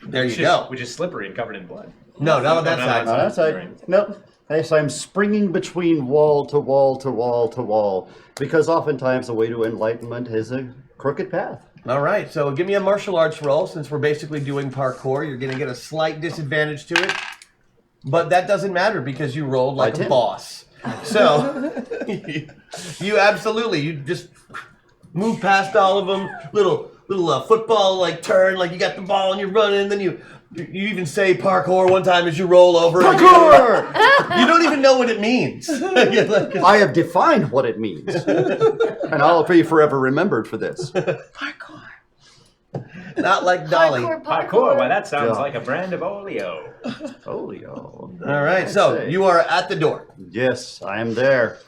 there you go. Which is slippery and covered in blood. No, not on that side. Not that side. Nope. So I'm springing between wall to wall to wall to wall because oftentimes the way to enlightenment is a crooked path. All right. So give me a martial arts roll since we're basically doing parkour. You're going to get a slight disadvantage to it, but that doesn't matter because you rolled like a boss. So you absolutely you just move past all of them. Little football like turn, like you got the ball and you're running, and then you even say parkour one time as you roll over. Parkour! You don't even know what it means. I have defined what it means, and I'll be forever remembered for this. Parkour. Not like Dolly. Parkour. Why, that sounds like a brand of Oleo. Oleo. All right, so you are at the door. Yes, I am there.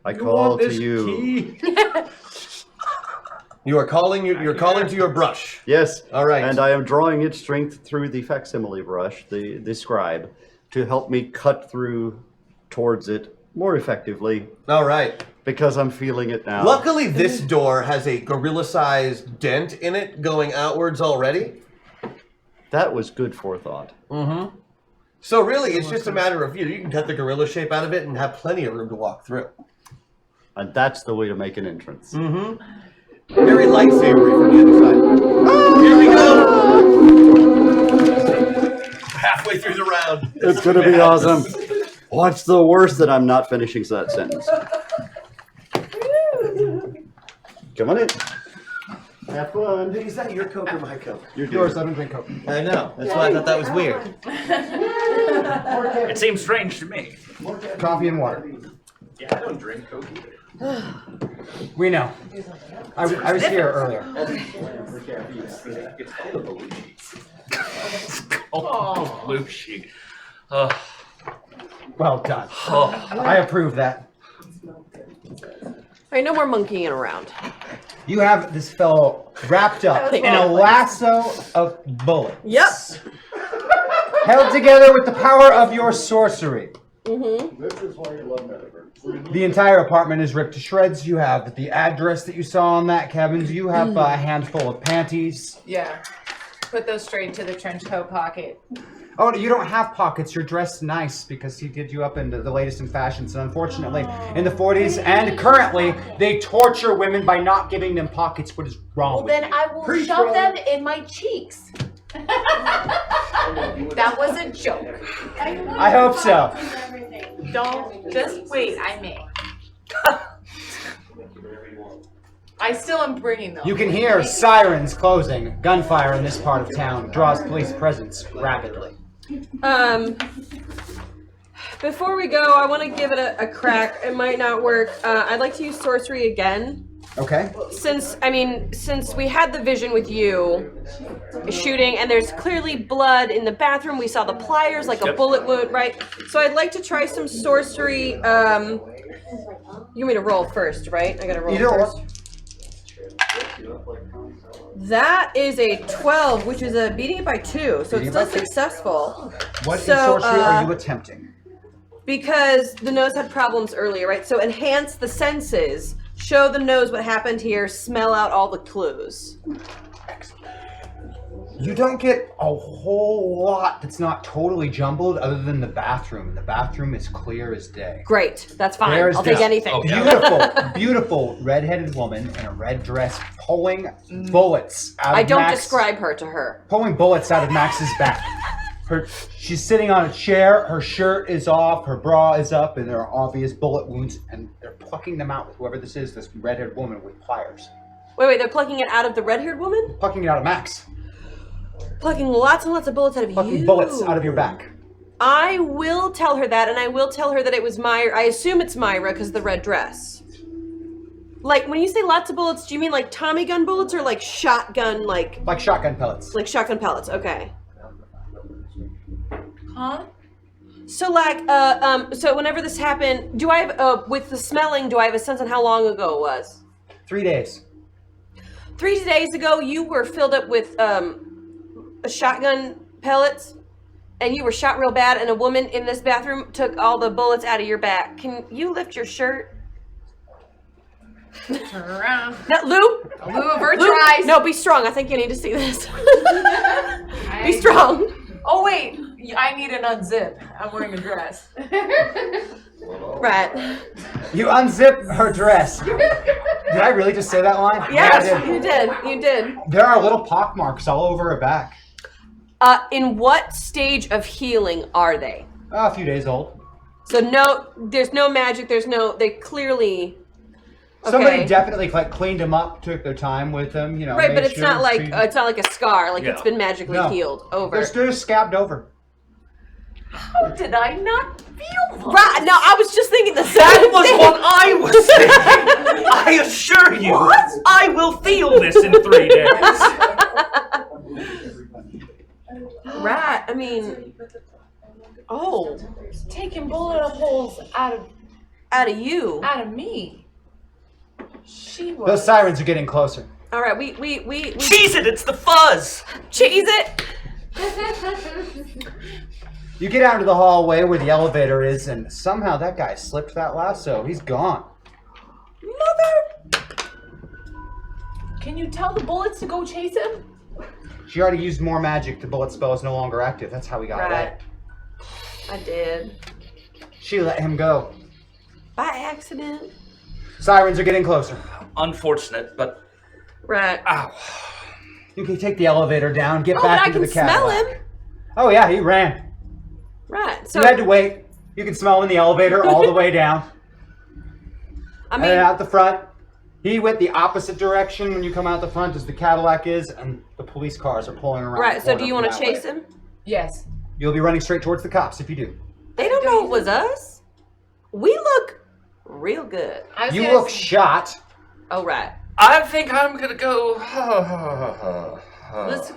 I call to you. You are calling. You're calling to your brush. Yes. All right. And I am drawing its strength through the facsimile brush, the scribe, to help me cut through towards it more effectively. All right. Because I'm feeling it now. Luckily, this door has a gorilla-sized dent in it going outwards already. That was good forethought. Mm-hmm. So really, it's just a matter of you can cut the gorilla shape out of it and have plenty of room to walk through. And that's the way to make an entrance. Mm-hmm. Very lightsabery from the other side. Here we go. Halfway through the round. It's going to be awesome. What's the worst that I'm not finishing that sentence? Come on in. Have fun. Is that your Coke or my Coke? Yours. I don't drink Coke. I know. That's why I thought that was weird. It seems strange to me. Coffee and water. Yeah, I don't drink Coke either. We know. I was here earlier. Oh, blue sheet. Well done. I approve that. All right, no more monkeying around. You have this fellow wrapped up in a lasso of bullets. Yep. Held together with the power of your sorcery. Mm-hmm. This is why you love Metaverse. The entire apartment is ripped to shreds. You have the address that you saw on that cabin. You have a handful of panties. Yeah. Put those straight into the trench coat pocket. Oh, you don't have pockets. You're dressed nice because he did you up into the latest in fashions. And unfortunately, in the 40s and currently, they torture women by not giving them pockets. What is wrong Well, with then you? I will shove them in my cheeks. That was a joke. I hope so. Don't just wait. I may. I still am bringing them. You can hear sirens closing. Gunfire in this part of town draws police presence rapidly. Before we go, I want to give it a crack. It might not work. I'd like to use sorcery again. Okay. Since we had the vision with you shooting, and there's clearly blood in the bathroom. We saw the pliers, like a bullet wound, right? So I'd like to try some sorcery. You want me to roll first, right? I gotta roll first. That is a 12, which is beating it by 2, so it's still successful. What sorcery are you attempting? Because the nose had problems earlier, right? So enhance the senses, show the nose what happened here, smell out all the clues. You don't get a whole lot that's not totally jumbled other than the bathroom. And the bathroom is clear as day. Great, that's fine. There's I'll take this anything. Beautiful redheaded woman in a red dress pulling bullets out of I don't Max, describe her to her. pulling bullets out of Max's back. She's sitting on a chair, her shirt is off, her bra is up, and there are obvious bullet wounds, and they're plucking them out with whoever this is, this red-haired woman with pliers. Wait, they're plucking it out of the red-haired woman? Plucking it out of Max. Plucking lots and lots of bullets out of you. Plucking bullets out of your back. I will tell her that, and I will tell her that it was Myra. I assume it's Myra because of the red dress. Like, when you say lots of bullets, do you mean like Tommy gun bullets or like shotgun, like shotgun pellets? Like shotgun pellets, okay. Huh? So like, so whenever this happened, do I have, with the smelling, do I have a sense on how long ago it was? 3 days. 3 days ago, you were filled up with, shotgun pellets, and you were shot real bad, and a woman in this bathroom took all the bullets out of your back. Can you lift your shirt? Turn around. No, Lou? Lou of her tries. No, be strong. I think you need to see this. Be strong. Oh, wait. I need an unzip. I'm wearing a dress. Right. You unzip her dress. Did I really just say that line? Yes, Yeah, I did. you did. You did. There are little pock marks all over her back. In what stage of healing are they? A few days old. So there's no magic. They clearly. Somebody Okay. definitely cleaned them up, took their time with them, you know. Right, made but it's sure not like treated- it's not like a scar. Like Yeah. it's been magically No. healed over. They're just scabbed over. How did I not feel that? Right. No, I was just thinking the same That was thing. what I was saying. I assure you, I will feel this in 3 days. Right. I mean, oh, Taking bullet holes out of you, out of me. She was. Those sirens are getting closer. All right, we Cheese it! It's the fuzz. cheese it. You get out into the hallway where the elevator is, and somehow that guy slipped that lasso. He's gone. Mother. Can you tell the bullets to go chase him? She already used more magic. The bullet spell is no longer active. That's how he got away. I did She let him go. by accident. Sirens are getting closer. Unfortunate, but Right. ow. You can take the elevator down, get Oh, but back I into can the smell Cadillac. him. Oh yeah, he ran. Right. So You had to wait. You can smell him in the elevator all the way down. I And mean, then out the front, he went the opposite direction when you come out the front as the Cadillac is, and the police cars are pulling around. right. the So corner do you from want to that chase way. him? Yes. You'll be running straight towards the cops if you do. They don't know it was us. We look real good. You look shot. Oh right. I think I'm gonna go. Let's.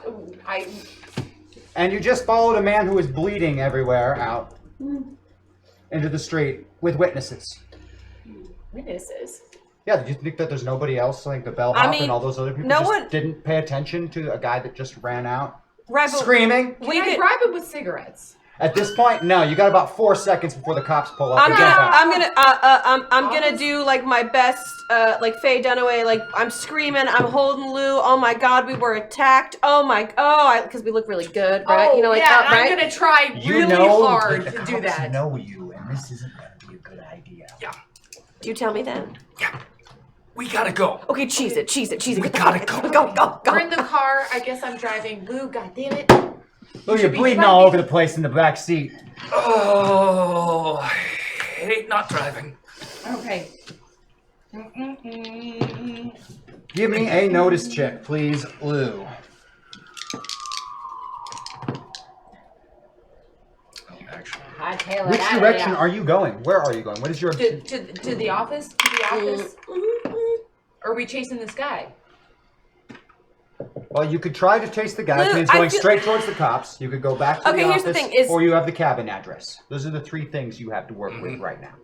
And you just followed a man who was bleeding everywhere out into the street with witnesses. Witnesses. Yeah, did you think that there's nobody else like the bellhop I mean, and all those other people no just one- didn't pay attention to a guy that just ran out Right. But screaming? we Can I did. bribe it with cigarettes? At this point, no, you got about 4 seconds before the cops pull up. I'm and gonna, jump out. I'm gonna do like my best, like Faye Dunaway. Like I'm screaming, I'm holding Lou. Oh my God, we were attacked. Because we look really good, right? Oh, you know, like yeah, that, and right? I'm gonna try You really know hard that the to do cops that. know you, and this isn't going to be a good idea. Yeah, Do you tell me that? we gotta go. Okay, cheese it. We gotta go. Go. We're in the car. I guess I'm driving. Lou, goddammit. Oh, you're be bleeding driving. all over the place in the back seat. Oh, I hate not driving. Okay. Give me a notice check, please, Lou. Hightail it Which out of direction there. are you going? Where are you going? What is your... To the office? To the office? Or are we chasing this guy? Well, you could try to chase the guy. Lou, It means I going feel- straight towards the cops. You could go back to Okay, the here's the office, thing, is- or you have the cabin address. Those are the 3 things you have to work with right now.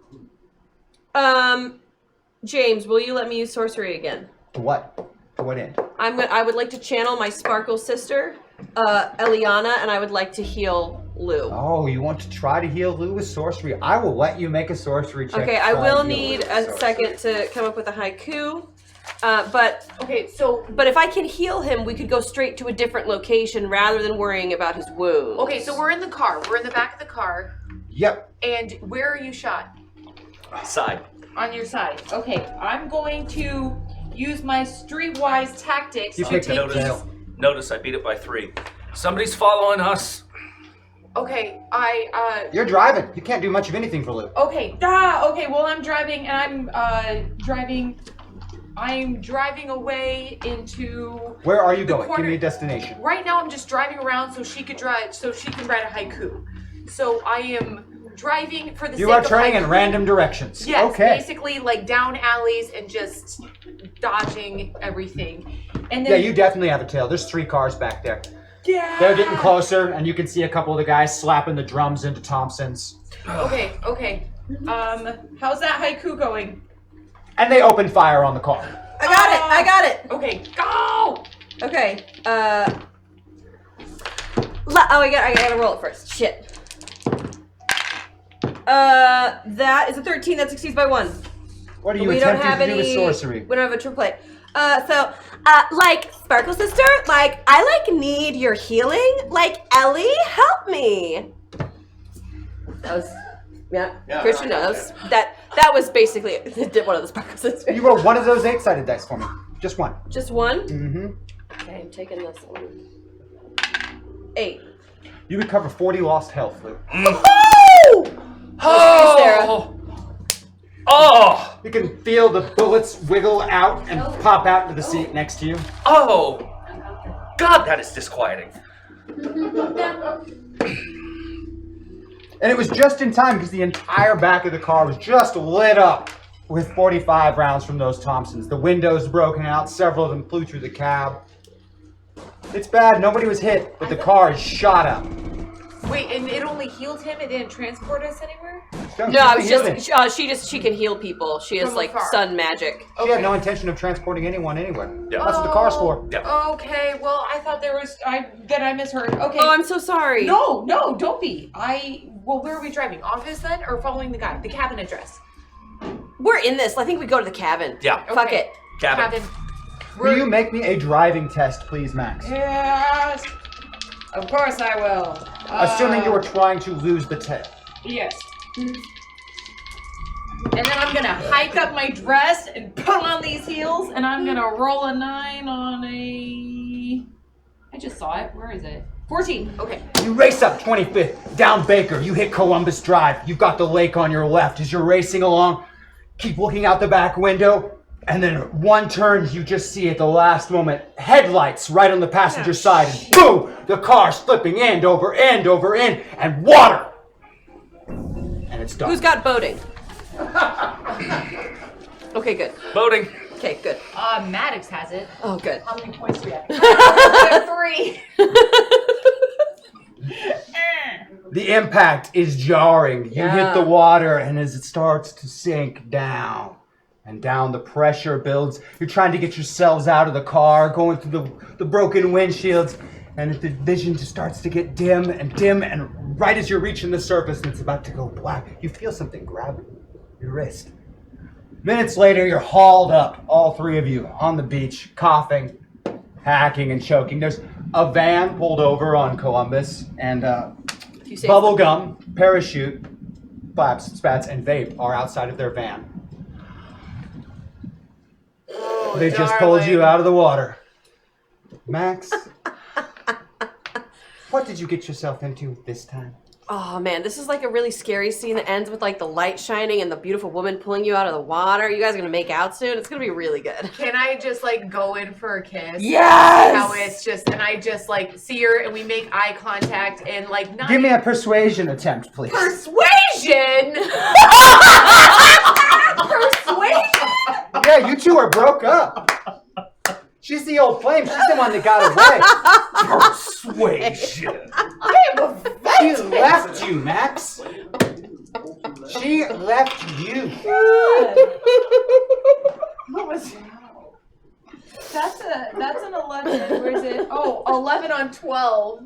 James, will you let me use sorcery again? To what? To what end? I would like to channel my Sparkle sister, Eliana, and I would like to heal Lou. Oh, you want to try to heal Lou with sorcery? I will let you make a sorcery check. Okay, to I try will to heal Lou need with a sorcery. second to come up with a haiku. But Okay, so if I can heal him, we could go straight to a different location rather than worrying about his wound. okay, so we're in the car. We're in the back of the car. Yep. And where are you shot? Side. On your side. Okay, I'm going to use my streetwise tactics You to picked take it up. Notice, notice I beat it by 3. Somebody's following us. Okay, You're driving. You can't do much of anything for Lou. Okay. Okay. Well, I'm driving, and I'm driving away into. Where are you the going? corner. Give me a destination. Right now, I'm just driving around so she could drive, so she can write a haiku. So I am driving for the You sake are of turning like, in random directions. Yes, Okay. basically like down alleys and just dodging everything. And Yeah, then you definitely have a tail. There's 3 cars back there. yeah. They're getting closer, and you can see a couple of the guys slapping the drums into Thompson's. Okay. How's that haiku going? And they open fire on the car. I got it. Okay, go. Okay. I gotta roll it first. Shit. That is a 13. That succeeds by 1. What are you We don't attempting have to do any. with sorcery? We don't have a triplet. Like Sparkle Sister, like I need your healing. Like Ellie, help me. That was, yeah. Christian knows that. That was basically one of the Sparkle Sisters. You roll one of those 8-sided dice for me. Just one. Just one. Mm-hmm. Okay, I'm taking this one. 8. You recover 40 lost health, Luke. Oh! Oh! You can feel the bullets wiggle out and pop out into the seat next to you. Oh! God, that is disquieting. And it was just in time because the entire back of the car was just lit up with 45 rounds from those Thompsons. The windows broken out, several of them flew through the cab. It's bad, nobody was hit, but the car is shot up. Wait, and it only healed him. It didn't transport us anywhere. No, it's just she can heal people. She has From like afar. sun magic. She had no intention of transporting anyone anywhere. Yeah. That's what the car's for. Okay, well, I thought there was. Then I misheard. Okay. Oh, I'm so sorry. No, don't be. Well, where are we driving? Office then, or following the guy? The cabin address. We're in this. I think we go to the cabin. Yeah. Fuck Okay. it. Cabin. Will you make me a driving test, please, Max? Yes. Of course I will. Assuming you are trying to lose the tail. Yes. And then I'm gonna hike up my dress and put on these heels, and I'm gonna roll a 9 on a. I just saw it. Where is it? 14. Okay. You race up 25th, down Baker. You hit Columbus Drive. You've got the lake on your left. As you're racing along, keep looking out the back window, and then one turn, you just see at the last moment, headlights right on the passenger side, and boom! The car's flipping end over end over end, and water! And it's done. Who's got boating? Okay, good. Boating. Okay, good. Maddox has it. Oh, good. How many points do we have? 3. The impact is jarring. You hit the water, and as it starts to sink down, and down the pressure builds, you're trying to get yourselves out of the car, going through the broken windshields, and the vision just starts to get dim, and right as you're reaching the surface and it's about to go black, you feel something grab your wrist. Minutes later, you're hauled up, all 3 of you, on the beach, coughing, hacking, and choking. There's a van pulled over on Columbus, and bubble gum, parachute, flaps, spats, and vape are outside of their van. Oh, They just pulled you out of the water. Max, what did you get yourself into this time? Oh man, this is like a really scary scene that ends with like the light shining and the beautiful woman pulling you out of the water. You guys are gonna make out soon. It's gonna be really good. Can I just like go in for a kiss? Yes! How it's just, and I just like see her and we make eye contact and like not. Give me a persuasion attempt, please. Persuasion! Persuasion? Yeah, you two are broke up. She's the old flame. She's the one that got away. Persuasion. She left you, Max. She left you. What was That's an 11. Where is it? Oh, 11 on 12.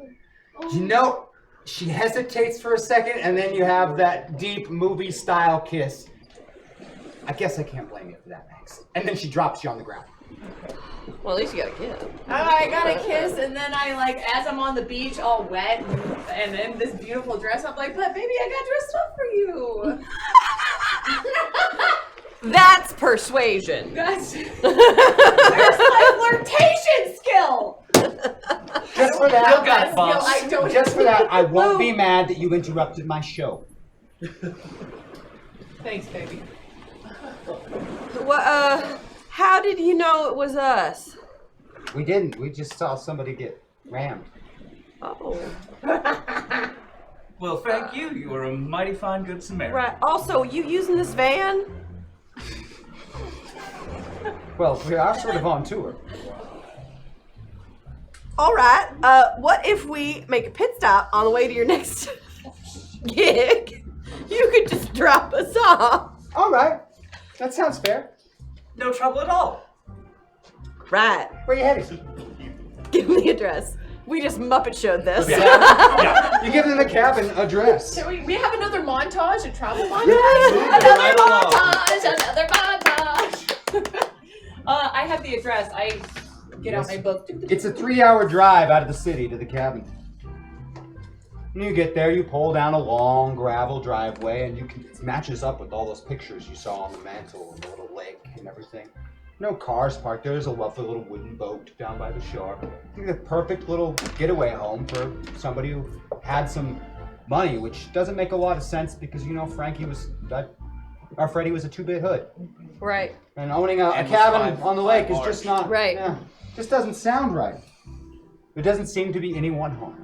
You know, she hesitates for a second, and then you have that deep movie-style kiss. I guess I can't blame you for that, Max. And then she drops you on the ground. Well, at least you got a kiss. I got a kiss, and then I like, as I'm on the beach, all wet, and in this beautiful dress, I'm like, but baby, I got dressed up for you. That's persuasion. That's where's my flirtation skill? Just for that, I don't. Just for that, I won't be mad that you interrupted my show. Thanks, baby. What? How did you know it was us? We didn't. We just saw somebody get rammed. Oh. Well, thank you. You are a mighty fine good Samaritan. Right. Also, you using this van? Well, we are sort of on tour. All right. What if we make a pit stop on the way to your next gig? You could just drop us off. All right. That sounds fair. No trouble at all. Right. Where you headed? Give me the address. We just Muppet showed this. Yeah. You give them the cabin address. So we have another montage, a travel montage? Right along. Another montage! I have the address. I get out my book. It's a 3-hour drive out of the city to the cabin. When you get there, you pull down a long gravel driveway, and it matches up with all those pictures you saw on the mantle and the little lake and everything. No cars parked there. There's a lovely little wooden boat down by the shore. The perfect little getaway home for somebody who had some money, which doesn't make a lot of sense because Freddy was a 2-bit hood. Right. And owning a cabin on the lake is just not right. Yeah, just doesn't sound right. There doesn't seem to be any one home.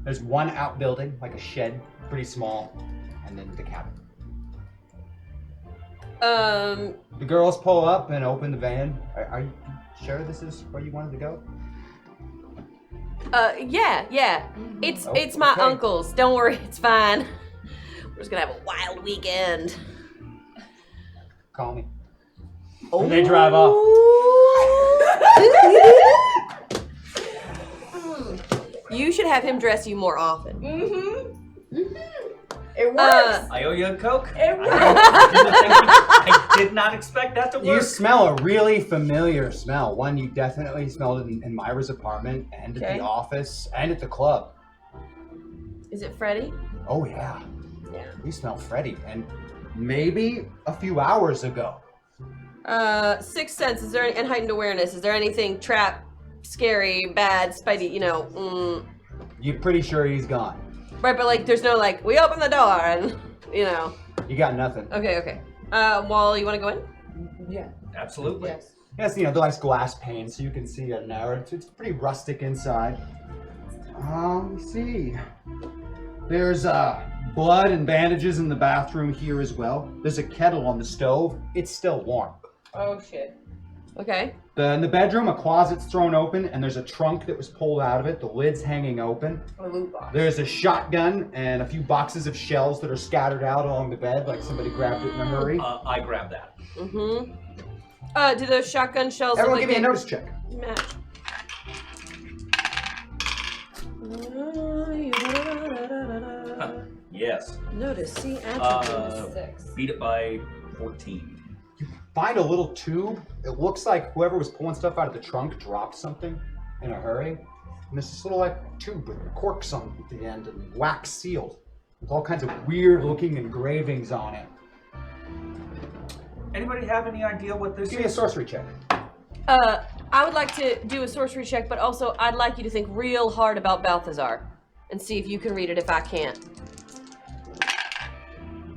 There's one outbuilding, like a shed, pretty small, and then the cabin. The girls pull up and open the van. Are you sure this is where you wanted to go? Yeah. It's my uncle's. Don't worry, it's fine. We're just gonna have a wild weekend. Call me. Oh. And they drive off. You should have him dress you more often. It works. I owe you a Coke. It works. I did not expect that to work. You smell a really familiar smell. One you definitely smelled it in Myra's apartment and at the office and at the club. Is it Freddy? Oh yeah. We smell Freddy, and maybe a few hours ago. Sixth sense, is there and heightened awareness, is there anything trap, scary, bad, spidey, You're pretty sure he's gone. Right, but like there's no like, we open the door and You got nothing. Okay. Wall, you wanna go in? Yeah. Absolutely. Yes. Yes, the nice glass pane so you can see it now. It's pretty rustic inside. Let me see. There's blood and bandages in the bathroom here as well. There's a kettle on the stove. It's still warm. Oh shit. Okay. In the bedroom, a closet's thrown open and there's a trunk that was pulled out of it. The lid's hanging open. A loot box. There's a shotgun and a few boxes of shells that are scattered out along the bed like somebody grabbed it in a hurry. I grabbed that. Do those shotgun shells Everyone look give me a like notice check. match? Yes. Notice, see, attribute 6. Beat it by 14. Find a little tube. It looks like whoever was pulling stuff out of the trunk dropped something in a hurry. And there's this little tube with corks on the end and wax sealed with all kinds of weird looking engravings on it. Anybody have any idea what this is? Give me a sorcery check. I would like to do a sorcery check, but also I'd like you to think real hard about Balthazar and see if you can read it if I can't.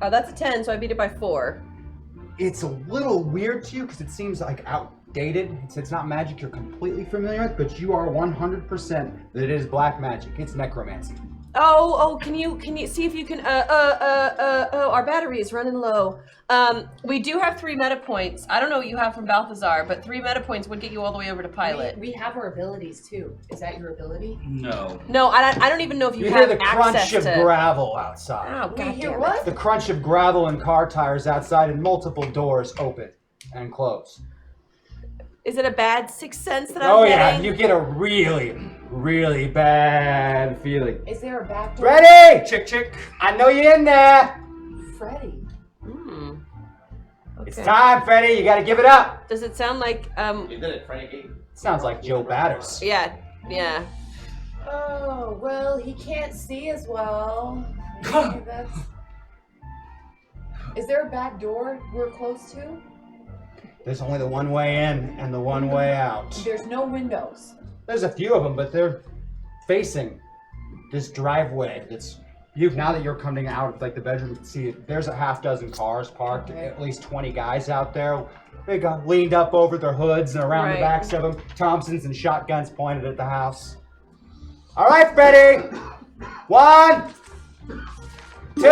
That's a 10, so I beat it by 4. It's a little weird to you because it seems like outdated. It's not magic you're completely familiar with, but you are 100% that it is black magic. It's necromancy. Can you see if you can, our battery is running low. We do have 3 meta points. I don't know what you have from Balthazar, but 3 meta points would get you all the way over to pilot. We have our abilities too. Is that your ability? No. No, I don't even know if you You have hear the crunch access of to... gravel outside. Oh, We God hear damn what? it. The crunch of gravel and car tires outside and multiple doors open and close. Is it a bad sixth sense that I'm Oh yeah, getting? you get a really, really bad feeling. Is there a back door? Freddy! Chick. I know you're in there. Freddy. It's time, Freddy. You gotta give it up. Does it sound like, You did it, Frankie. Sounds like Joe Batters. yeah. Oh, well, he can't see as well. Maybe that's... Is there a back door we're close to? There's only the one way in and the one way out. There's no windows. There's a few of them, but they're facing this driveway that's... Now that you're coming out of the bedroom, you can see there's a half dozen cars parked, at least 20 guys out there. They got leaned up over their hoods and around the backs of them, Thompsons and shotguns pointed at the house. All right, Freddy. 1, 2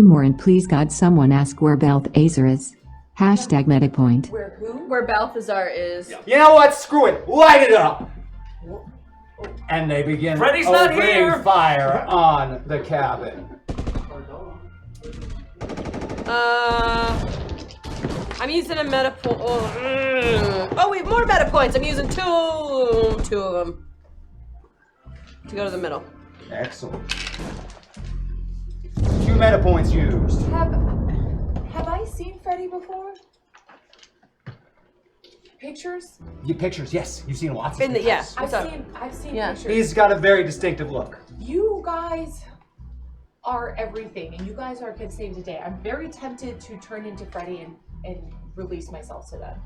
more and please God someone ask where Balthazar is. Hashtag MetaPoint. Where who? Where Balthazar is. You know what? Screw it. Light it up. And they begin Freddy's not here. opening fire on the cabin. I'm using a meta point. Oh, wait, more meta points. I'm using two of them to go to the middle. Excellent. 2 meta points used. Have I seen Freddy before? Pictures? Your pictures, yes. You've seen lots of In the pictures. I've seen pictures. He's got a very distinctive look. You guys are everything, and you guys can save the day. I'm very tempted to turn into Freddy and release myself to them.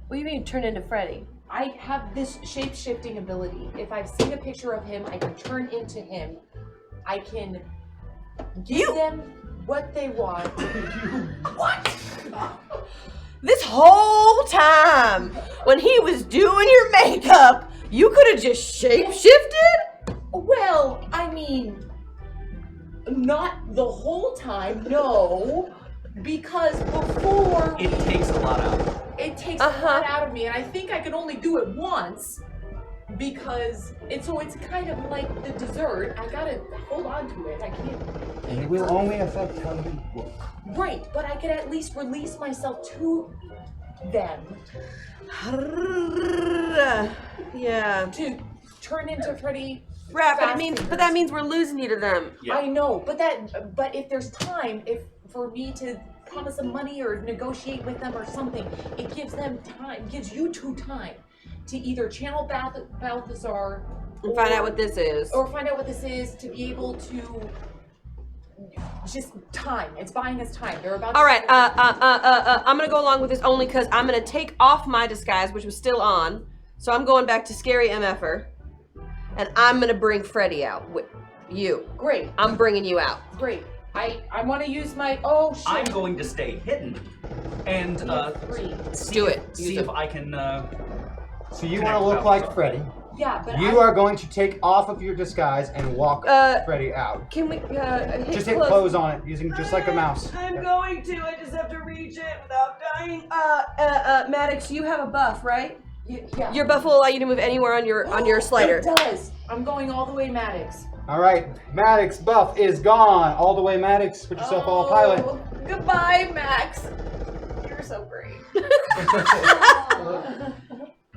What do you mean turn into Freddy? I have this shape-shifting ability. If I've seen a picture of him, I can turn into him. I can give them what they want. What? This whole time, when he was doing your makeup, you could have just shape-shifted? Well, I mean, not the whole time, no. Because before... It takes a lot out of me. It takes a lot out of me, and I think I can only do it once. Because, so it's kind of like the dessert. I gotta hold on to it. I can't... And it will only affect how you look. Right, but I can at least release myself to them. Yeah. To turn into Freddy. Right, but that means we're losing you to them. Yeah. I know, but if there's time, for me to promise them money or negotiate with them or something, it gives them time, gives you two time to either channel Balthazar and find out what this is. Or find out what this is to be able to just time. It's buying us time. They're about to All right, I'm gonna go along with this only because I'm gonna take off my disguise, which was still on. So I'm going back to Scary MFer. And I'm gonna bring Freddy out with you. Great. I'm bringing you out. Great. I want to use my, oh shit. I'm going to stay hidden and see if I can. So you want to look like Freddy? Yeah, but you are going to take off of your disguise and walk Freddy out. Can we just hit close on it using just like a mouse? I'm going to. I just have to reach it without dying. Maddox, you have a buff, right? Yeah. Your buff will allow you to move anywhere on your slider. It does. I'm going all the way Maddox. All right, Maddox buff is gone. All the way, Maddox. Put yourself all pilot. Goodbye, Max. You're so great.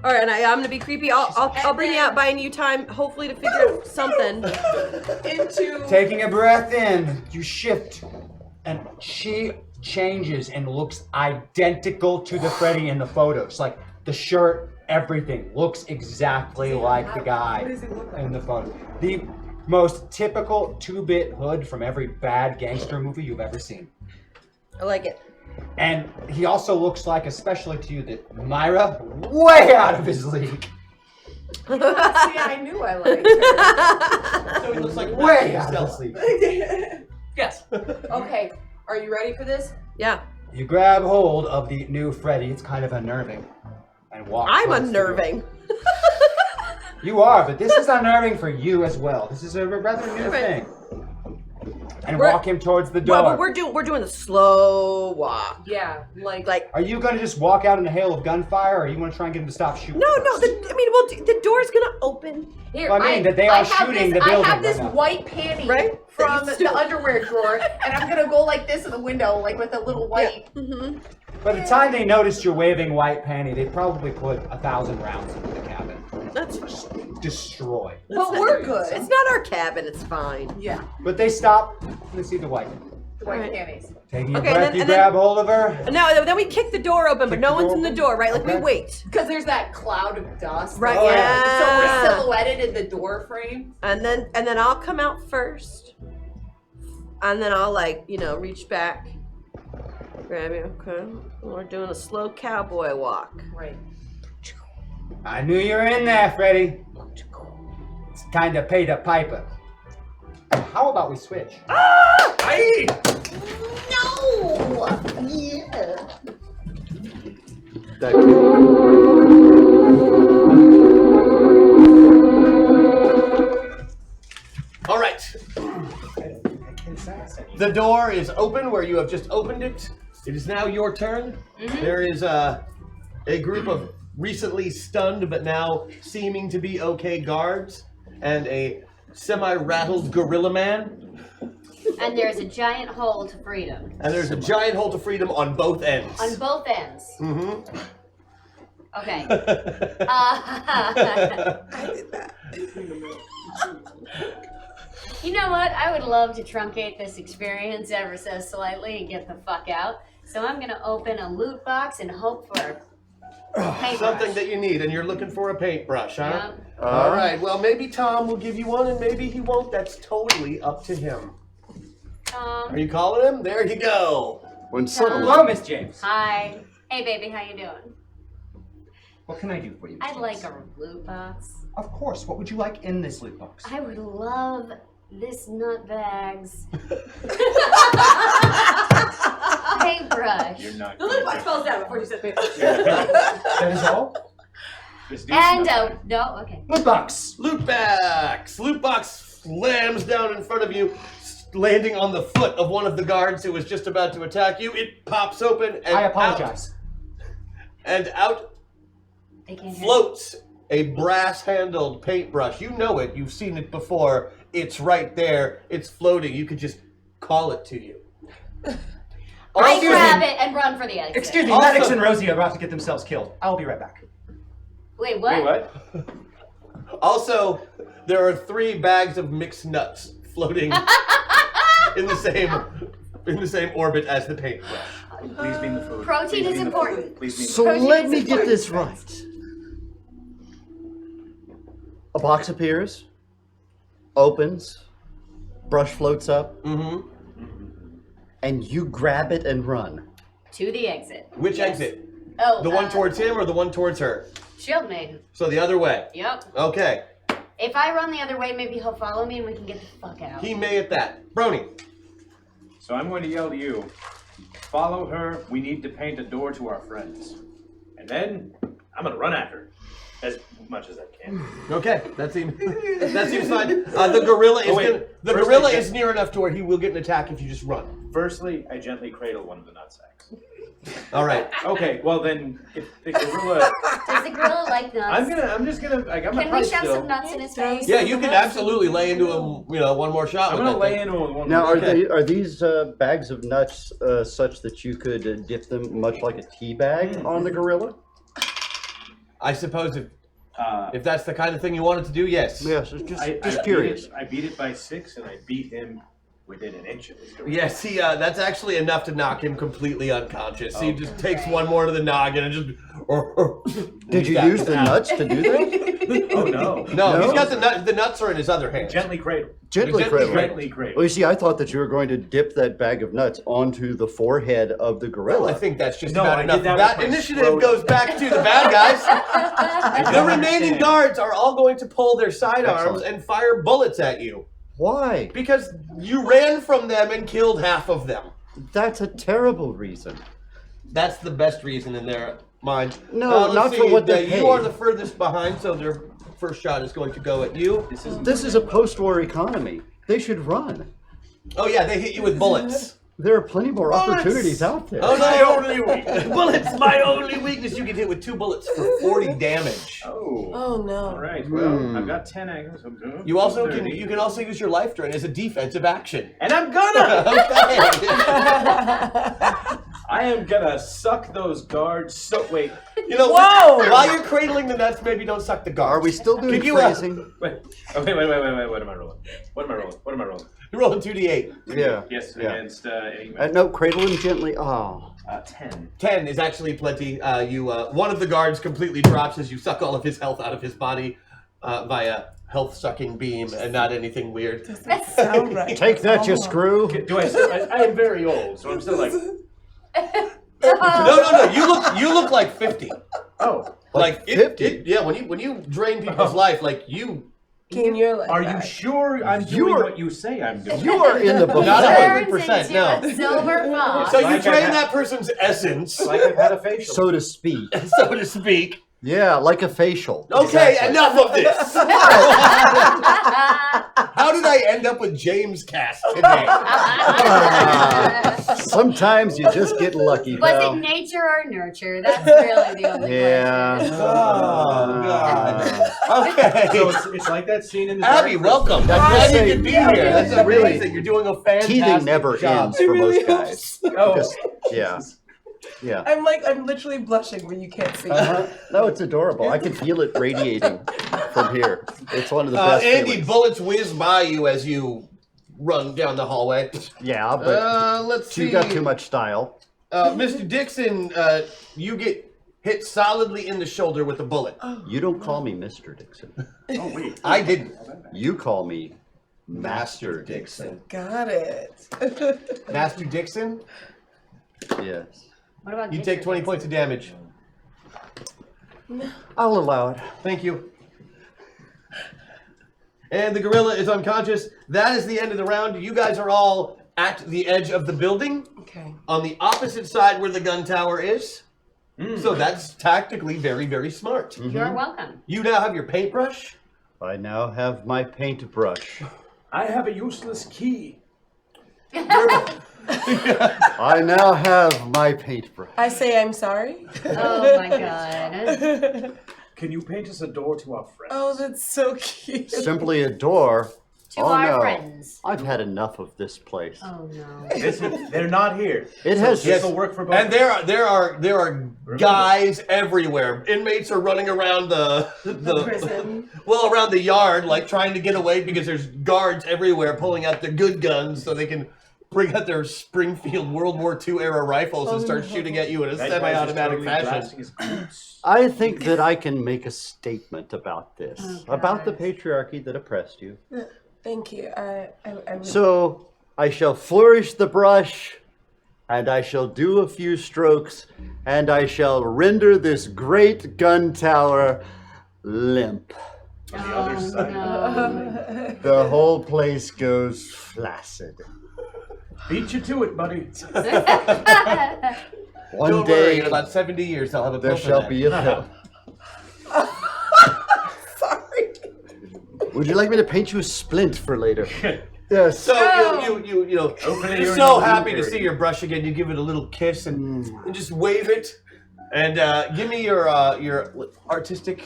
All right, and I'm gonna be creepy. I'll bring you out, buying you time, hopefully to figure out something. Taking a breath in, you shift, and she changes and looks identical to the Freddy in the photos. Like the shirt, everything looks exactly like the guy in the photo. The most typical 2-bit hood from every bad gangster movie you've ever seen. I like it. And he also looks like, especially to you, that Myra, way out of his league. See, I knew I liked her. So he looks like way out of his league. Yes. Okay, are you ready for this? Yeah. You grab hold of the new Freddy. It's kind of unnerving. And walk. I'm close to unnerving. You are, but this is unnerving for you as well. This is a rather new thing. And walk him towards the door. Well, but we're doing the slow walk. Yeah, like. Are you gonna just walk out in a hail of gunfire, or you want to try and get him to stop shooting? No. The door's gonna open. Here, well, I mean that they are shooting the building. I have this right now. white panty from the underwear drawer, and I'm gonna go like this in the window, like with a little white. Yeah. Mm-hmm. By the time they noticed your waving white panty, they probably put 1,000 rounds into the cabin. That's destroyed. But we're good. It's not our cabin. It's fine. Yeah. But they stop and they see the white. The white panties. Taking a breath, you grab hold of her. No, then we kick the door open, but no one's in the door, right? Like we wait. Because there's that cloud of dust. Right. So Yeah. we're silhouetted in the door frame. And then I'll come out first. And then I'll reach back. Grab you, okay. We're doing a slow cowboy walk. Right. I knew you were in there, Freddy. It's kind of pay the piper. How about we switch? Aye! No! Yeah. All right. The door is open where you have just opened it. It is now your turn. There is a group of recently stunned but now seeming to be okay guards and a semi-rattled gorilla man. And there's a giant hole to freedom. And there's a giant hole to freedom on both ends. On both ends. Mm-hmm. Okay. You know what? I would love to truncate this experience ever so slightly and get the fuck out. So I'm gonna open a loot box and hope for a paintbrush. Something that you need, and you're looking for a paintbrush, huh? Yeah. All right. Well, maybe Tom will give you one, and maybe he won't. That's totally up to him. Are you calling him? There you go. When Hello, Miss James. Hi. Hey, baby, how you doing? What can I do for you, Miss I'd James? like a loot box. Of course. What would you like in this loot box? I would love this nut bags. Paintbrush. You're not. The loot box falls down before you said paintbrush. That is all? And no, okay. Loot box. Loot box. Loot box slams down in front of you, landing on the foot of one of the guards who was just about to attack you. It pops open and I apologize. out They can't floats a brass-handled paintbrush. You know it. You've seen it before. It's right there. It's floating. You could just call it to you. I grab it and run for the exit. Excuse me, Maddox and Rosie are about to get themselves killed. I'll be right back. Wait, what? Wait, what? Also, there are 3 bags of mixed nuts floating in the same orbit as the paintbrush. Please be in the food. Protein Please is be in the important. food. Please be in the So food. let me get this right. A box appears, opens, brush floats up, and you grab it and run. To the exit. Which exit? Oh, The one towards him or the one towards her? Shield Maiden. So the other way. Yep. Okay. If I run the other way, maybe he'll follow me and we can get the fuck out. He may at that. Brony. So I'm going to yell to you, follow her, we need to paint a door to our friends. And then I'm going to run after her as much as I can. Okay, that seems fine. The gorilla is near enough to where he will get an attack if you just run. Firstly, I gently cradle one of the nutsacks. All right. Okay, well then, if the gorilla... Does the gorilla like nuts? I'm just gonna, I got my Can we pipe shove still. some nuts in his face? Yeah, you can absolutely lay into him, one more shot. I'm with gonna that lay thing. into one Now, more. are these bags of nuts such that you could dip them much like a tea bag on the gorilla? I suppose if that's the kind of thing you wanted to do, yes. Yes, just curious. I beat it by 6, and I beat him within an inch of his gorilla. Yes, that's actually enough to knock him completely unconscious. He just takes one more to the noggin and just... Did you use the nuts to do that? Oh, no. No, he's got the nuts are in his other hand. Gently cradle. Gently cradle. Gently cradle. Well, you see, I thought that you were going to dip that bag of nuts onto the forehead of the gorilla. Well, I think that's just No, about I enough. did that That with my initiative scrotum. goes back to the bad guys. The remaining guards are all going to pull their sidearms and fire bullets at you. Why? Because you ran from them and killed half of them. That's a terrible reason. That's the best reason in their mind. No, let's not for see, what they You paid. are the furthest behind, so their first shot is going to go at you. This is a post-war economy. They should run. Oh yeah, they hit you with bullets. There are plenty more opportunities out there. Oh, my only weakness. Bullets, my only weakness. You get hit with 2 bullets for 40 damage. Oh. Oh no. All right. Well, I've got 10 angles. You also can also use your life drain as a defensive action. And I'm gonna. Okay. I am gonna suck those guards. So wait. Whoa! While you're cradling the nuts, maybe don't suck the guards. Are we still doing Can you, phrasing? Wait. Oh, wait. What am I rolling? What am I rolling? You're rolling 2d8. Yeah. Yes. Yeah. Against any. No, cradle him gently. Oh. 10. 10 is actually plenty. One of the guards completely drops as you suck all of his health out of his body via health-sucking beam and not anything weird. Doesn't sound right. Take that, you screw. Do I? I am very old, so I'm still like. No. You look like 50. Oh. Like 50? Yeah. When you drain people's life, like you. Gain your life Are you back. sure I'm doing what you say I'm doing? You are in the Not buffet, 100%. No. A silver fox. So you Like drain I that person's essence, Like I've had a facial. so to speak. so to speak. Yeah, like a facial. Okay, Exactly. enough of this. How did I end up with James Cast today? Sometimes you just get lucky. Was pal. it nature or nurture? That's really the only Yeah. question. Oh, God. Okay. So it's like that scene in the Abby, Dark welcome. Crystal. I'm glad you could be here. yeah, That's really- amazing. You're doing a fantastic Teething never job. ends for really most guys. hope Just, yeah. Yeah. I'm literally blushing when you can't see me. No, it's adorable. I can feel it radiating from here. It's one of the best Andy, feelings. bullets whiz by you as you run down the hallway. Yeah, but Let's see. you got too much style. Mr. Dixon, you get hit solidly in the shoulder with a bullet. You don't call me Mr. Dixon. Oh, wait. I didn't. You call me Master Dixon. Got it. Master Dixon, Yes. What about you take 20 points of damage. I'll allow it. Thank you. And the gorilla is unconscious. That is the end of the round. You guys are all at the edge of the building. Okay. On the opposite side where the gun tower is. So that's tactically very, very smart. You're welcome. You now have your paintbrush. I now have my paintbrush. I have a useless key. I now have my paintbrush. I say I'm sorry. Oh my god. Can you paint us a door to our friends? Oh, that's so cute. Simply a door. To Oh, our no. friends. I've had enough of this place. Oh no. Listen, they're not here. It has This will work for both. And there are guys everywhere. Inmates are running around the Prison. well, around the yard, like trying to get away because there's guards everywhere pulling out their good guns so they can bring out their Springfield World War II era rifles and start shooting at you in a That guy's just semi-automatic totally fashion. blasting his boots. I think that I can make a statement about this, Oh, about the God. patriarchy that oppressed you. Thank you. I would... So I shall flourish the brush, and I shall do a few strokes, and I shall render this great gun tower limp. On the other Oh, side. no. The whole place goes flaccid. Beat you to it, buddy. One Don't worry, day in about 70 years I'll have a there pill for shall that. be a hill. Sorry. Would you like me to paint you a splint for later? Yes. So Oh. you know, Hopefully you're you're so not happy to dirty. see your brush again. You give it a little kiss and just wave it, and give me your artistic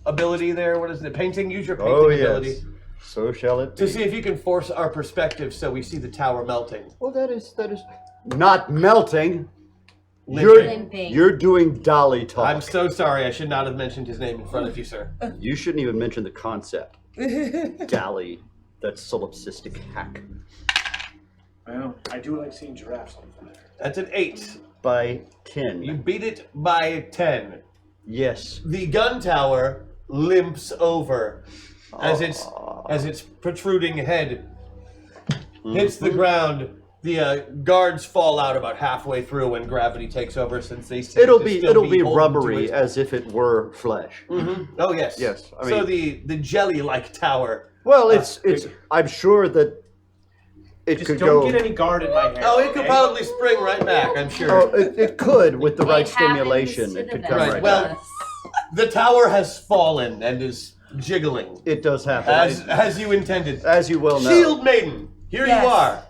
ability there. What is it? Painting. Use your painting Oh ability yes. So shall it to be. see if you can force our perspective so we see the tower melting. Well, that is not melting. Limping. You're doing dolly talk. I'm so sorry. I should not have mentioned his name in front of you, sir. You shouldn't even mention the concept. Dally, that solipsistic hack. Well, I do like seeing giraffes on fire. That's an 8. By 10. You beat it by 10. Yes. The gun tower limps over as its protruding head hits the ground. The guards fall out about halfway through when gravity takes over, since they seem It'll to be still be rubbery holding to it. as if it were flesh. Oh yes, Yes, I so mean- the jelly-like tower. Well, it's I'm sure that it Just could don't go. get any guard in my hair. Oh, it could okay? probably spring right back. I'm sure. Oh, it could with the It right happens stimulation. to It the could come best Right, right well- back. The tower has fallen and is jiggling It does happen. as you intended. As you well know. Shield Maiden, here Yes. you are.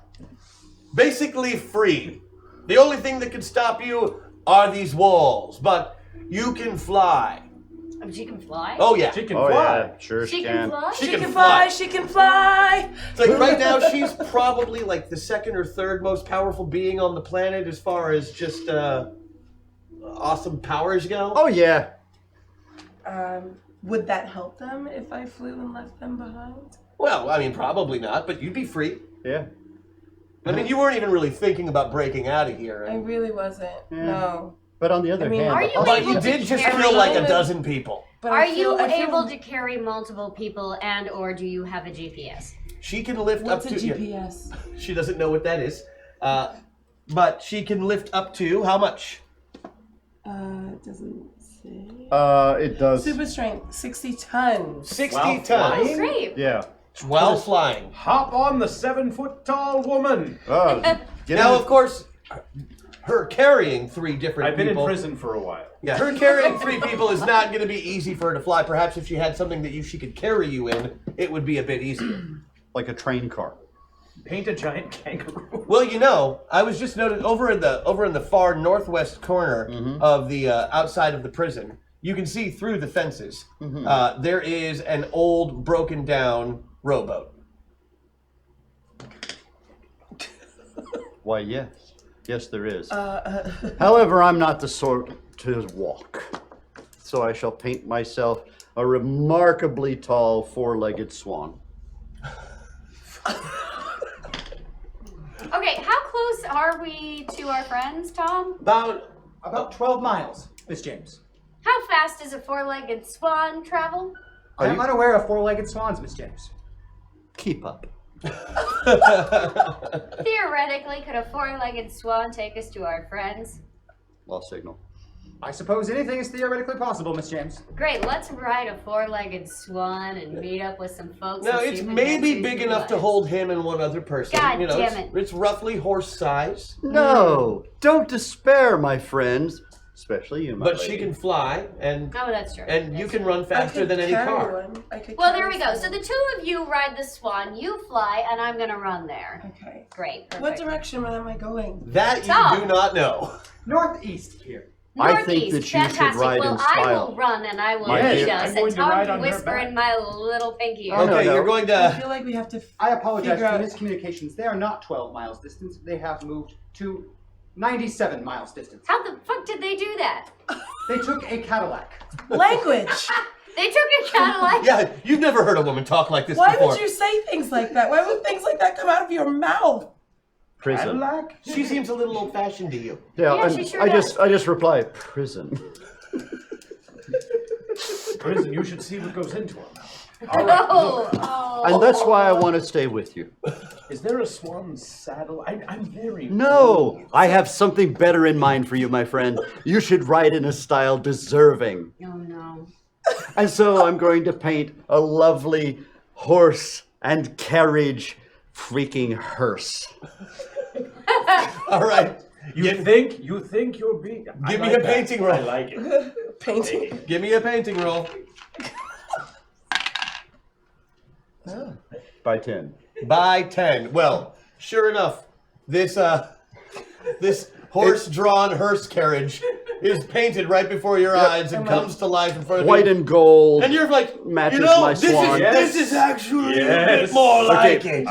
Basically free. The only thing that can stop you are these walls, but you can fly. Oh, she can fly? Oh yeah. She can Oh fly. yeah, sure She she can can. fly? She She can can fly. fly. She can fly. It's like right now she's probably like the second or third most powerful being on the planet as far as just awesome powers go. Oh yeah. Would that help them if I flew and left them behind? Well, I mean probably not, but you'd be free. Yeah. I mean you weren't even really thinking about breaking out of here. I really wasn't. No. But on the other mean, hand, are you But able you to did just carry- kill like a dozen people. But Are I feel, you I feel, able to carry multiple people and or do you have a GPS? She can lift What's up a to GPS? She doesn't know what that is. But she can lift up to how much? It doesn't say. it does. Super strength, 60 tons. 60 Wow, tons. flying? Great. Yeah. While flying. Hop on the 7-foot tall woman. Oh, get Now, in. of course, her carrying 3 different I've been people. in prison for a while. Yeah, her carrying 3 people is not going to be easy for her to fly. Perhaps if she had something that she could carry you in, it would be a bit easier. Like a train car. Paint a giant kangaroo. Well, you know, I was just noted over in the far northwest corner of the outside of the prison. You can see through the fences. There is an old, broken down rowboat. Why, yes. Yes, there is. However, I'm not the sort to walk. So I shall paint myself a remarkably tall 4-legged swan. Okay, how close are we to our friends, Tom? About 12 miles, Miss James. How fast does a 4-legged swan travel? I am unaware of 4-legged swans, Miss James. Keep up. Theoretically, could a 4-legged swan take us to our friends? Lost signal. I suppose anything is theoretically possible, Miss James. Great, let's ride a 4-legged swan and meet up with some folks. Now, it's maybe big enough to hold him and one other person. God you know, damn it. It's roughly horse size. No, don't despair, my friends. Especially you, my But lady. she can fly, and Oh, that's true. and you can run faster than any car. Well, there we go. So the 2 of you ride the swan, you fly, and I'm gonna run there. Okay. Great. Perfect. What direction am I going? That Tom. you do not know. Northeast here. I think Northeast, that you should fantastic. ride Well, in I style. will run and I will My lead dear. us, I'm going and to ride Tom on can her whisper back. in my little pinky ear. Oh, no, Okay, no. you're going I to. feel like we have to. I apologize Figure for out- miscommunications. They are not 12 miles distance. They have moved to 97 miles distance. How the fuck did they do that? They took a Cadillac. Language. They took a Cadillac. Yeah, you've never heard a woman talk like this Why before. would you say things like that? Why would things like that come out of your mouth? Prison. Cadillac? She seems a little old-fashioned to you. Yeah, Yeah, and she sure I does. just reply, prison. Prison, you should see what goes into it. Oh. And that's why I want to stay with you. Is there a swan saddle? I'm very... No, I have something better in mind for you, my friend. You should ride in a style deserving. Oh no. And so I'm going to paint a lovely horse and carriage freaking hearse. All right. You think you're being... Give me a painting roll. I like it. Painting. Give me a painting roll. By 10. By 10. Well, sure enough, this horse-drawn hearse carriage is painted right before your eyes and comes to life in front of White you. and gold. And you're like, matches you know, my this swan. is this is actually a bit Yes. more Okay. like it.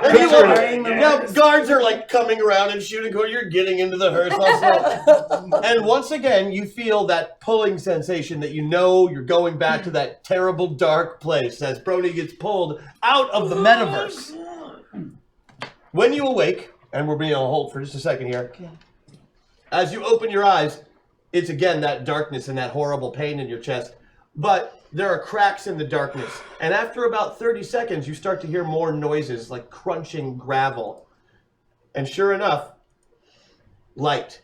And you look, now guards are like coming around and shooting. You're getting into the hearse also. And once again, you feel that pulling sensation that you know you're going back to that terrible dark place as Brony gets pulled out of the metaverse. When you awake, and we're being on hold for just a second here, as you open your eyes, it's again that darkness and that horrible pain in your chest. But there are cracks in the darkness. And after about 30 seconds, you start to hear more noises like crunching gravel. And sure enough, light.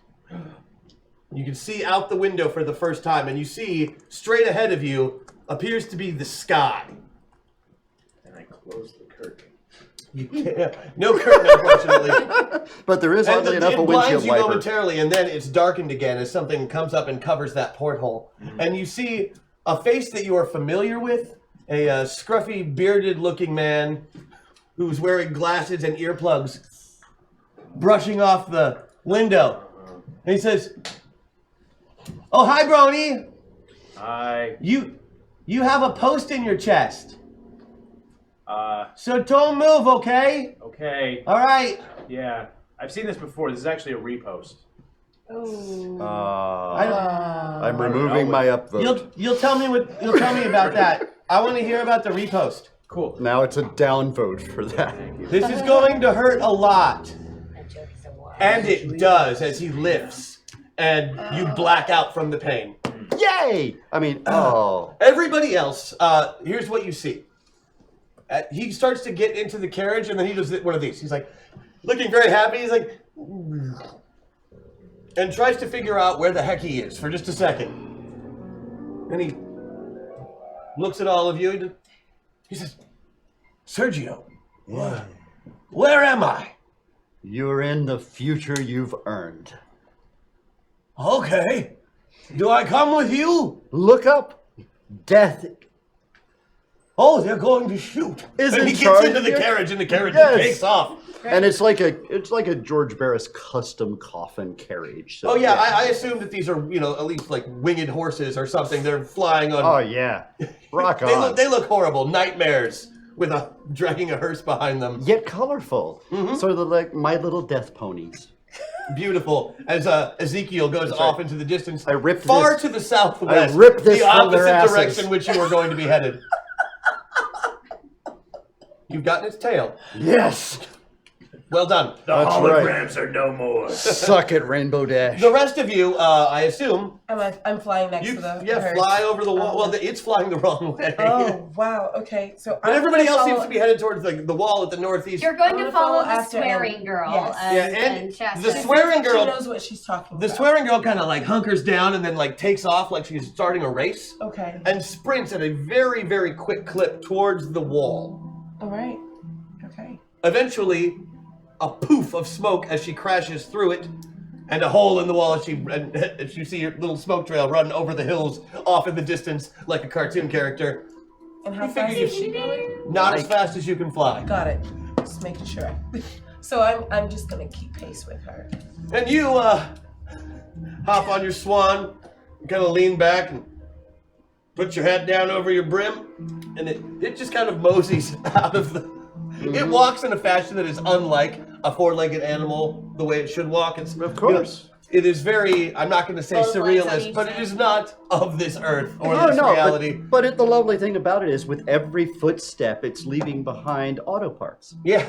You can see out the window for the first time, and you see straight ahead of you appears to be the sky. And I close the curtain. You can't, no curtain, unfortunately. But there is, And oddly enough, it a blinds windshield you wiper. momentarily, and then it's darkened again as something comes up and covers that porthole. And you see a face that you are familiar with, a scruffy, bearded-looking man who's wearing glasses and earplugs, brushing off the window. And he says, "Oh, hi, Brony. I... You have a post in your chest. So don't move, okay? Okay. All right." Yeah. I've seen this before. This is actually a repost. I'm removing my upvote. You'll tell me about that. I want to hear about the repost. Cool. Now it's a downvote for that. This is going to hurt a lot. And it does as he lifts and you black out from the pain. Yay! I mean, oh. Everybody else, here's what you see. He starts to get into the carriage and then he does one of these. He's like looking very happy. He's like, and tries to figure out where the heck he is for just a second. And he looks at all of you. He says, "Sergio, where am I?" You're in the future you've earned. Okay. Do I come with you? Look up. Death. Oh, they're going to shoot. Is and in he gets charge into the here? carriage, and the carriage Yes. takes off. And it's like a George Barris custom coffin carriage. So, Oh yeah, I assume that these are, at least like winged horses or something. They're flying on. Oh yeah. Rock on. They look horrible. Nightmares with dragging a hearse behind them. Yet colorful. Sort of like My Little Death Ponies. Beautiful. As Ezekiel goes off into the distance, I ripped far this- to the southwest, I ripped this the from their opposite asses. direction which you were going to be headed. You've gotten its tail. Yes. Well done. The That's holograms are no more. Suck it, Rainbow Dash. The rest of you, I assume, I'm flying next you to the hearse. fly over the wall. Well, it's flying the wrong way. Oh wow. Okay. So But everybody else seems to be headed towards the wall at the northeast. You're going I'm to gonna follow follow the after swearing Annie. girl Yes. and the chastise. swearing girl. She knows what she's talking The about. swearing girl kind of like hunkers down and then like takes off like she's starting a race Okay. and sprints at a very, very quick clip towards the wall. All right. Okay. Eventually, a poof of smoke as she crashes through it, and a hole in the wall as you see your little smoke trail run over the hills off in the distance like a cartoon character. And how fast is she going? Not as fast as you can fly. Got it. Just making sure. So I'm just gonna keep pace with her. And you hop on your swan, kind of lean back and put your head down over your brim, and it just kind of moseys out of the. It walks in a fashion that is unlike a four-legged animal the way it should walk. It's, Of course. It is very, I'm not going to say Both legs on surrealist, each but it side. is not of this earth or No, this no, reality. but the lovely thing about it is with every footstep, it's leaving behind auto parts. Yeah,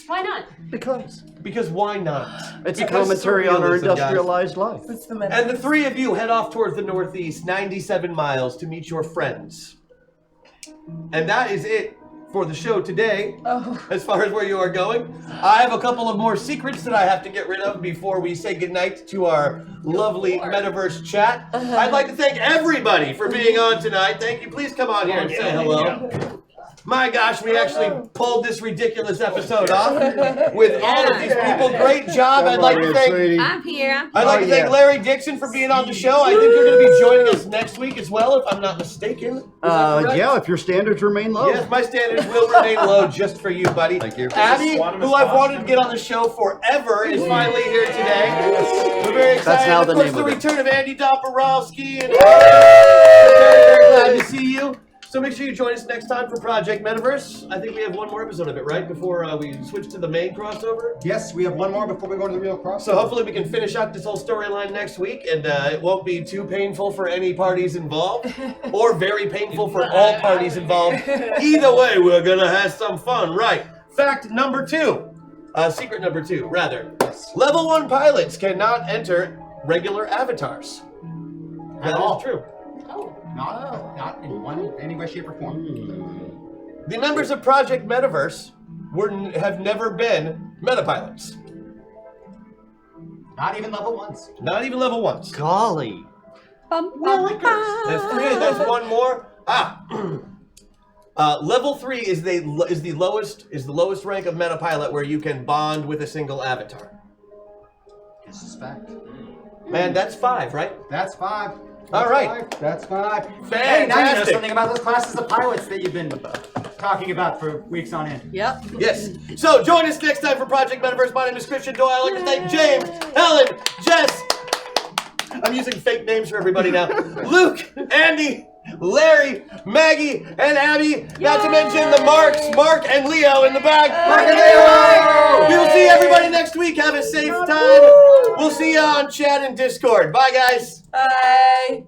Why not? because why not? It's a Because commentary on our surrealism, guys. industrialized life. What's the And metaphor? the three of you head off towards the northeast, 97 miles, to meet your friends. And that is it for the show today, Oh. as far as where you are going. I have a couple of more secrets that I have to get rid of before we say goodnight to our lovely Metaverse chat. I'd like to thank everybody for being on tonight. Thank you. Please come on here and say hello. My gosh, we actually pulled this ridiculous episode off with all of these people. Great job. I'd like to thank I'm here. I'd like to thank Larry Dixon for being on the show. I think you're going to be joining us next week as well, if I'm not mistaken. Is that correct? Yeah, if your standards remain low. Yes, my standards will remain low just for you, buddy. Thank you. Abby, who I've wanted to get on the show forever, is finally here today. We're very excited. That's now the of course, name the of it. return of Andy Domborowski. And very glad to see you. So make sure you join us next time for Project Metaverse. I think we have one more episode of it, right? Before we switch to the main crossover. Yes, we have one more before we go to the real crossover. So hopefully we can finish out this whole storyline next week, and it won't be too painful for any parties involved, or very painful for all parties involved. Either way, we're gonna have some fun, right? Fact number 2, secret number 2, rather. Level 1 pilots cannot enter regular avatars. That is true. Not in any way, shape, or form. The members of Project Metaverse have never been metapilots. Not even level ones. Not even level 1s. Golly. That's 3. That's one more. Level 3 is the lowest rank of metapilot where you can bond with a single avatar. This is fact. Man, that's 5, right? That's 5. All right. That's 5. Fantastic. Hey, now you know something about those classes of pilots that you've been talking about for weeks on end. Yep. Yes. So join us next time for Project Metaverse. My name is Christian Doyle. I'd like to thank James, Helen, Jess. I'm using fake names for everybody now. Luke, Andy, Larry, Maggie, and Abby. Not to mention the Mark and Leo in the back. Mark and Leo. We will see everybody next week. Have a safe time. We'll see you on chat and Discord. Bye, guys. Bye.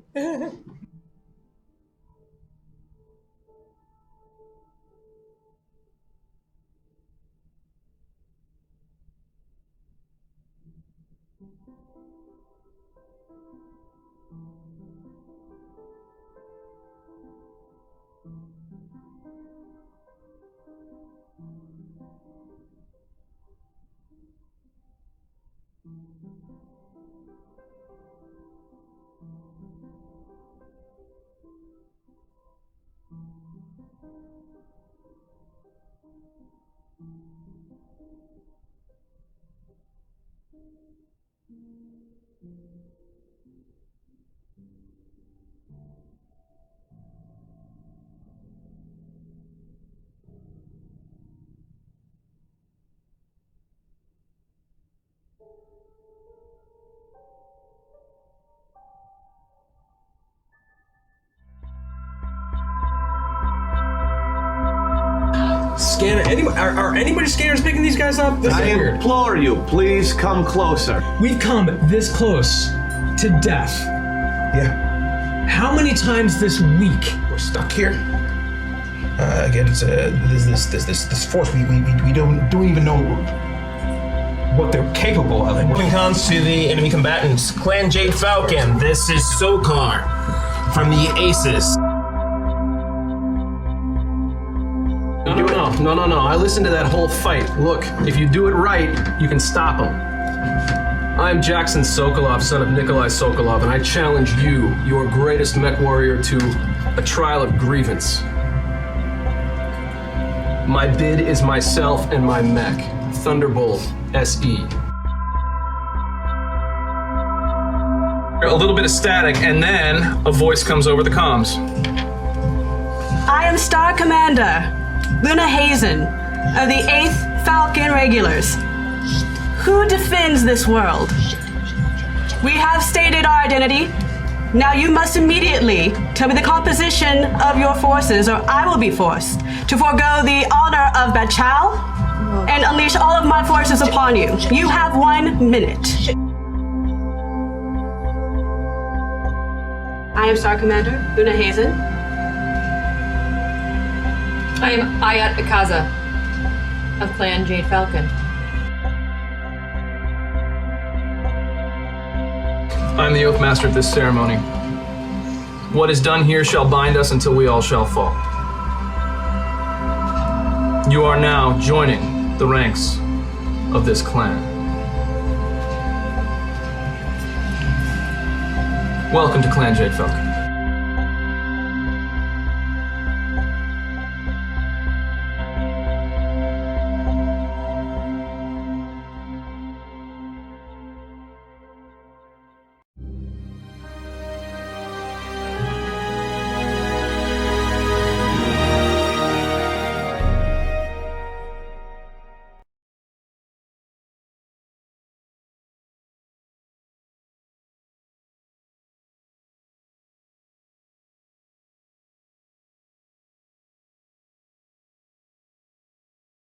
Scanner, are anybody scanners picking these guys up? This I is weird. implore you, please come closer. We've come this close to death. Yeah. How many times this week? We're stuck here. Again, it's this force. We don't even know what they're capable of. When it comes to the enemy combatants, Clan Jade Falcon, this is Sokar from the Aces. No. I listened to that whole fight. Look, if you do it right, you can stop them. I'm Jackson Sokolov, son of Nikolai Sokolov, and I challenge you, your greatest mech warrior, to a trial of grievance. My bid is myself and my mech, Thunderbolt SE. A little bit of static, and then a voice comes over the comms. I am Star Commander Luna Hazen of the 8th Falcon Regulars. Who defends this world? We have stated our identity. Now you must immediately tell me the composition of your forces, or I will be forced to forego the honor of Bachal and unleash all of my forces upon you. You have 1 minute. I am Star Commander Luna Hazen. I am Ayat Akaza of Clan Jade Falcon. I'm the Oath Master at this ceremony. What is done here shall bind us until we all shall fall. You are now joining the ranks of this clan. Welcome to Clan Jade Falcon.